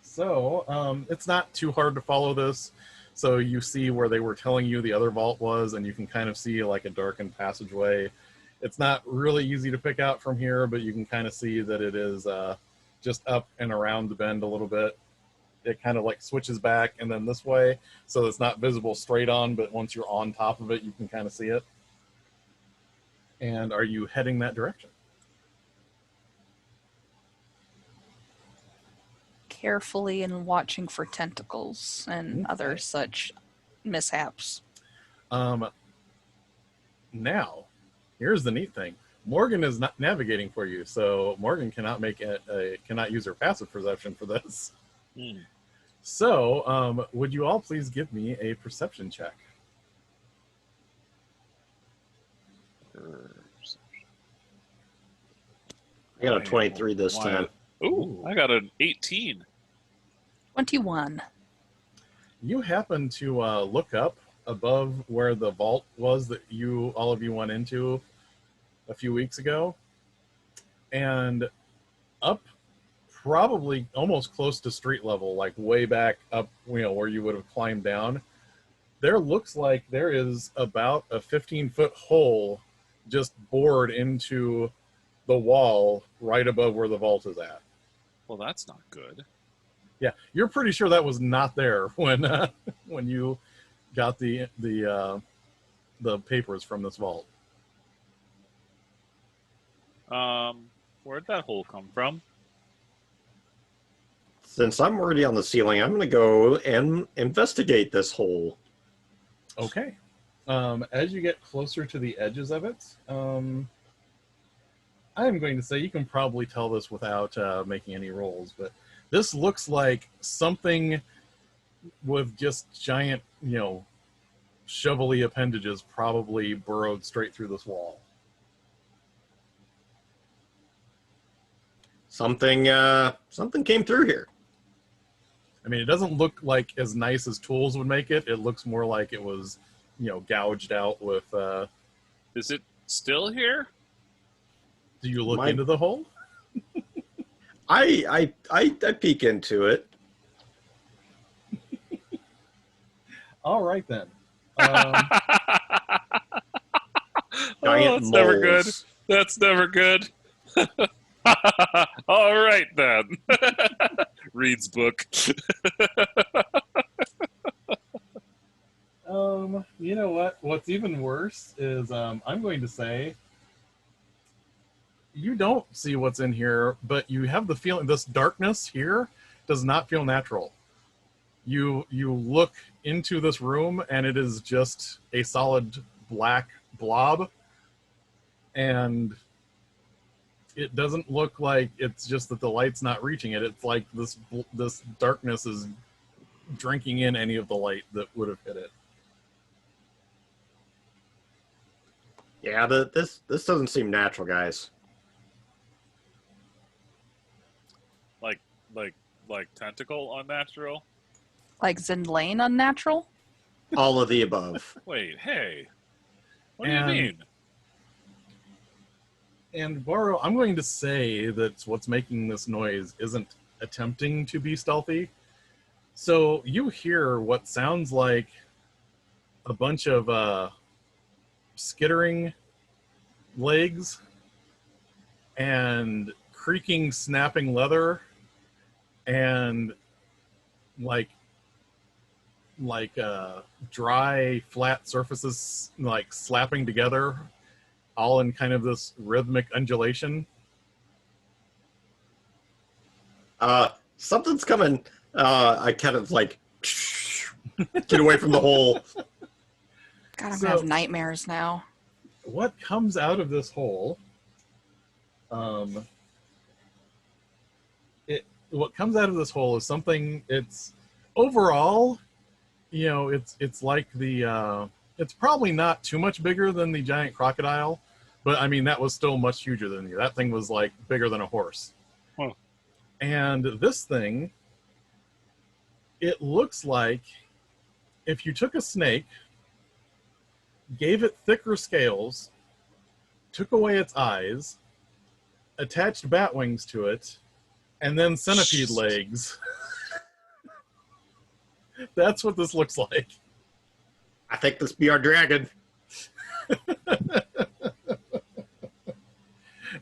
So it's not too hard to follow this. So you see where they were telling you the other vault was, and you can kind of see like a darkened passageway. It's not really easy to pick out from here, but you can kind of see that it is just up and around the bend a little bit. It kind of like switches back and then this way, so it's not visible straight on, but once you're on top of it, you can kind of see it. And are you heading that direction? Carefully and watching for tentacles and other such mishaps. Now, here's the neat thing. Morgan is not navigating for you, so Morgan cannot cannot use her passive perception for this. Hmm. So, would you all please give me a perception check? I got a 23 this time. Ooh, I got an 18. 21. You happen to look up above where the vault was that all of you went into a few weeks ago, and up probably almost close to street level, like way back up, where you would have climbed down. There looks like there is about a 15-foot hole just bored into the wall right above where the vault is at. Well, that's not good. Yeah, you're pretty sure that was not there when you got the papers from this vault. Where'd that hole come from? Since I'm already on the ceiling, I'm going to go and investigate this hole. Okay. As you get closer to the edges of it, I'm going to say you can probably tell this without making any rolls, but this looks like something with just giant, shovelly appendages probably burrowed straight through this wall. Something came through here. I mean, it doesn't look like as nice as tools would make it. It looks more like it was, gouged out with... Is it still here? Do you look into the hole? I peek into it. All right, then. That's never good. That's never good. All right, then. Reads book. You know what? What's even worse is I'm going to say you don't see what's in here, but you have the feeling this darkness here does not feel natural. You look into this room and it is just a solid black blob, and it doesn't look like it's just that the light's not reaching it. It's like this darkness is drinking in any of the light that would have hit it. Yeah, this doesn't seem natural, guys. Like tentacle unnatural? Like Zindlane unnatural? All of the above. Wait, hey. What do you mean? And Baro, I'm going to say that what's making this noise isn't attempting to be stealthy. So you hear what sounds like a bunch of skittering legs and creaking, snapping leather and like dry, flat surfaces like slapping together, all in kind of this rhythmic undulation. Something's coming. I kind of like get away from the hole. God, I'm gonna have nightmares now. What comes out of this hole? What comes out of this hole is something. It's overall, it's like the. It's probably not too much bigger than the giant crocodile, but I mean that was still much huger than you. That thing was like bigger than a horse. Huh. And this thing, it looks like if you took a snake, gave it thicker scales, took away its eyes, attached bat wings to it, and then centipede legs. That's what this looks like. I think this be our dragon.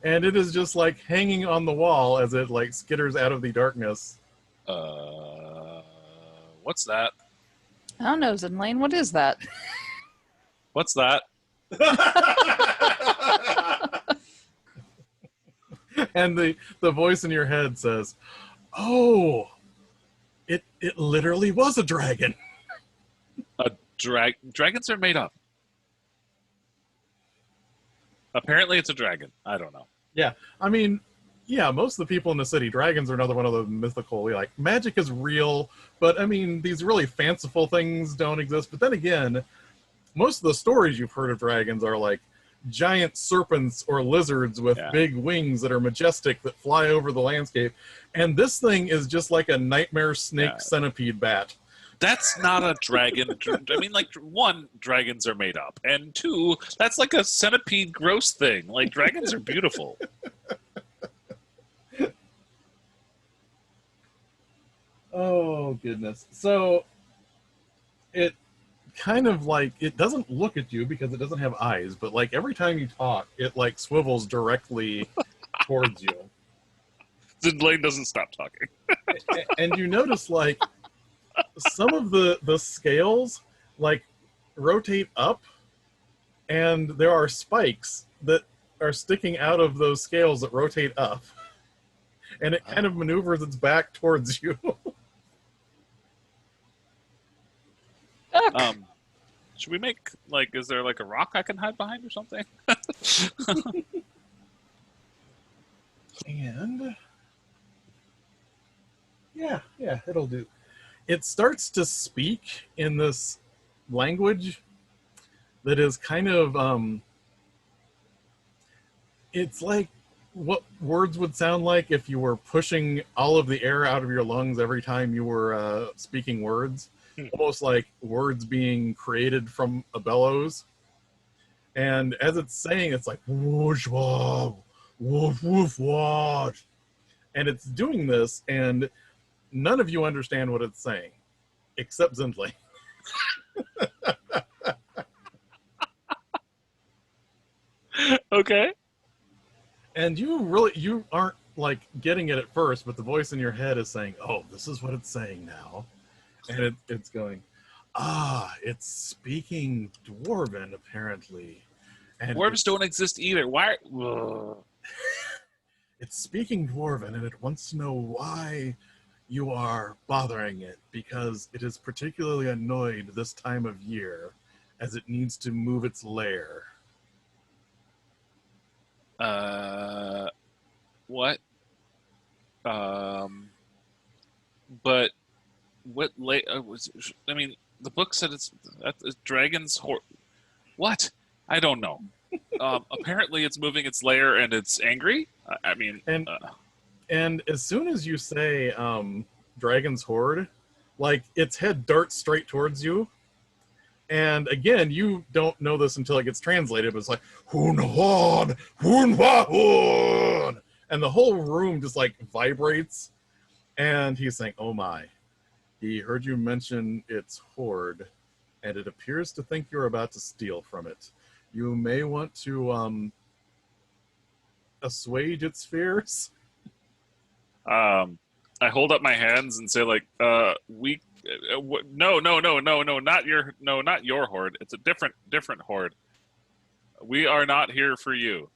And it is just like hanging on the wall as it like skitters out of the darkness. What's that? I don't know, Zindlane. What is that? What's that? And the voice in your head says, "Oh, it literally was a dragon." Dragons are made up. Apparently it's a dragon. I don't know. Yeah, I mean, yeah, most of the people in the city, dragons are another one of the mythical, like, magic is real, but I mean, these really fanciful things don't exist. But then again, most of the stories you've heard of dragons are like giant serpents or lizards with big wings that are majestic that fly over the landscape. And this thing is just like a nightmare snake centipede bat. That's not a dragon. I mean, like, one, dragons are made up. And two, that's like a centipede gross thing. Like, dragons are beautiful. Oh, goodness. So it kind of like, it doesn't look at you because it doesn't have eyes, but like every time you talk, it like swivels directly towards you. Zindlane doesn't stop talking. And you notice like some of the scales like rotate up, and there are spikes that are sticking out of those scales that rotate up. And it kind of maneuvers its back towards you. Should we make, like, is there like a rock I can hide behind or something? And yeah, it'll do. It starts to speak in this language that is kind of, it's like what words would sound like if you were pushing all of the air out of your lungs every time you were speaking words. Almost like words being created from a bellows. And as it's saying, it's like, whoosh, whoa, woof, woof, wash. And it's doing this, and none of you understand what it's saying, except Zindlane. Okay. And you aren't like getting it at first, but the voice in your head is saying, oh, this is what it's saying now. And it's going, it's speaking Dwarven, apparently. And Dwarves don't exist either. Why? It's speaking Dwarven, and it wants to know why you are bothering it, because it is particularly annoyed this time of year, as it needs to move its lair. What? But what I mean, the book said it's dragon's horde. What? I don't know. Apparently it's moving its lair and it's angry. I mean, and as soon as you say dragon's horde, like its head darts straight towards you. And again, you don't know this until it gets translated, but it's like Hun Horde, Hun Horde, and the whole room just like vibrates. And he's saying, "Oh my." He heard you mention its horde, and it appears to think you're about to steal from it. You may want to assuage its fears. I hold up my hands and say, like, no, not your horde. It's a different horde. We are not here for you.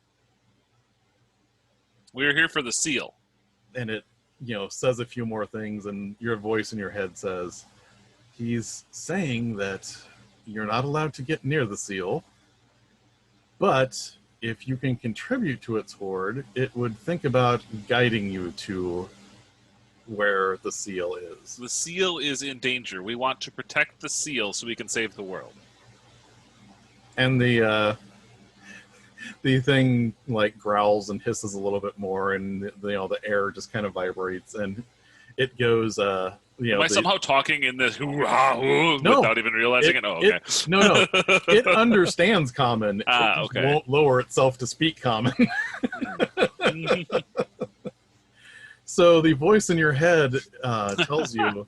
We are here for the seal. And it, says a few more things, and your voice in your head says, he's saying that you're not allowed to get near the seal, but if you can contribute to its horde, it would think about guiding you to where the seal is. The seal is in danger. We want to protect the seal so we can save the world. And the thing like growls and hisses a little bit more, and the air just kind of vibrates, and it goes. Am I somehow talking in this without even realizing it? Oh, okay. No. It understands common. Okay. It won't lower itself to speak common. So the voice in your head tells you,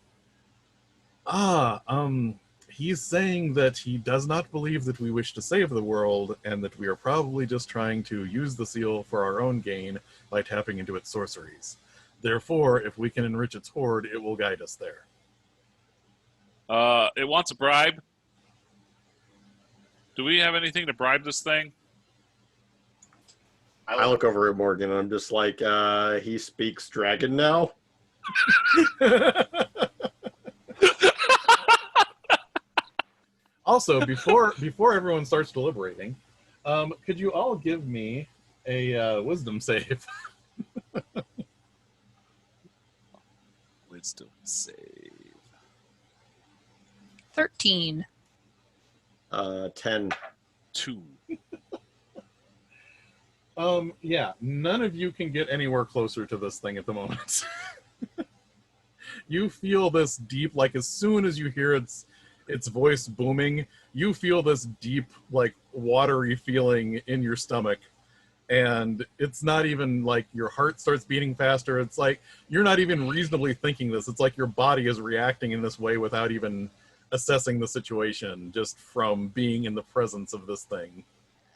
he's saying that he does not believe that we wish to save the world, and that we are probably just trying to use the seal for our own gain by tapping into its sorceries. Therefore, if we can enrich its horde, it will guide us there. It wants a bribe. Do we have anything to bribe this thing? I look over at Morgan and I'm just like, he speaks dragon now? Also, before everyone starts deliberating, could you all give me a wisdom save? Wisdom save. 13. 10. 2. Yeah, none of you can get anywhere closer to this thing at the moment. You feel this deep, like as soon as you hear its voice booming, you feel this deep, like watery feeling in your stomach. And it's not even like your heart starts beating faster. It's like you're not even reasonably thinking this. It's like your body is reacting in this way without even assessing the situation, just from being in the presence of this thing.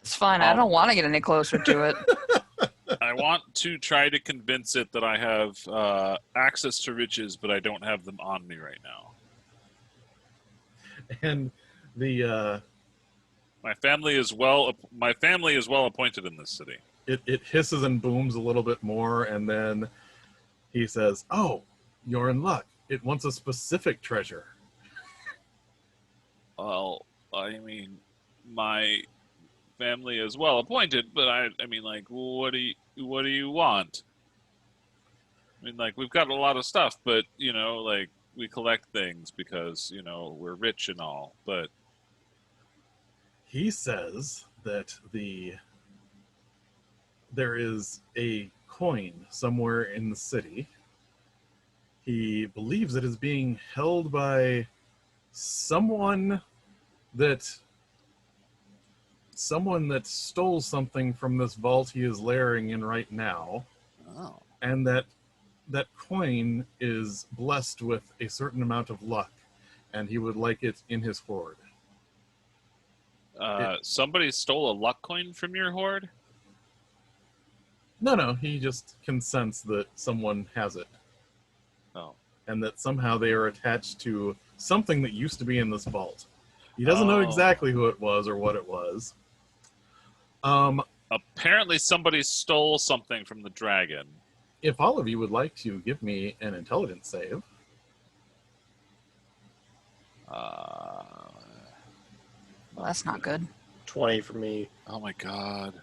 It's fine. I don't want to get any closer to it. I want to try to convince it that I have access to riches, but I don't have them on me right now. And the My family is well appointed in this city. it hisses and booms a little bit more, and then he says, "Oh, you're in luck. It wants a specific treasure." Well, I mean, my family is well appointed, but I mean, like, what do you want? I mean, like, we've got a lot of stuff, but like, we collect things because we're rich and all. But He says that there is a coin somewhere in the city. He believes it is being held by someone that stole something from this vault he is layering in right now, and that coin is blessed with a certain amount of luck, and he would like it in his hoard. Somebody stole a luck coin from your hoard? No, he just can sense that someone has it. Oh. And that somehow they are attached to something that used to be in this vault. He doesn't know exactly who it was or what it was. Apparently somebody stole something from the dragon. If all of you would like to give me an intelligence save. Well, that's not good. 20 for me. Oh my god.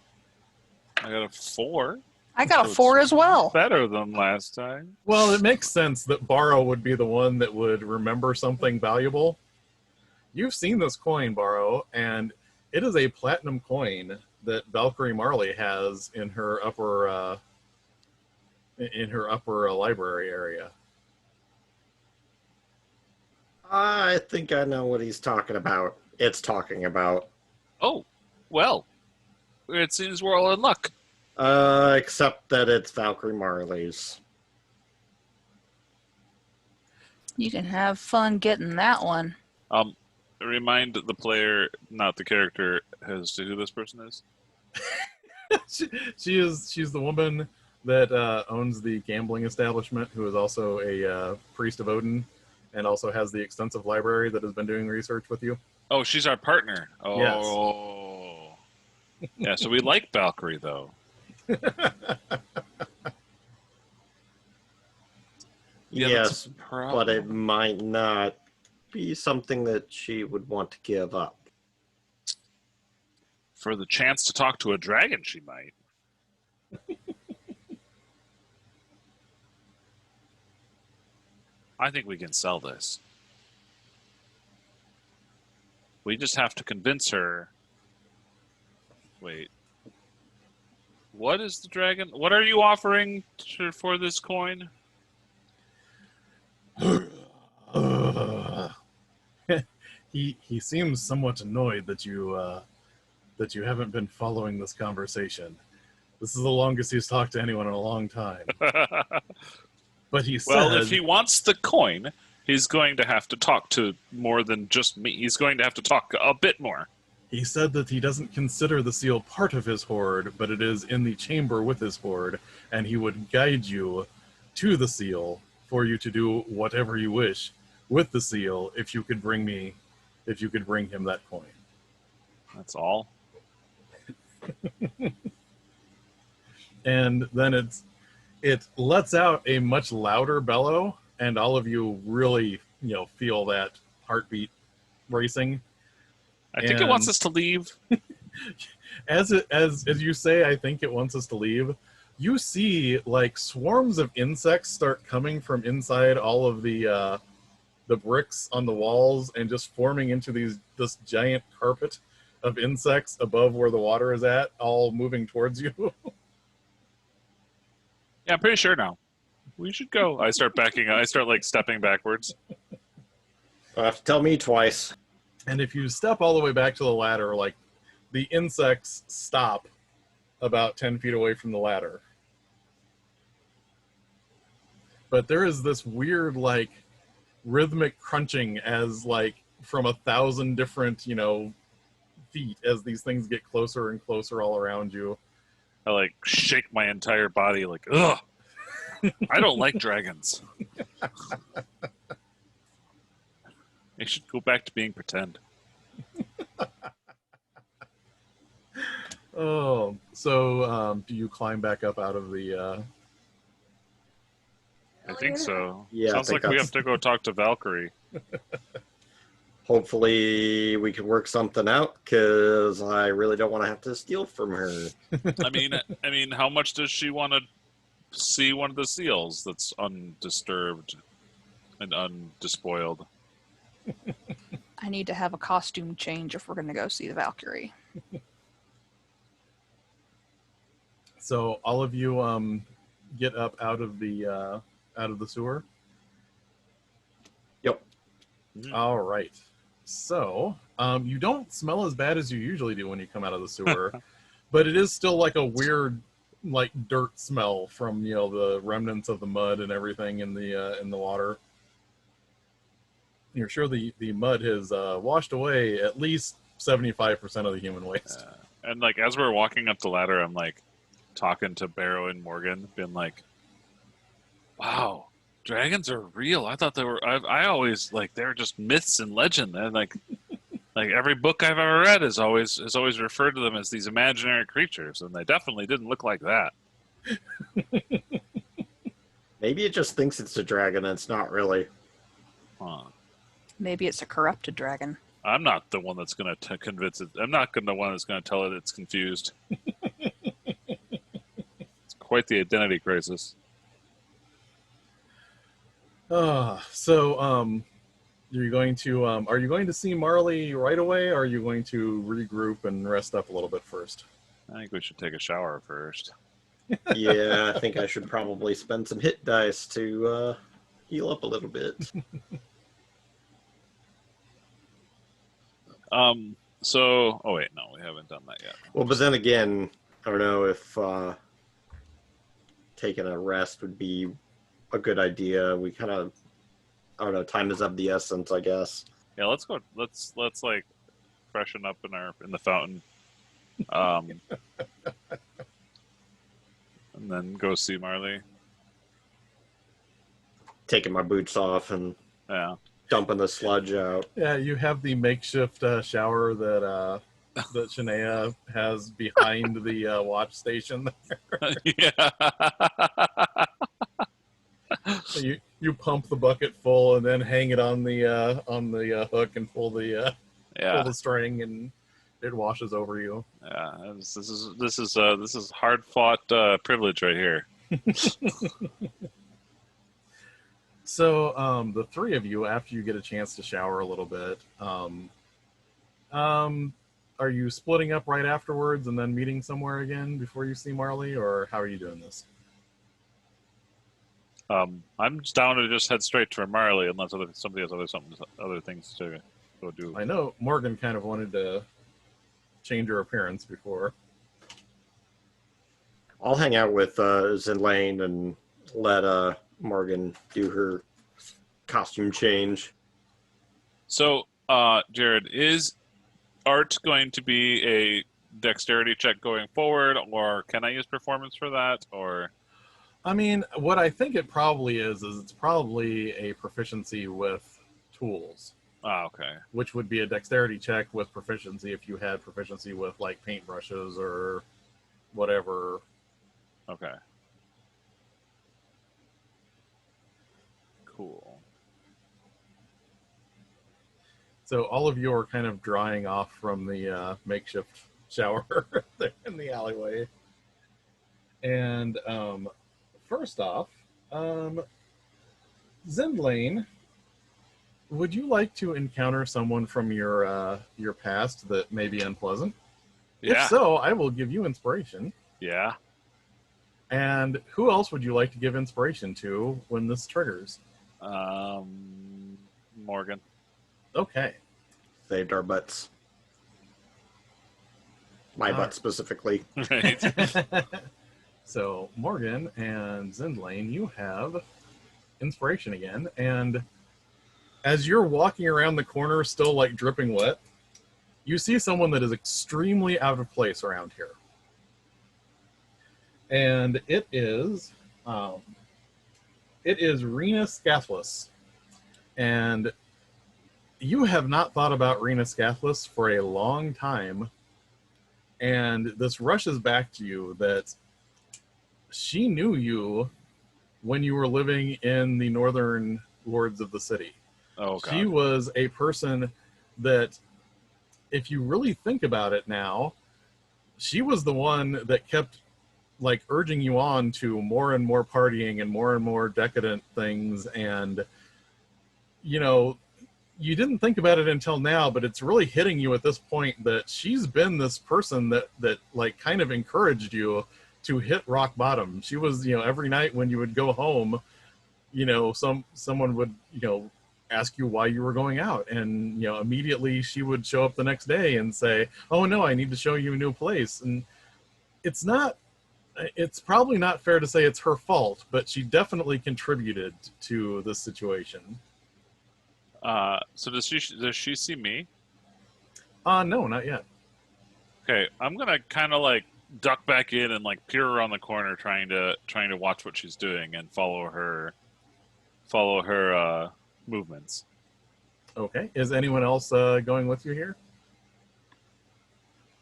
I got a 4. I got a So 4 it's as well. Better than last time. Well, it makes sense that Baro would be the one that would remember something valuable. You've seen this coin, Baro, and it is a platinum coin that Valkyrie Marley has in her upper library area. I think I know what he's talking about. It's talking about. Oh, well. It seems we're all in luck. Except that it's Valkyrie Marley's. You can have fun getting that one. Remind the player, not the character, as to who this person is. She's the woman that owns the gambling establishment, who is also a priest of Odin, and also has the extensive library that has been doing research with you. Oh, she's our partner. Oh. Yes. Yeah, so we like Valkyrie, though. Yeah, Yes, problem. but it might not be something that she would want to give up. For the chance to talk to a dragon, she might. I think we can sell this. We just have to convince her. Wait. What is the dragon? What are you offering for this coin? He seems somewhat annoyed that you haven't been following this conversation. This is the longest he's talked to anyone in a long time. But he said, well, if he wants the coin, he's going to have to talk to more than just me. He's going to have to talk a bit more. He said that he doesn't consider the seal part of his hoard, but it is in the chamber with his hoard, and he would guide you to the seal for you to do whatever you wish with the seal if you could bring him that coin. That's all. And then it lets out a much louder bellow, and all of you really feel that heartbeat racing. I think it wants us to leave. As you say, I think it wants us to leave. you see like swarms of insects start coming from inside all of the bricks on the walls and just forming into this giant carpet of insects above where the water is at, all moving towards you. Yeah, I'm pretty sure now. We should go. I start backing. I start like stepping backwards. You'll have to tell me twice. And if you step all the way back to the ladder, like the insects stop about 10 feet away from the ladder. But there is this weird like rhythmic crunching as like from 1,000 different, feet as these things get closer and closer all around you. I like shake my entire body like, ugh. I don't like dragons. They should go back to being pretend. Oh, so do you climb back up out of the... I think so. Yeah, Sounds like we have to go talk to Valkyrie. Hopefully we can work something out, because I really don't want to have to steal from her. I mean, how much does she want to see one of the seals that's undisturbed and undespoiled? I need to have a costume change if we're going to go see the Valkyrie. So all of you get up out of the sewer? Yep. All right. So you don't smell as bad as you usually do when you come out of the sewer, but it is still like a weird, like dirt smell from the remnants of the mud and everything in the water. You're sure the mud has washed away at least 75% of the human waste. And like as we're walking up the ladder, I'm like talking to Baro and Morgan, being like, "Wow, dragons are real. I thought they were. I always like they're just myths and legend. And like every book I've ever read has always referred to them as these imaginary creatures, and they definitely didn't look like that." Maybe it just thinks it's a dragon and it's not really. Huh. Maybe it's a corrupted dragon. I'm not the one that's going to convince it. I'm not the one that's going to tell it it's confused. It's quite the identity crisis. So are you going to see Marley right away, or are you going to regroup and rest up a little bit first? I think we should take a shower first. Yeah, I think I should probably spend some hit dice to heal up a little bit. Oh wait, no, we haven't done that yet. Well, but then again, I don't know if taking a rest would be a good idea. We kind of, I don't know, time is of the essence, I guess. Yeah, let's go. Let's like freshen up in the fountain, and then go see Marley. Taking my boots off and dumping the sludge out. Yeah, you have the makeshift shower that Shania has behind the watch station there. Yeah. You pump the bucket full and then hang it on the hook and pull the string, and it washes over you. Yeah, this is hard fought privilege right here. So the three of you, after you get a chance to shower a little bit, are you splitting up right afterwards and then meeting somewhere again before you see Marley, or how are you doing this? I'm just down to just head straight to Marley unless somebody has other things to go do. I know Morgan kind of wanted to change her appearance before. I'll hang out with Zindlane and let Morgan do her costume change. So, Jared, is art going to be a dexterity check going forward, or can I use performance for that, or? I mean, what I think it probably is it's probably a proficiency with tools. Ah, okay. Which would be a dexterity check with proficiency if you had proficiency with, like, paintbrushes or whatever. Okay. Cool. So all of you are kind of drying off from the makeshift shower there in the alleyway. And first off, Zindlane, would you like to encounter someone from your past that may be unpleasant? Yeah. If so, I will give you inspiration. Yeah. And who else would you like to give inspiration to when this triggers? Morgan. Okay. Saved our butts. My butt specifically. Right. So Morgan and Zindlane, you have inspiration again, and as you're walking around the corner still like dripping wet, you see someone that is extremely out of place around here. And it is Rena Scathless. And you have not thought about Rena Scathless for a long time. And this rushes back to you that she knew you when you were living in the northern wards of the city. Oh, God. She was a person that, if you really think about it now, she was the one that kept like urging you on to more and more partying and more decadent things. And, you know, you didn't think about it until now, but it's really hitting you at this point that she's been this person that like kind of encouraged you to hit rock bottom. She was, you know, every night when you would go home, you know, someone would, you know, ask you why you were going out, and, you know, immediately she would show up the next day and say, oh no, I need to show you a new place. And it's probably not fair to say it's her fault, but she definitely contributed to this situation. So does she see me? No, not yet. Okay, I'm gonna kind of like duck back in and like peer around the corner, trying to watch what she's doing and follow her movements. Okay. Is anyone else going with you here?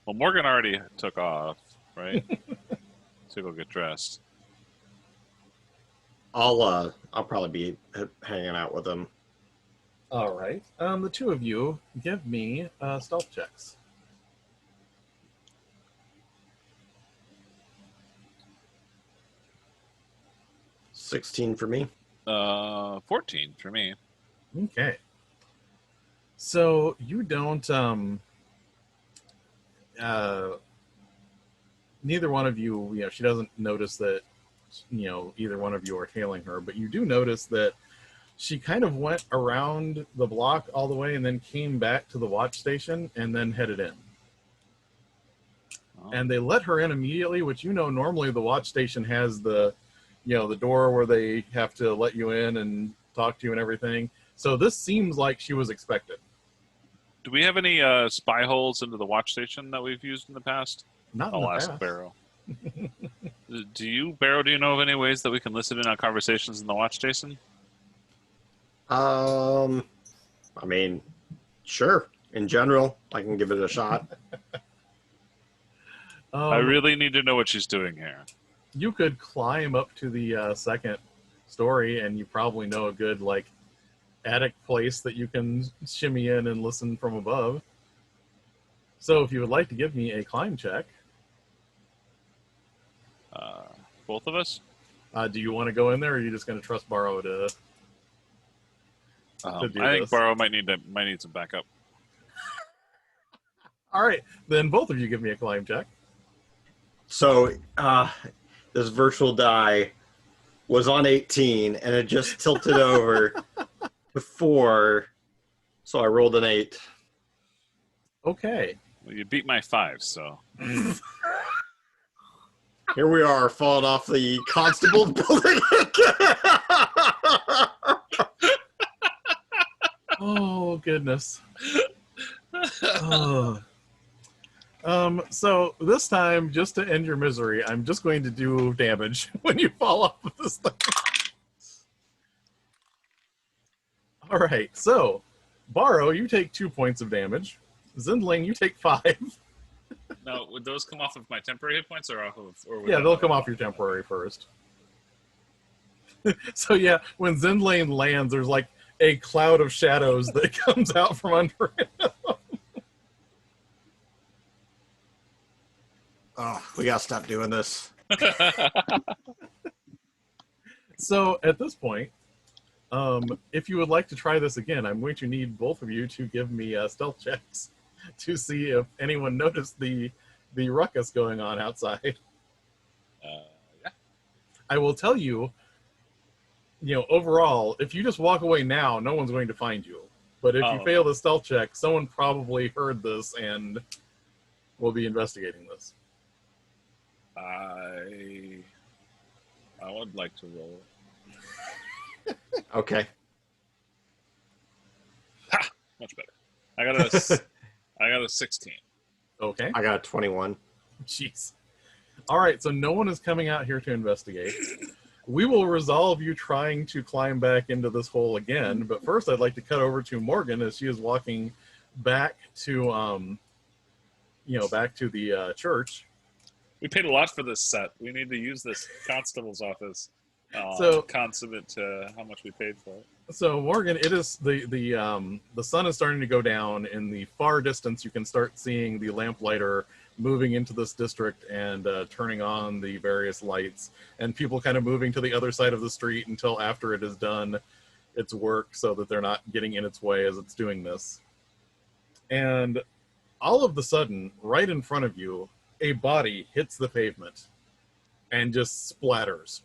Well, Morgan already took off, right? To go get dressed. I'll probably be hanging out with him. All right. The two of you give me stealth checks. 16 for me. 14 for me. Okay. So you don't neither one of you, you know, she doesn't notice that, you know, either one of you are tailing her, but you do notice that she kind of went around the block all the way and then came back to the watch station and then headed in. Oh. And they let her in immediately, which, you know, normally the watch station has the, you know, the door where they have to let you in and talk to you and everything. So this seems like she was expected. Do we have any spy holes into the watch station that we've used in the past? Not in I'll the ask past. Baro. Baro, do you know of any ways that we can listen in on conversations in the watch station? I mean, sure. In general, I can give it a shot. I really need to know what she's doing here. You could climb up to the second story, and you probably know a good, like, attic place that you can shimmy in and listen from above. So if you would like to give me a climb check. Both of us? Do you want to go in there, or are you just going to trust Baro to do I think this? Baro might need some backup. All right, then both of you give me a climb check. So, this virtual die was on 18, and it just tilted over to 4, so I rolled an 8. Okay. Well, you beat my 5, so... Here we are, falling off the constable building. Oh, goodness. Oh. So this time, just to end your misery, I'm just going to do damage when you fall off of this thing. All right, so Baro, you take 2 points of damage. Zindlane, you take 5. Now, would those come off of my temporary hit points or off of? Or Yeah, they'll come off your temporary first. So yeah, when Zindlane lands, there's like a cloud of shadows that comes out from under him. Oh, we gotta stop doing this. So at this point, if you would like to try this again, I'm going to need both of you to give me stealth checks to see if anyone noticed the ruckus going on outside. Yeah. I will tell you, overall, if you just walk away now, no one's going to find you. But if you fail the stealth check, someone probably heard this and will be investigating this. I would like to roll. Okay. Ha! Much better. I got a 16. Okay. I got a 21. Jeez. All right, so no one is coming out here to investigate. We will resolve you trying to climb back into this hole again, but first I'd like to cut over to Morgan as she is walking back to, back to the church. We paid a lot for this set. We need to use this constable's office. Consummate to how much we paid for it. So Morgan, it is the sun is starting to go down. In the far distance, you can start seeing the lamplighter moving into this district and turning on the various lights, and people kind of moving to the other side of the street until after it has done its work, so that they're not getting in its way as it's doing this. And all of the sudden, right in front of you, a body hits the pavement and just splatters.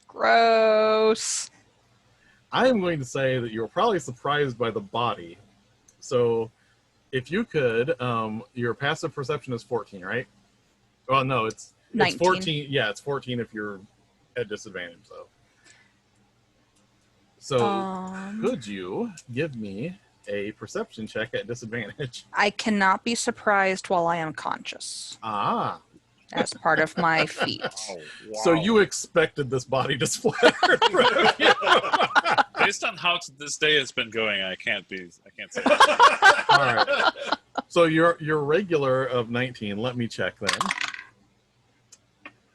Gross. I am going to say that you're probably surprised by the body. So if you could, your passive perception is 14, right? Well, no, it's 14. Yeah, it's 14 if you're at disadvantage, though. So could you give me a perception check at disadvantage? I cannot be surprised while I am conscious. Ah. As part of my feat. Oh, wow. So you expected this body to splatter in front of you. Based on how this day has been going, I can't say. All right. So your regular of 19. Let me check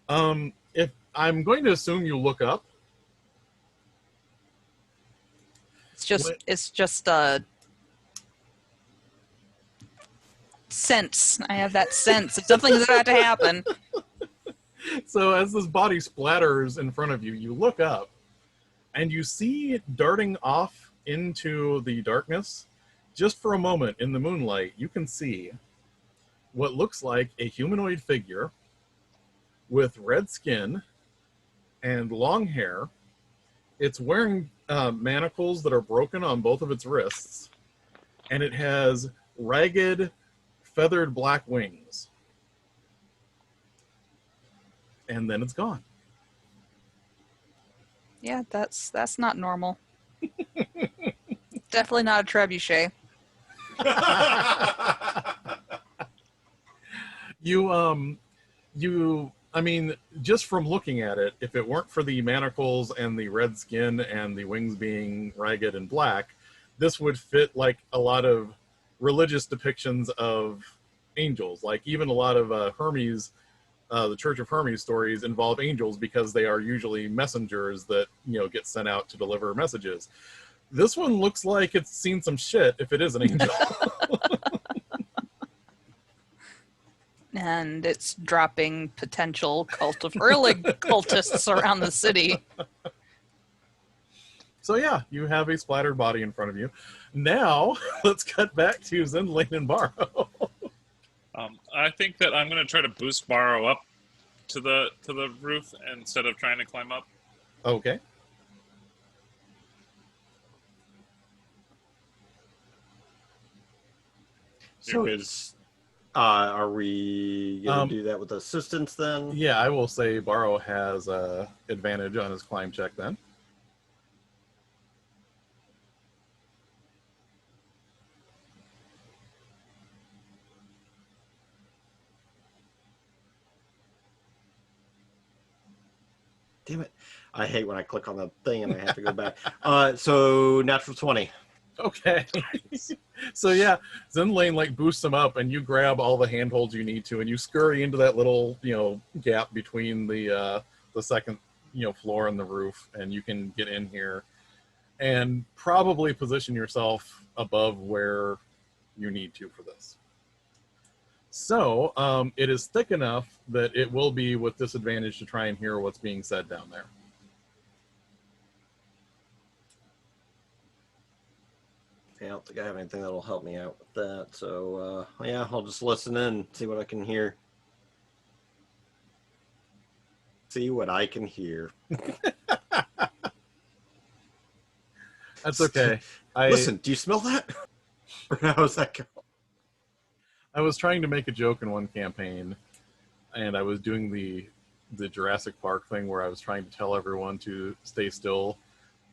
then. If I'm going to assume you look up. It's just a sense. I have that sense that something's about to happen. So as this body splatters in front of you, you look up and you see darting off into the darkness, just for a moment in the moonlight, you can see what looks like a humanoid figure with red skin and long hair. It's wearing manacles that are broken on both of its wrists, and it has ragged, feathered black wings. And then it's gone. Yeah, that's not normal. Definitely not a trebuchet. I mean, just from looking at it, if it weren't for the manacles and the red skin and the wings being ragged and black, this would fit like a lot of religious depictions of angels. Like even a lot of Hermes, the Church of Hermes stories involve angels because they are usually messengers that, get sent out to deliver messages. This one looks like it's seen some shit if it is an angel. And it's dropping potential early cultists around the city. So yeah, you have a splattered body in front of you. Now, let's cut back to Zindlane and Baro. I think that I'm going to try to boost Baro up to the roof instead of trying to climb up. Okay. So are we going to do that with assistance then? Yeah, I will say Baro has advantage on his climb check then. Damn it. I hate when I click on the thing and I have to go back. So natural 20. Okay. So yeah, Zindlane boosts him up and you grab all the handholds you need to and you scurry into that little, gap between the second, floor and the roof, and you can get in here and probably position yourself above where you need to for this. So it is thick enough that it will be with disadvantage to try and hear what's being said down there. I don't think I have anything that'll help me out with that. So, yeah, I'll just listen in, see what I can hear. See what I can hear. That's okay. Listen, do you smell that? Or how's that go? I was trying to make a joke in one campaign, and I was doing the Jurassic Park thing where I was trying to tell everyone to stay still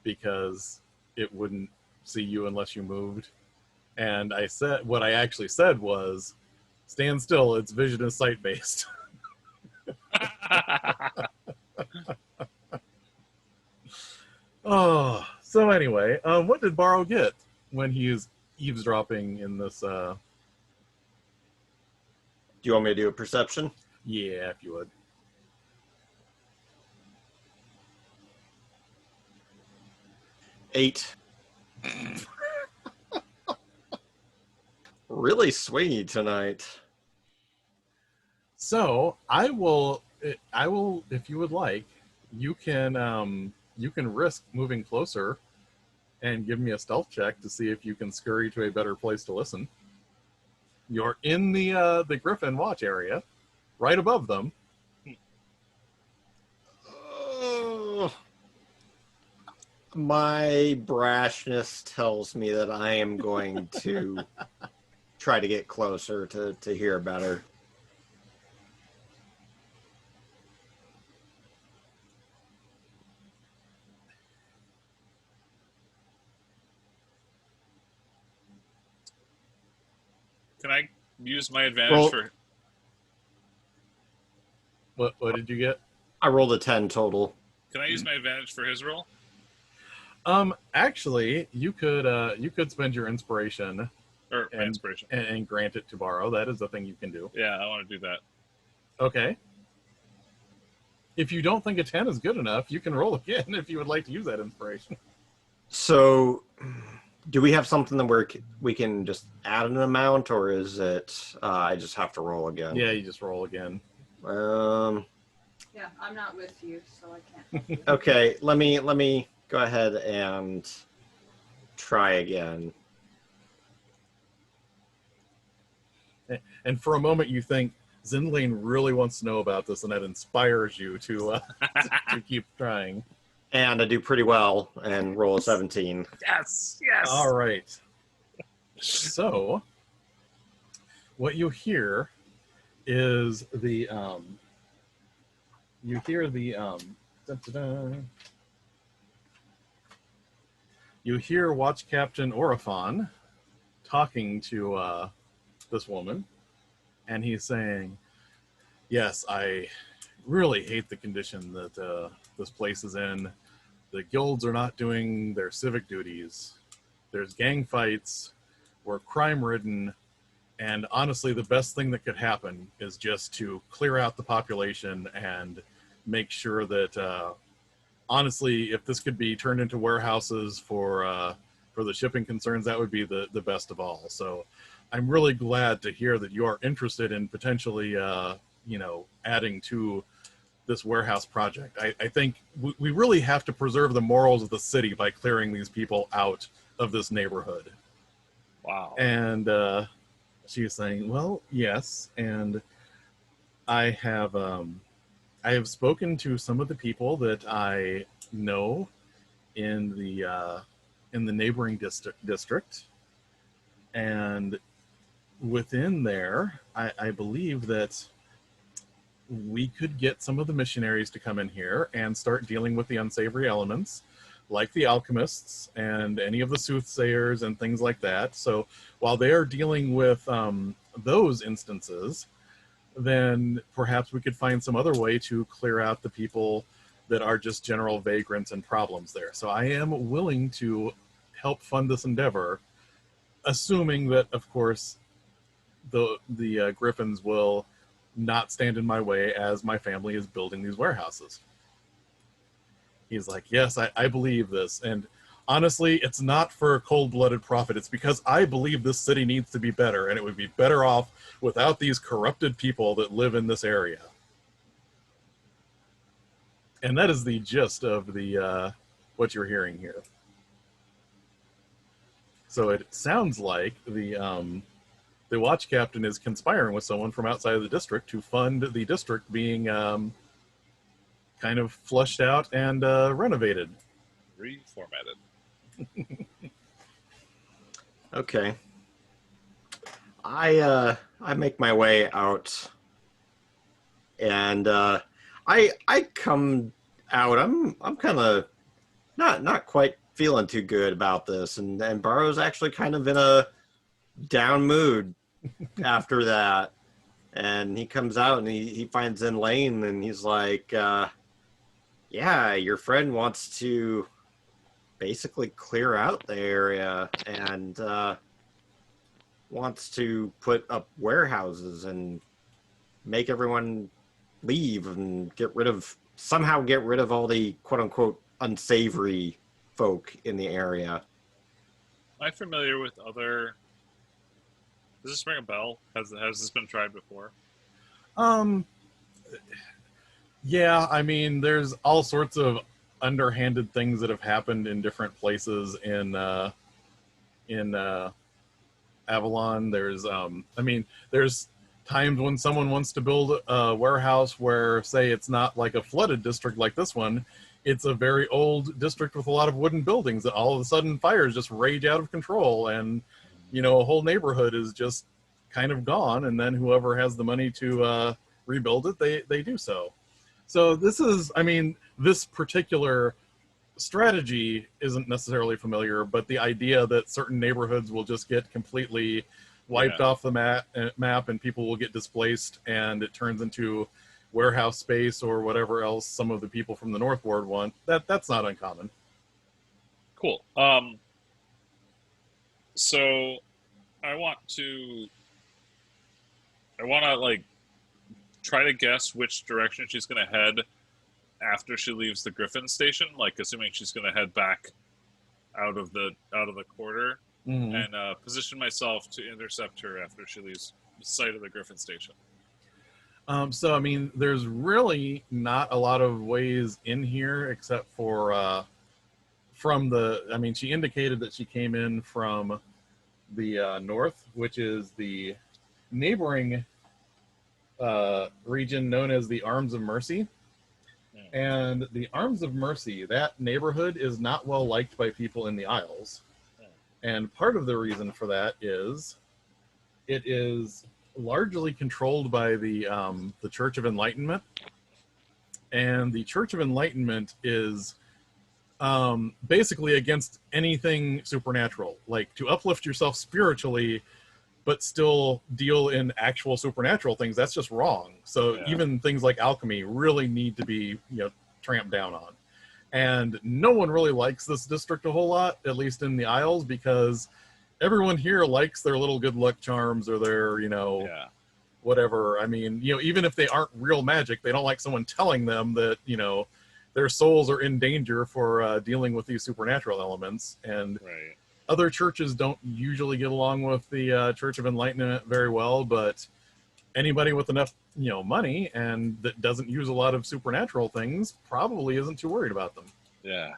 because it wouldn't see you unless you moved. And I said, what I actually said was, stand still, it's vision is sight based. Oh, so anyway, what did Baro get when he is eavesdropping in this? Do you want me to do a perception? Yeah, if you would. Eight. Really swingy tonight. So I will, if you would like, you can risk moving closer and give me a stealth check to see if you can scurry to a better place to listen. You're in the Griffin watch area, right above them. My brashness tells me that I am going to try to get closer to hear better. Can I use my advantage for... What did you get? I rolled a 10 total. Can I use my advantage for his roll? Actually, you could spend your inspiration Or my inspiration. and grant it to Baro. That is a thing you can do. Yeah, I want to do that. Okay. If you don't think a 10 is good enough, you can roll again if you would like to use that inspiration. So, do we have something that we can just add an amount, or is it I just have to roll again? Yeah, you just roll again. Yeah, I'm not with you, so I can't help you. Okay, let me go ahead and try again. And for a moment, you think Zindlane really wants to know about this, and that inspires you to keep trying. And I do pretty well and roll a 17. Yes, yes. All right. So, what you hear is the you hear Watch Captain Orifon talking to this woman, and he's saying, "Yes, I really hate the condition that this place is in. The guilds are not doing their civic duties. There's gang fights. We're crime-ridden. And honestly, the best thing that could happen is just to clear out the population and make sure that, honestly, if this could be turned into warehouses for the shipping concerns, that would be the best of all. So I'm really glad to hear that you are interested in potentially, adding to this warehouse project. I think we really have to preserve the morals of the city by clearing these people out of this neighborhood." Wow. And she was saying, "Well, yes, and I have spoken to some of the people that I know in the neighboring district, and within there, I believe that we could get some of the missionaries to come in here and start dealing with the unsavory elements, like the alchemists and any of the soothsayers and things like that. So while they are dealing with those instances, then perhaps we could find some other way to clear out the people that are just general vagrants and problems there. So I am willing to help fund this endeavor, assuming that, of course, the Griffons will not stand in my way as my family is building these warehouses." He's like, "Yes, I believe this. And honestly, it's not for cold-blooded profit. It's because I believe this city needs to be better, and it would be better off without these corrupted people that live in this area. And that is the gist of the what you're hearing here. So it sounds like the watch captain is conspiring with someone from outside of the district to fund the district being kind of flushed out and renovated. Reformatted. Okay. I make my way out, and I come out. I'm kind of not quite feeling too good about this, and Baro's actually kind of in a down mood after that, and he comes out and he finds Zindlane, and he's like, yeah, your friend wants to basically clear out the area and wants to put up warehouses and make everyone leave and somehow get rid of all the quote-unquote unsavory folk in the area. Am I familiar with other... Does this ring a bell? Has this been tried before? Yeah, I mean, there's all sorts of underhanded things that have happened in different places in Avalon. There's there's times when someone wants to build a warehouse where, say, it's not like a flooded district like this one. It's a very old district with a lot of wooden buildings that all of a sudden fires just rage out of control, and a whole neighborhood is just kind of gone, and then whoever has the money to rebuild it, they do so. So this particular strategy isn't necessarily familiar, but the idea that certain neighborhoods will just get completely wiped off the map and people will get displaced and it turns into warehouse space or whatever else some of the people from the North Ward want, that's not uncommon. Cool. So I want to like try to guess which direction she's going to head after she leaves the Griffin station, like assuming she's going to head back out of the quarter, and position myself to intercept her after she leaves the site of the Griffin station. So there's really not a lot of ways in here except for she indicated that she came in from the north, which is the neighboring region known as the Arms of Mercy. And the Arms of Mercy, that neighborhood is not well liked by people in the Isles. And part of the reason for that is it is largely controlled by the Church of Enlightenment. And the Church of Enlightenment is basically against anything supernatural. Like, to uplift yourself spiritually but still deal in actual supernatural things, that's just wrong. So even things like alchemy really need to be, tramped down on. And no one really likes this district a whole lot, at least in the Isles, because everyone here likes their little good luck charms or their, whatever. Even if they aren't real magic, they don't like someone telling them that, their souls are in danger for dealing with these supernatural elements. And other churches don't usually get along with the Church of Enlightenment very well, but anybody with enough, money and that doesn't use a lot of supernatural things probably isn't too worried about them. Yeah.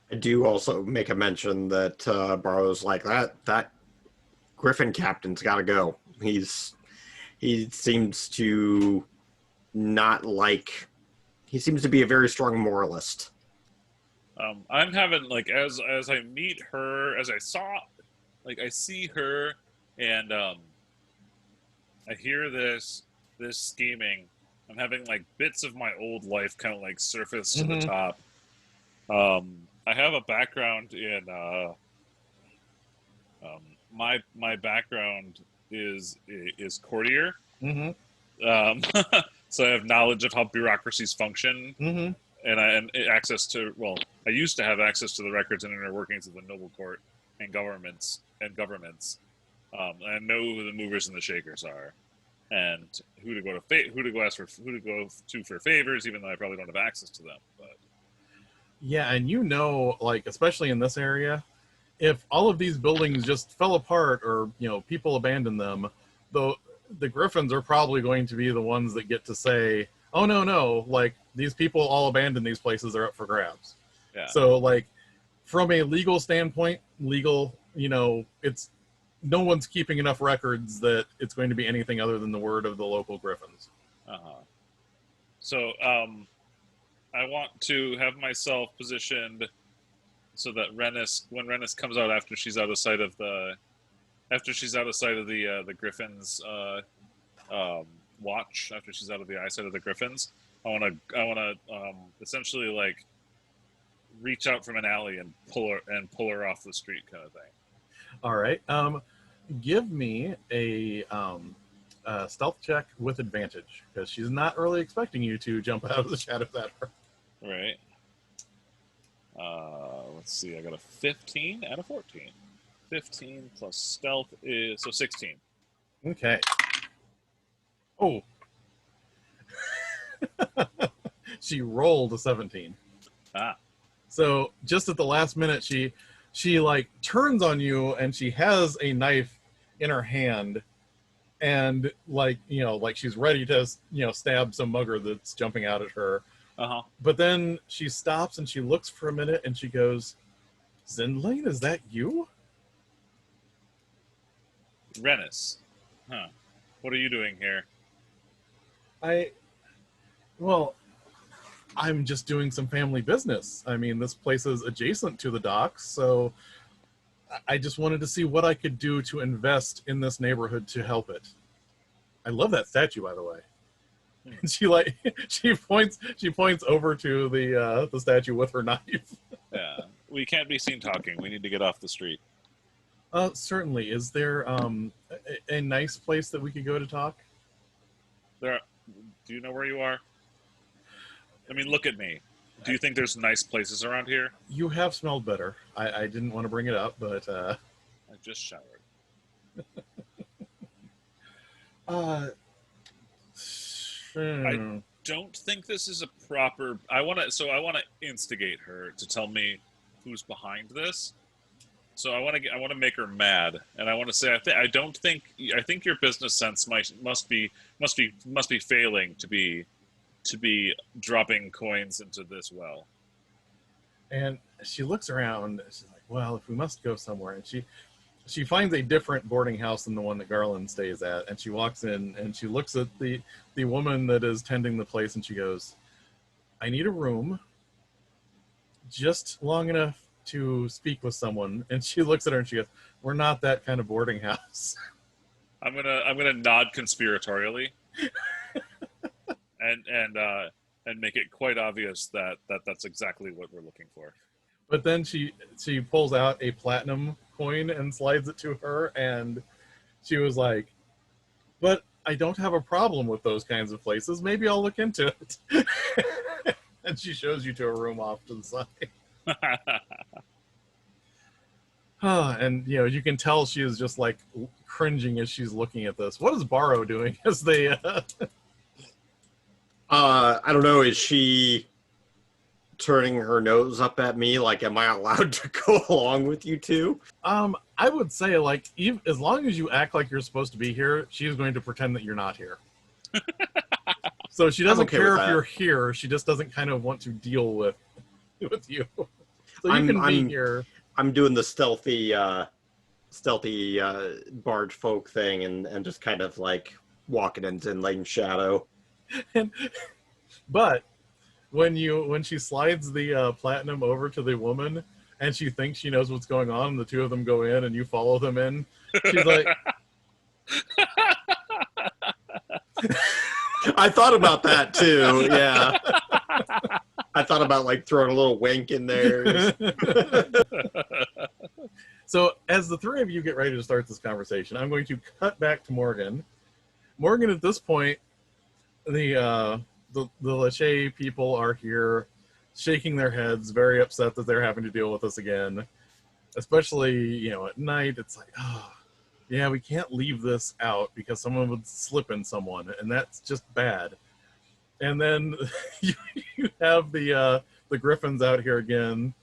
I do also make a mention that Baro's like, that Griffin captain's got to go. He seems to not like... He seems to be a very strong moralist. I'm having, as I meet her, I see her, and I hear this scheming. I'm having, bits of my old life kind of, surface to the top. I have a background in, my background is courtier. So I have knowledge of how bureaucracies function. And access to, I used to have access to the records and inner workings of the noble court and governments. I know who the movers and the shakers are, and who to go to for favors, even though I probably don't have access to them. But Yeah, and you know, like, especially in this area, if all of these buildings just fell apart or, you know, people abandoned them, the Griffons are probably going to be the ones that get to say, oh, no, like, these people all abandoned these places, they're up for grabs. Yeah. So, like, from a legal standpoint, you know, it's no one's keeping enough records that it's going to be anything other than the word of the local Griffons. Uh-huh. So, I want to have myself positioned so that when Rennis comes out after she's out of sight of the Griffins watch, after she's out of the eyesight of the Griffins, I want to essentially like reach out from an alley and pull her off the street kind of thing. All right. Give me a stealth check with advantage, because she's not really expecting you to jump out of the shadows at her. Right. Let's see. I got a 15 out of 14. 15 plus stealth is 16. Okay. Oh. She rolled a 17. Ah. So just at the last minute, she like turns on you, and she has a knife in her hand, and like, you know, like she's ready to, you know, stab some mugger that's jumping out at her. Uh-huh. But then she stops and she looks for a minute and she goes, Zindlane, is that you? Rennis. Huh. What are you doing here? I'm just doing some family business. I mean, this place is adjacent to the docks, so I just wanted to see what I could do to invest in this neighborhood to help it. I love that statue, by the way. And she points over to the statue with her knife. Yeah, we can't be seen talking. We need to get off the street. Certainly. Is there a nice place that we could go to talk? Do you know where you are? I mean, look at me. Do you think there's nice places around here? You have smelled better. I didn't want to bring it up, but I just showered. I don't think this is a proper. I want to instigate her to tell me who's behind this. So I want to make her mad, and I want to say I think your business sense must be failing to be dropping coins into this well. And she looks around. She's like, well, if we must go somewhere, and she finds a different boarding house than the one that Garland stays at, and she walks in and she looks at the woman that is tending the place, and she goes, I need a room just long enough to speak with someone. And she looks at her and she goes, we're not that kind of boarding house. I'm gonna nod conspiratorially and make it quite obvious that that's exactly what we're looking for. But then she pulls out a platinum coin and slides it to her, and she was like, but I don't have a problem with those kinds of places. Maybe I'll look into it. And she shows you to a room off to the side. And, you know, you can tell she is just like cringing as she's looking at this. What is Baro doing as they... I don't know. Is she turning her nose up at me? Like, am I allowed to go along with you two? I would say, like, as long as you act like you're supposed to be here, she's going to pretend that you're not here. So she doesn't care if you're here. She just doesn't kind of want to deal with you. So you can be here. I'm doing the stealthy barge folk thing and just kind of like walking in Zindlane's shadow. But when she slides the platinum over to the woman and she thinks she knows what's going on, and the two of them go in and you follow them in, she's like... I thought about that too, yeah. I thought about like throwing a little wink in there. So as the three of you get ready to start this conversation, I'm going to cut back to Morgan. Morgan, at this point, the Lachey people are here, shaking their heads, very upset that they're having to deal with this again. Especially, you know, at night, it's like, oh, yeah, we can't leave this out because someone would slip in someone, and that's just bad. And then you have the the Griffons out here again.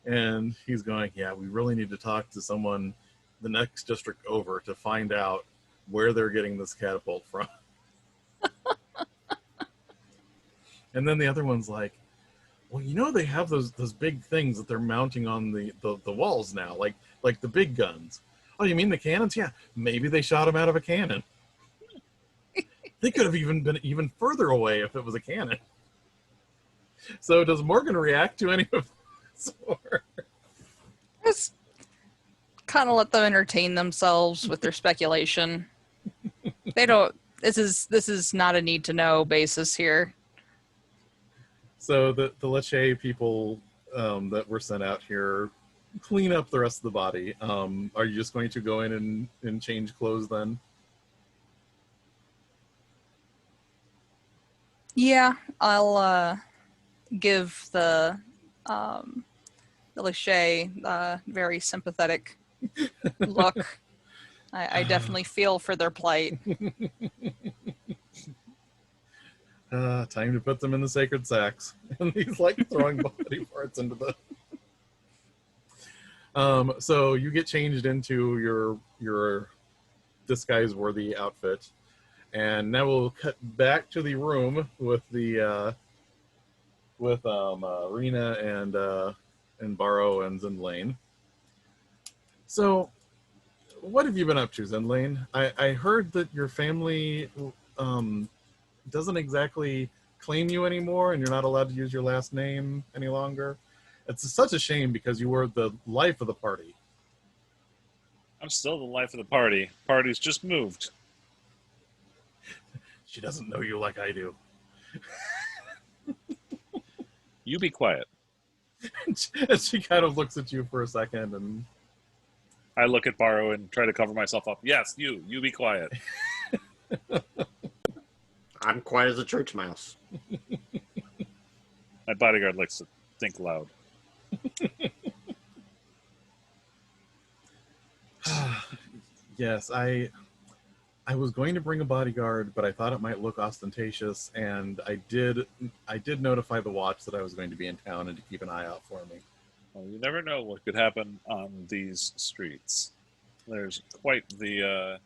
And he's going, yeah, we really need to talk to someone the next district over to find out where they're getting this catapult from. And then the other one's like, well, you know, they have those big things that they're mounting on the walls now, like the big guns. Oh, you mean the cannons? Yeah, maybe they shot them out of a cannon. They could have even been even further away if it was a cannon. So does Morgan react to any of this? Or? Just kind of let them entertain themselves with their speculation. They don't. This is not a need to know basis here. So the Leche people that were sent out here clean up the rest of the body. Are you just going to go in and change clothes then? Yeah, I'll give the Leche very sympathetic look. I definitely feel for their plight. Time to put them in the sacred sacks. And he's like throwing body parts into the... So you get changed into your disguise-worthy outfit. And now we'll cut back to the room with the Rena and Baro and Zindlane. So, what have you been up to, Zindlane? I heard that your family doesn't exactly claim you anymore, and you're not allowed to use your last name any longer. It's such a shame because you were the life of the party. I'm still the life of the party. Party's just moved. She doesn't know you like I do. You be quiet. And she kind of looks at you for a second, and I look at Baro and try to cover myself up. Yes, you be quiet. I'm quiet as a church mouse. My bodyguard likes to think loud. Yes, I was going to bring a bodyguard, but I thought it might look ostentatious, and I did notify the watch that I was going to be in town and to keep an eye out for me. Well, you never know what could happen on these streets. There's quite the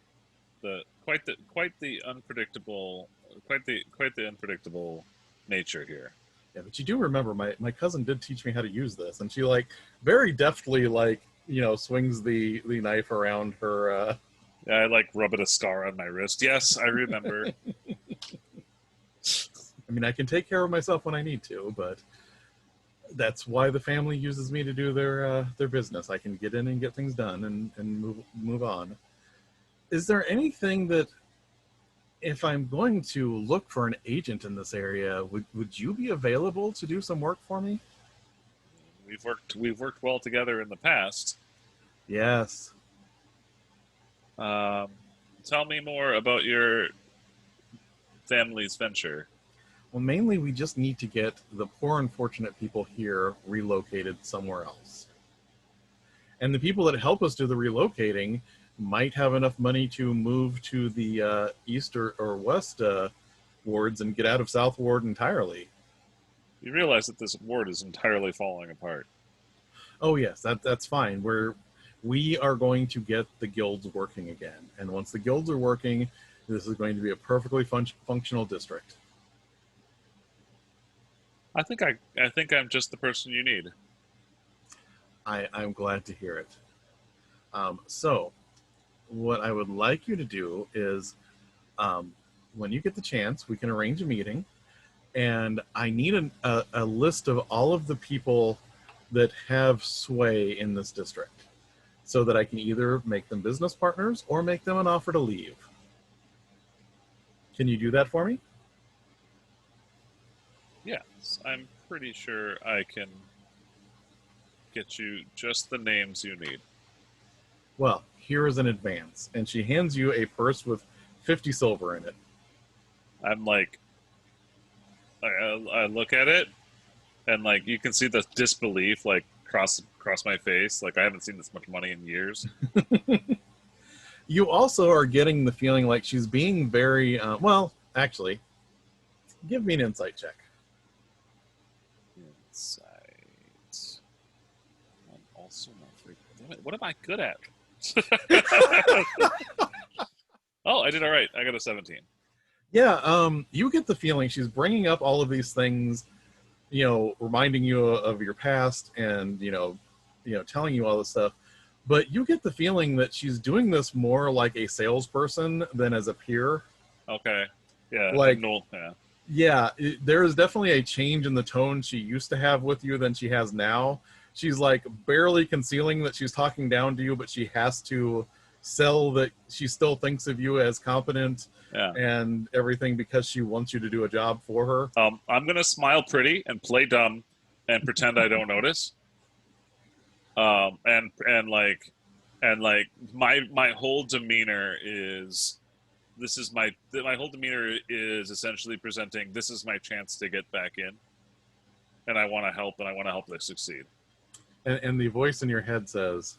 unpredictable nature here. Yeah, but you do remember my cousin did teach me how to use this, and she like very deftly swings the knife around her. Yeah, I like rub it a scar on my wrist. Yes, I remember. I mean, I can take care of myself when I need to, but that's why the family uses me to do their business. I can get in and get things done and move on. Is there anything that, if I'm going to look for an agent in this area, would you be available to do some work for me? We've worked well together in the past. Yes. Tell me more about your family's venture. Well, mainly we just need to get the poor, unfortunate people here relocated somewhere else. And the people that help us do the relocating might have enough money to move to the east or west wards and get out of South Ward entirely. You realize that this ward is entirely falling apart. Oh yes, that's fine. We are going to get the guilds working again, and once the guilds are working, this is going to be a perfectly functional district. I think I'm just the person you need. I'm glad to hear it. So, what I would like you to do is, when you get the chance, we can arrange a meeting, and I need a list of all of the people that have sway in this district, so that I can either make them business partners or make them an offer to leave. Can you do that for me? Yes, I'm pretty sure I can get you just the names you need. Well, here is an advance. And she hands you a purse with 50 silver in it. I'm like, I look at it, and like you can see the disbelief like cross my face. Like I haven't seen this much money in years. You also are getting the feeling like she's being very, well, actually, give me an insight check. insight. I'm also not freaking. Damn it! What am I good at? Oh, I did all right. I got a 17. Yeah, you get the feeling she's bringing up all of these things, reminding you of your past and, telling you all this stuff. But you get the feeling that she's doing this more like a salesperson than as a peer. Okay. Yeah. Like, yeah. Yeah, there is definitely a change in the tone she used to have with you than she has now. She's like barely concealing that she's talking down to you, but she has to sell that she still thinks of you as competent and everything because she wants you to do a job for her. I'm gonna smile pretty and play dumb and pretend I don't notice. And my whole demeanor is my whole demeanor is essentially presenting this is my chance to get back in, and I want to help and I want to help this succeed. And the voice in your head says,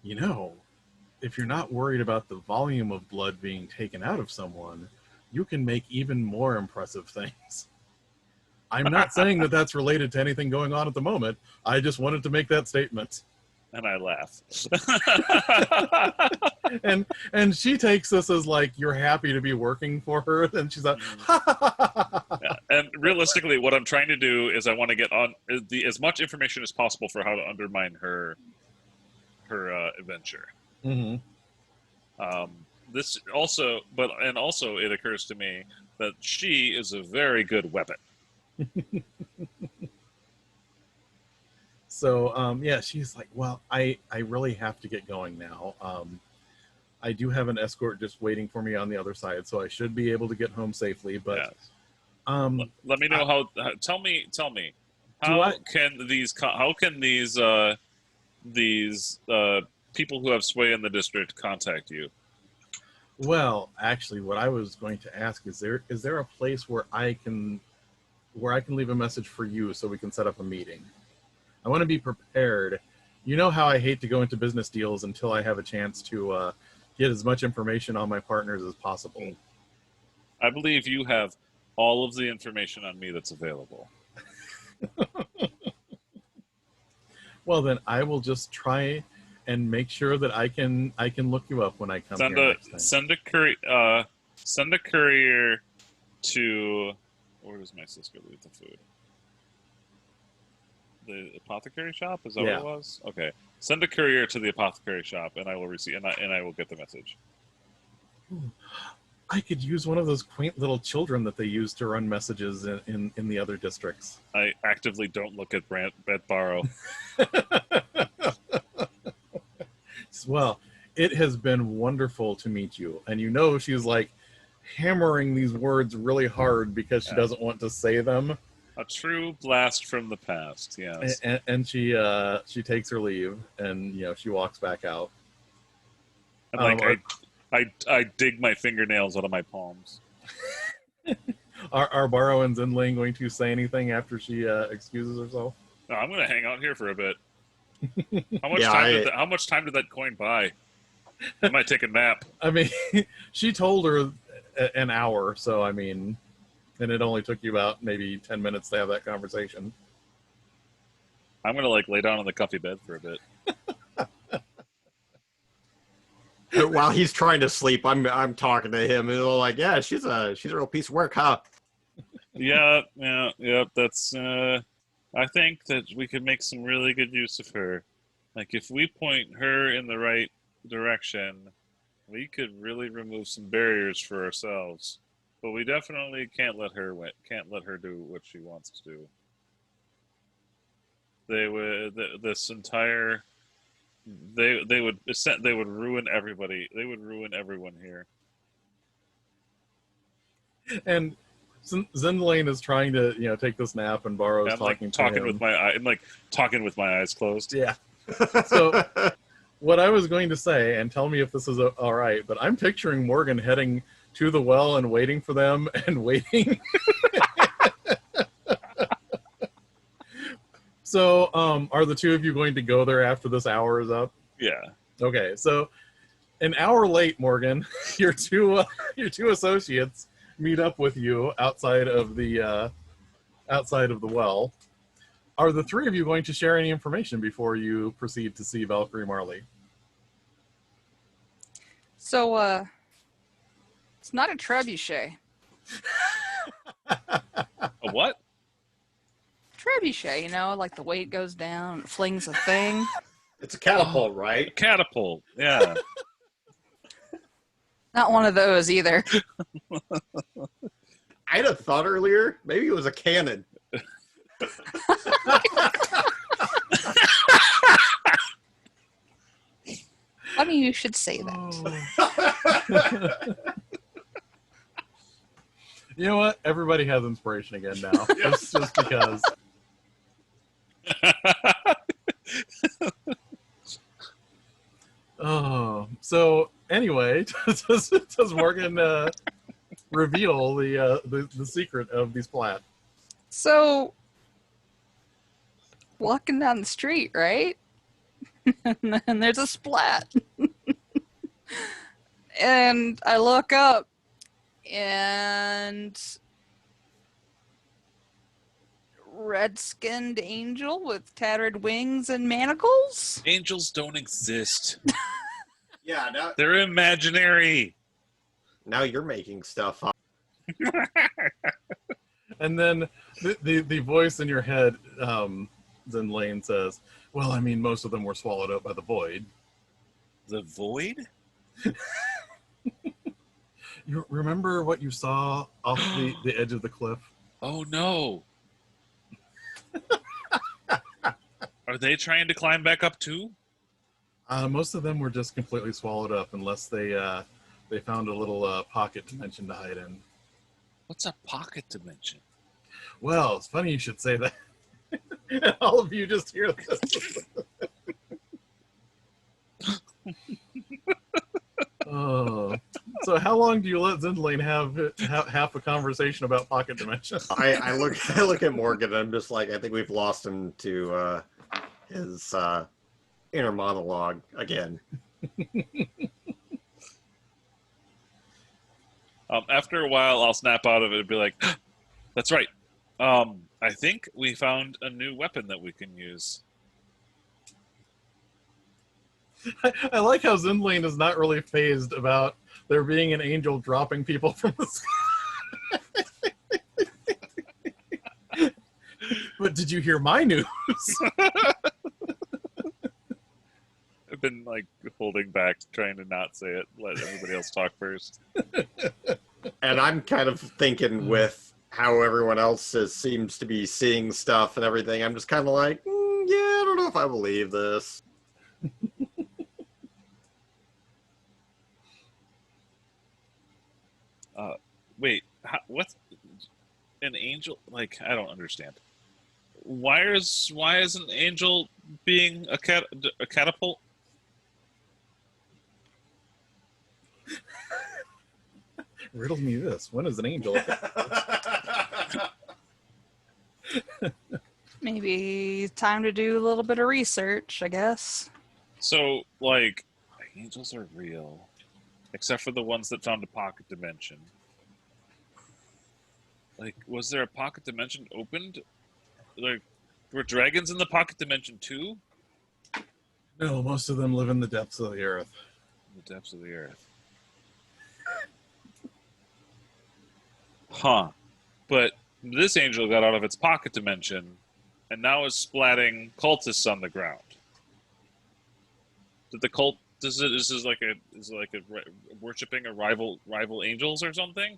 if you're not worried about the volume of blood being taken out of someone, you can make even more impressive things. I'm not saying that that's related to anything going on at the moment. I just wanted to make that statement. And I laugh. and she takes this as like you're happy to be working for her, and she's like, yeah. And realistically, what I'm trying to do is I want to get on as much information as possible for how to undermine her adventure. Mm-hmm. This also, also it occurs to me that she is a very good weapon. So, she's like, well, I really have to get going now. I do have an escort just waiting for me on the other side, so I should be able to get home safely. But yes. Let me know how. Tell me. How can these people who have sway in the district contact you? Well, actually, what I was going to ask is there a place where I can leave a message for you so we can set up a meeting? I want to be prepared. You know how I hate to go into business deals until I have a chance to get as much information on my partners as possible. I believe you have all of the information on me that's available. Well, then I will just try and make sure that I can look you up when I come here next time. Send a courier to. Where does my sister leave the food? The apothecary shop? Is that what it was? Okay. Send a courier to the apothecary shop, and I will receive, and I will get the message. I could use one of those quaint little children that they use to run messages in the other districts. I actively don't look at Baro. Well, it has been wonderful to meet you, and she's like hammering these words really hard because she doesn't want to say them. A true blast from the past, yes. And she takes her leave, and she walks back out. And I dig my fingernails out of my palms. Are Baro and Zindlane going to say anything after she excuses herself? No, I'm going to hang out here for a bit. How much time did that coin buy? I might take a nap. I mean, she told her an hour, so I mean. And it only took you about maybe 10 minutes to have that conversation. I'm going to lay down on the comfy bed for a bit. While he's trying to sleep, I'm talking to him, and they're like, "Yeah, she's a real piece of work, huh?" Yeah. That's. I think that we could make some really good use of her. Like if we point her in the right direction, we could really remove some barriers for ourselves. But we definitely can't let her do what she wants to do. They would ruin everybody. They would ruin everyone here. And Zindlane is trying to take this nap, and Baro's talking with my eyes closed. Yeah. So what I was going to say, and tell me if this is all right, but I'm picturing Morgan heading to the well and waiting for them and waiting. So, are the two of you going to go there after this hour is up? Yeah. Okay. So, an hour late, Morgan, your two associates meet up with you outside of the well. Are the three of you going to share any information before you proceed to see Valkyrie Marley? So, it's not a trebuchet. A what? Trebuchet, you know, like the weight goes down, it flings a thing. It's a catapult, right? A catapult. Yeah. Not one of those either. I'd have thought earlier, maybe it was a cannon. Funny you should say that. You know what? Everybody has inspiration again now. Just because. Oh, so anyway, does Morgan reveal the secret of these plat? So, walking down the street, right? And then there's a splat. And I look up, and red-skinned angel with tattered wings and manacles? Angels don't exist. Yeah, They're imaginary. now you're making stuff up. And then the voice in your head, Zindlane says, well, I mean, most of them were swallowed up by the void. The void? You remember what you saw off the edge of the cliff? Oh no. Are they trying to climb back up too? Most of them were just completely swallowed up unless they found a little pocket dimension to hide in. What's a pocket dimension? Well, it's funny you should say that. All of you just hear this. Oh. So how long do you let Zindlane have half a conversation about pocket dimension? I look at Morgan and I'm just like, I think we've lost him to his inner monologue again. After a while, I'll snap out of it and be like, that's right. I think we found a new weapon that we can use. I like how Zindlane is not really fazed about there being an angel dropping people from the sky. But did you hear my news? I've been like holding back, trying to not say it, let everybody else talk first. And I'm kind of thinking with how everyone else seems to be seeing stuff and everything, I'm just kind of like, yeah, I don't know if I believe this. Wait, what's an angel? Like, I don't understand. Why is an angel being a catapult? Riddle me this. When is an angel? Maybe time to do a little bit of research, I guess. So, like, angels are real, except for the ones that found a pocket dimension. Like, was there a pocket dimension opened? Like, were dragons in the pocket dimension too? No, most of them live in the depths of the earth. The depths of the earth. Huh. But this angel got out of its pocket dimension and now is splatting cultists on the ground. Did the cult is this like a worshipping a rival angels or something?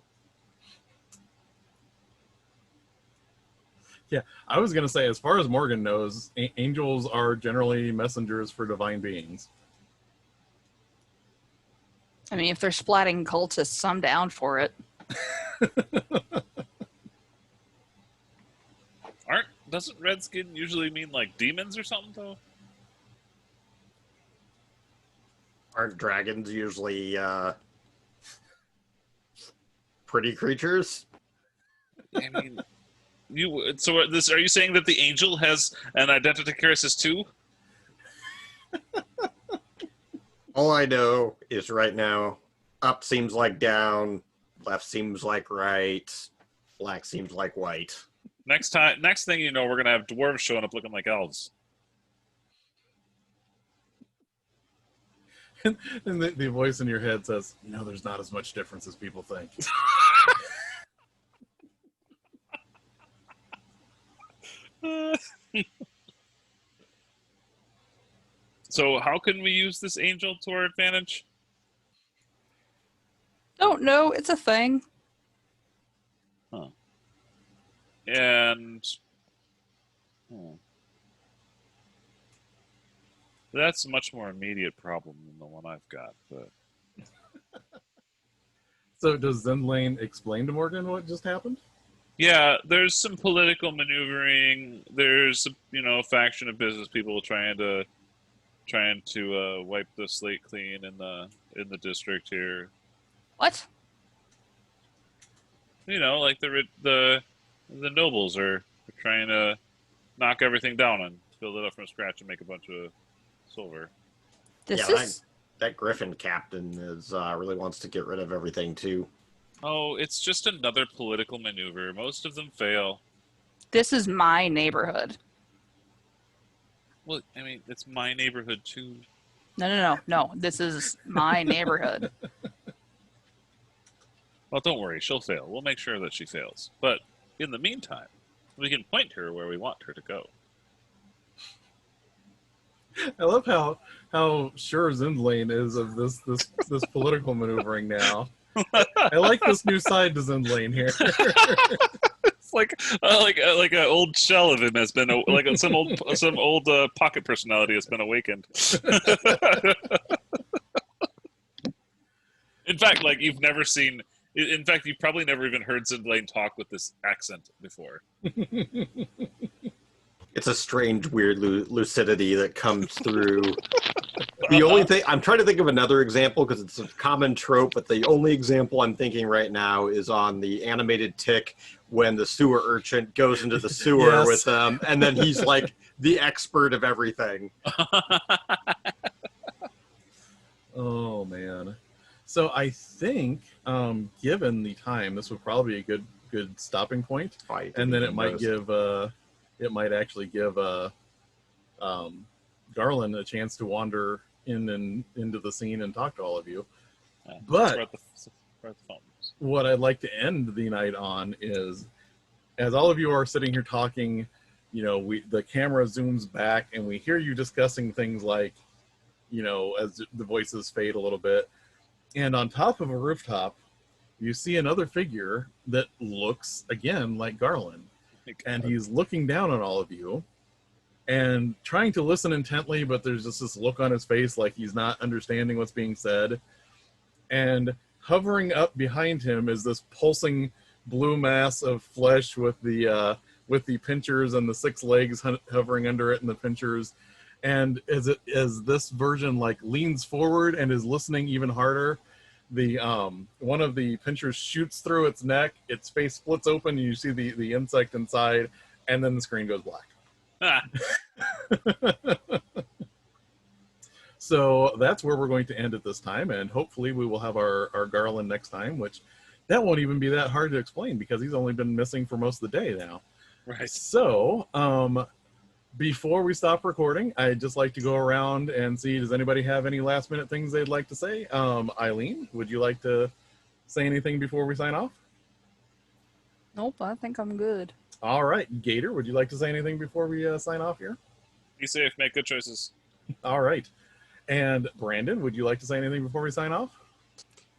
Yeah, I was going to say, as far as Morgan knows, angels are generally messengers for divine beings. I mean, if they're splatting cultists, I'm down for it. Doesn't redskin usually mean like demons or something though? Aren't dragons usually pretty creatures? I mean, are you saying that the angel has an identity crisis too? All I know is right now, up seems like down, left seems like right, black seems like white. Next thing you know, we're gonna have dwarves showing up looking like elves. And the voice in your head says, there's not as much difference as people think. So how can we use this angel to our advantage? Don't know. It's a thing. Huh. And that's a much more immediate problem than the one I've got. But So does Zindlane explain to Morgan what just happened? yeah, there's some political maneuvering. There's a faction of business people trying to wipe the slate clean in the district here. What? Like the nobles are trying to knock everything down and build it up from scratch and make a bunch of silver. That Griffin captain really wants to get rid of everything too. Oh, it's just another political maneuver. Most of them fail. This is my neighborhood. Well, I mean, it's my neighborhood too. No. This is my neighborhood. Well, don't worry, she'll fail. We'll make sure that she fails. But in the meantime, we can point her where we want her to go. I love how sure Zindlane is of this political maneuvering now. I like this new side to Zindlane here. It's like an old shell of him has been some old pocket personality has been awakened. In fact, you've never seen. In fact, you've probably never even heard Zindlane talk with this accent before. It's a strange, weird lucidity that comes through. The only thing, I'm trying to think of another example because it's a common trope, but the only example I'm thinking right now is on the animated Tick when the sewer urchin goes into the sewer with them, and then he's like the expert of everything. Oh, man. So I think, given the time, this would probably be a good stopping point, and then it might actually give Garland a chance to wander in and into the scene and talk to all of you. But what I'd like to end the night on is, as all of you are sitting here talking, the camera zooms back and we hear you discussing things like, as the voices fade a little bit. And on top of a rooftop, you see another figure that looks, again, like Garland. And he's looking down on all of you and trying to listen intently, but there's just this look on his face like he's not understanding what's being said. And hovering up behind him is this pulsing blue mass of flesh with the pinchers and the 6 legs hovering under it and the pinchers. And as this version leans forward and is listening even harder, the one of the pinchers shoots through its neck, its face splits open, and you see the insect inside, and then the screen goes black. So that's where we're going to end at this time, and hopefully we will have our Garland next time, which that won't even be that hard to explain because he's only been missing for most of the day now. Right. So before we stop recording, I'd just like to go around and see, does anybody have any last minute things they'd like to say? Eileen, would you like to say anything before we sign off? Nope, I think I'm good. All right. Gator, would you like to say anything before we sign off here? Be safe, make good choices. All right. And Brandon, would you like to say anything before we sign off?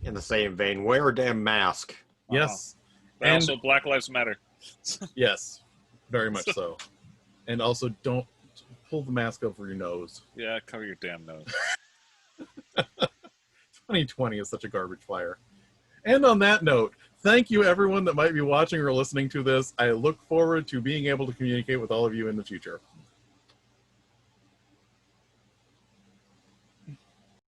In the same vein, wear a damn mask. Yes. But also, Black Lives Matter. Yes, very much so. And also, don't pull the mask over your nose. Yeah, cover your damn nose. 2020 is such a garbage fire. And on that note, thank you everyone that might be watching or listening to this. I look forward to being able to communicate with all of you in the future.